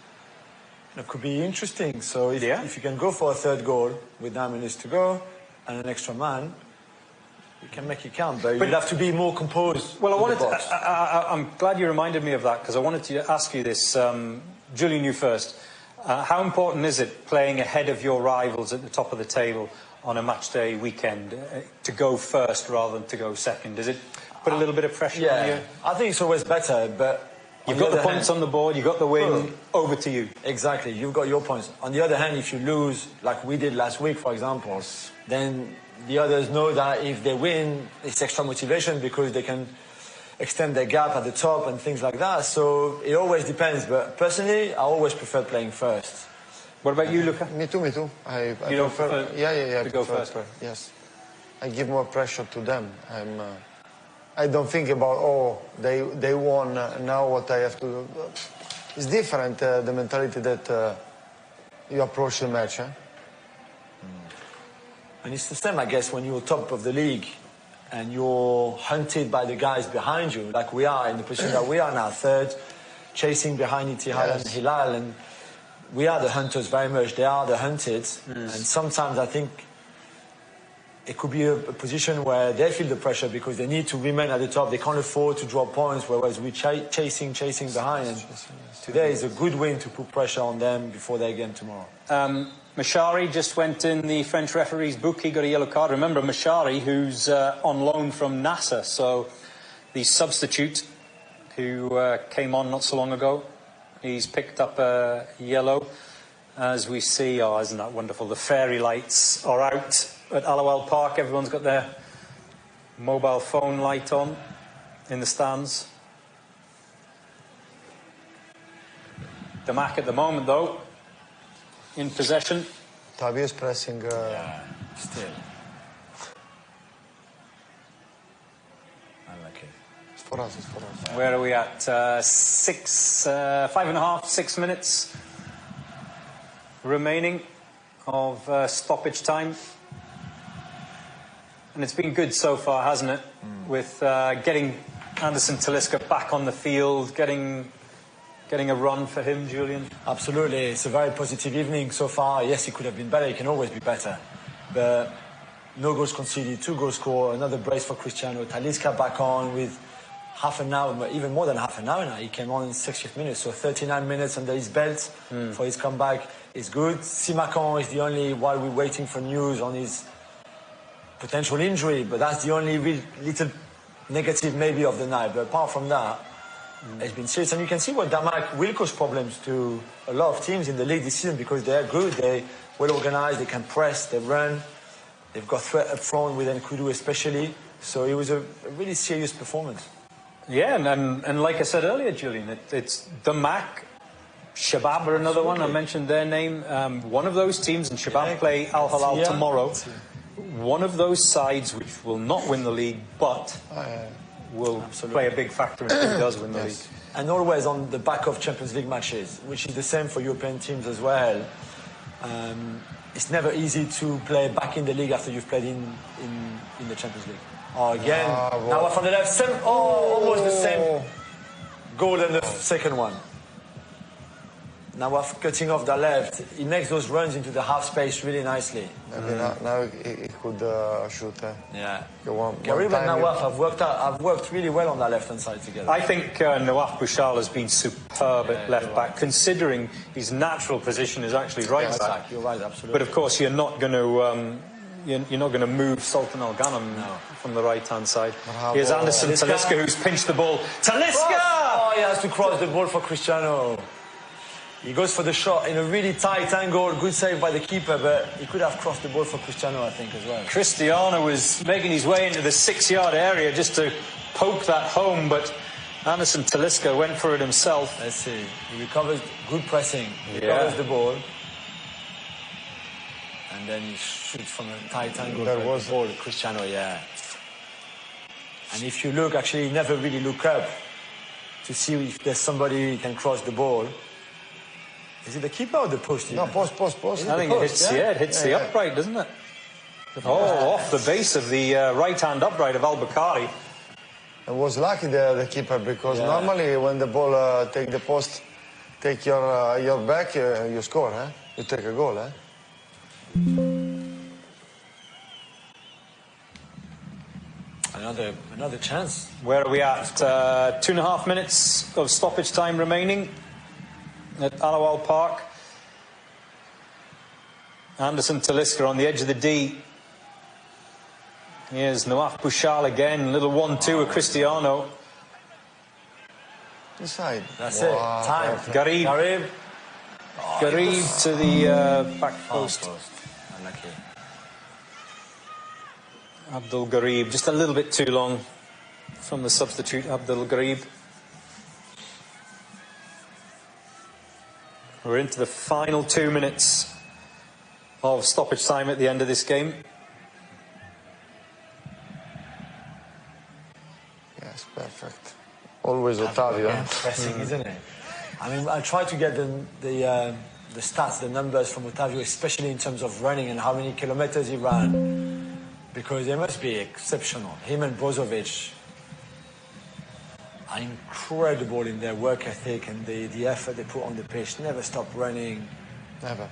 could be interesting. So if you can go for a third goal with 9 minutes to go and an extra man, you can make it count, but you'd have to be more composed. Well, I'm glad you reminded me of that, because I wanted to ask you this. Julian, you first. How important is it playing ahead of your rivals at the top of the table on a match day weekend to go first rather than to go second? Does it put a little bit of pressure on you? I think it's always better, but you've got the points on the board, you've got the win, over to you. Exactly, you've got your points. On the other hand, if you lose, like we did last week, for example, then the others know that if they win, it's extra motivation because they can extend their gap at the top and things like that. So it always depends. But personally, I always prefer playing first. What about you, Luca? Me too. I prefer to go first. Yes, I give more pressure to them. I don't think about they won now what I have to do. It's different the mentality that you approach the match. And it's the same, I guess, when you're top of the league and you're hunted by the guys behind you, like we are in the position that we are now, third, chasing behind Ittihad and Hilal, and we are the hunters very much. They are the hunted, and sometimes I think it could be a position where they feel the pressure because they need to remain at the top. They can't afford to drop points, whereas we're chasing behind. And today is a good win to put pressure on them before their game tomorrow. Mashari just went in the French referee's book. He got a yellow card. Remember, Mashari, who's on loan from Nassr, so the substitute who came on not so long ago. He's picked up a yellow. As we see, isn't that wonderful? The fairy lights are out at Al-Awwal Park. Everyone's got their mobile phone light on in the stands. Damac at the moment, though, in possession. Tabi is pressing. Still. Unlucky. It's for us. Where are we at? 5.5, 6 minutes remaining. of stoppage time. And it's been good so far, hasn't it? With getting Anderson Talisca back on the field, getting a run for him, Julian. Absolutely, it's a very positive evening so far. Yes, it could have been better, it can always be better. But no goals conceded, 2 goals scored, another brace for Cristiano. Talisca back on with half an hour, even more than half an hour now. He came on in 60th minute, so 39 minutes under his belt for his comeback is good. Simakan is the only, while we're waiting for news on his potential injury, but that's the only real little negative maybe of the night. But apart from that, it's been serious. And you can see what Damac will cause problems to a lot of teams in the league this season because they're good, they're well organized, they can press, they run, they've got threat up front with Nkudu especially. So it was a really serious performance. Yeah, and like I said earlier, Julian, it's Damac, Shabab are another one. I mentioned their name. One of those teams, and Shabab play Al-Awwal tomorrow. One of those sides which will not win the league, but will play a big factor if it does win the league. And always on the back of Champions League matches, which is the same for European teams as well. It's never easy to play back in the league after you've played in the Champions League. Oh, again, now from the left, almost the same goal than the second one. Now we're cutting off the left. He makes those runs into the half space really nicely. Now he could shoot. Yeah. Garib and Nawaf have worked really well on that left-hand side together. I think Nawaf Bouchal has been superb at left back, considering his natural position is actually right back. You're right, absolutely. But of course, you're not going to move Sultan Al Ghanem from the right-hand side. Here's Anderson Talisca, who's pinched the ball. Talisca! Oh, he has to cross the ball for Cristiano. He goes for the shot in a really tight angle. Good save by the keeper, but he could have crossed the ball for Cristiano, I think, as well. Cristiano was making his way into the 6-yard area just to poke that home, but Anderson Talisca went for it himself. Let's see. He recovers, good pressing. He recovers the ball. And then he shoots from a tight angle. There was the ball, Cristiano, yeah. And if you look, actually, he never really look up to see if there's somebody who can cross the ball. Is it the keeper or the post? No, post. I think it hits the upright, doesn't it? Off the base of the right-hand upright of Al-Bukhari. It was lucky the keeper because normally when the ball take the post, take your back, you score, eh? You take a goal, eh? Another chance. Where are we at? 2.5 minutes of stoppage time remaining at Al-Awwal Park. Anderson Talisca on the edge of the D. Here's Nawaf Bouchal again. Little 1-2 with Cristiano. Inside. That's it. Time. Garib to the back post. Unlucky. Abdul Garib, just a little bit too long from the substitute, Abdul Garib. We're into the final 2 minutes of stoppage time at the end of this game. Yes, perfect. Always Ottavio. Pressing, isn't it? I mean, I try to get the stats, the numbers from Ottavio, especially in terms of running and how many kilometers he ran, because they must be exceptional. Him and Brozovic are incredible in their work ethic and the effort they put on the pitch. Never stop running. Never.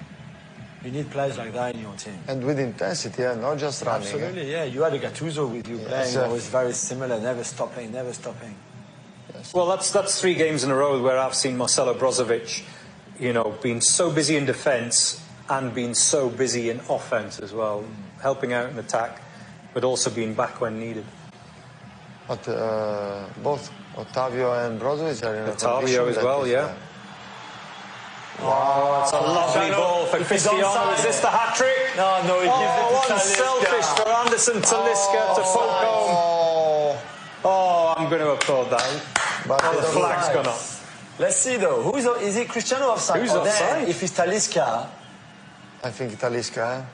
You need players like that in your team. And with intensity, not just running. Absolutely, yeah. You had a Gattuso with you playing. It was very similar, never stopping. Yes. Well, that's 3 games in a row where I've seen Marcelo Brozovic, being so busy in defence and being so busy in offence as well, helping out in attack, but also being back when needed. But both Ottavio and Brozovic are in a Ottavio as well, yeah. Wow, it's a lovely ball for Cristiano. Is this the hat-trick? No, he gives it to unselfish for Anderson Talisca to poke home. Oh, I'm going to applaud that. But the flag's gone up. Let's see though. Is it Cristiano offside? Who's offside? If it's Talisca. I think Talisca.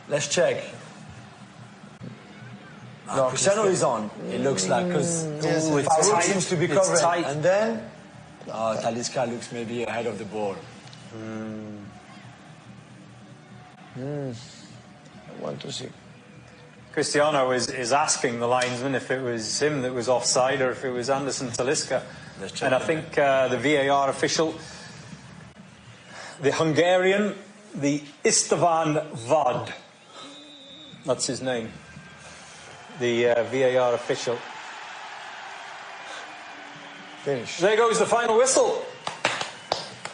Let's check. No, Cristiano is on. It looks like because Farouk seems to be covering, and then Talisca looks maybe ahead of the ball. I want to see. Cristiano is asking the linesman if it was him that was offside or if it was Anderson Talisca. And I think the VAR official, the Hungarian, the Istvan Vad, that's his name, the VAR official. Finish. There goes the final whistle.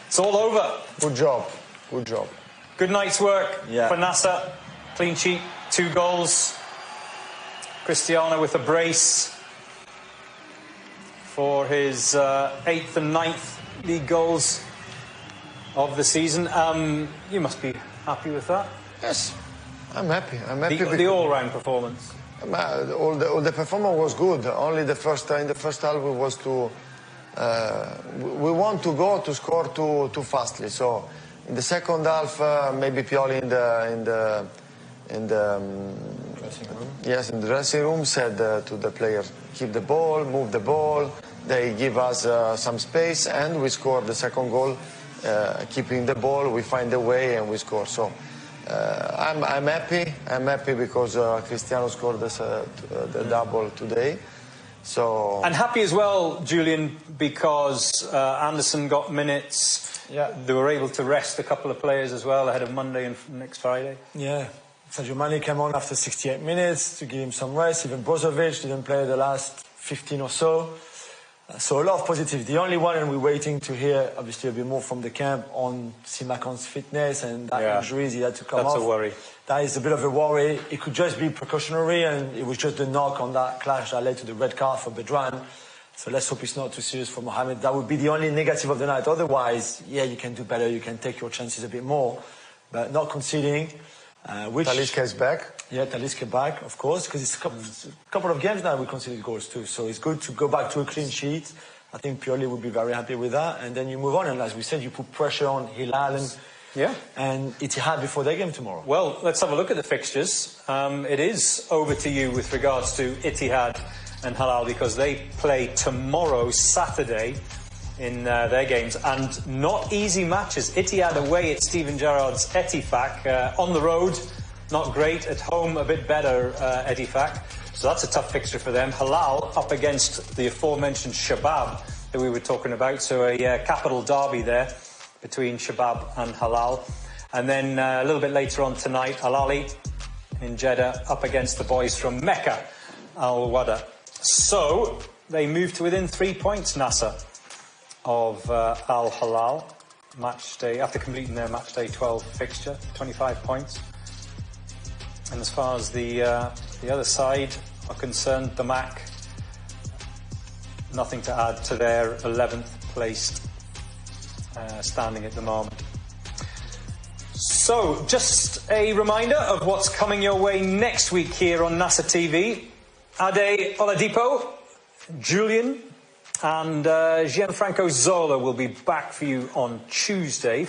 It's all over. Good job. Good job. Good night's work for Nassr. Clean sheet, 2 goals. Cristiano with a brace for his 8th and 9th league goals of the season. You must be happy with that. Yes, I'm happy. I'm happy. The all-round performance. All the performance was good. Only in the first half we was too. We want to go to score too fastly. So in the second half, maybe Pioli in the Dressing room. Yes, in the dressing room said to the players, keep the ball, move the ball. They give us some space, and we scored the second goal, keeping the ball. We find a way and we score. So I'm happy. I'm happy because Cristiano scored the double today. So and happy as well, Julian, because Anderson got minutes. Yeah, they were able to rest a couple of players as well ahead of Monday and next Friday. Yeah. Sadio Mané came on after 68 minutes to give him some rest. Even Brozovic didn't play the last 15 or so. So a lot of positive. The only one, and we're waiting to hear obviously a bit more from the camp on Simakan's fitness and that injuries he had to come off. That's a worry. That is a bit of a worry. It could just be precautionary, and it was just the knock on that clash that led to the red card for Bedran. So let's hope it's not too serious for Mohamed. That would be the only negative of the night. Otherwise, yeah, you can do better. You can take your chances a bit more, but not conceding. Talisca is back. Yeah, Talisca back, of course, because it's a couple of games now we conceded goals too. So it's good to go back to a clean sheet. I think Pioli would be very happy with that. And then you move on. And as we said, you put pressure on Hilal and Ittihad before their game tomorrow. Well, let's have a look at the fixtures. It is over to you with regards to Ittihad and Hilal, because they play tomorrow, Saturday, in their games, and not easy matches. Ittihad away at Steven Gerrard's Ettifaq, on the road, not great. At home, a bit better, Ettifaq. So that's a tough fixture for them. Hilal up against the aforementioned Shabab that we were talking about. So a capital derby there between Shabab and Hilal. And then a little bit later on tonight, Al-Ahli in Jeddah up against the boys from Mecca, Al-Wada. So they move to within 3 points, Nassr, of Al-Hilal. Matchday, after completing their Matchday 12 fixture, 25 points. And as far as the other side are concerned, Damac, nothing to add to their 11th placed standing at the moment. So, just a reminder of what's coming your way next week here on Nassr TV. Ade Oladipo, Julian and Gianfranco Zola will be back for you on Tuesday.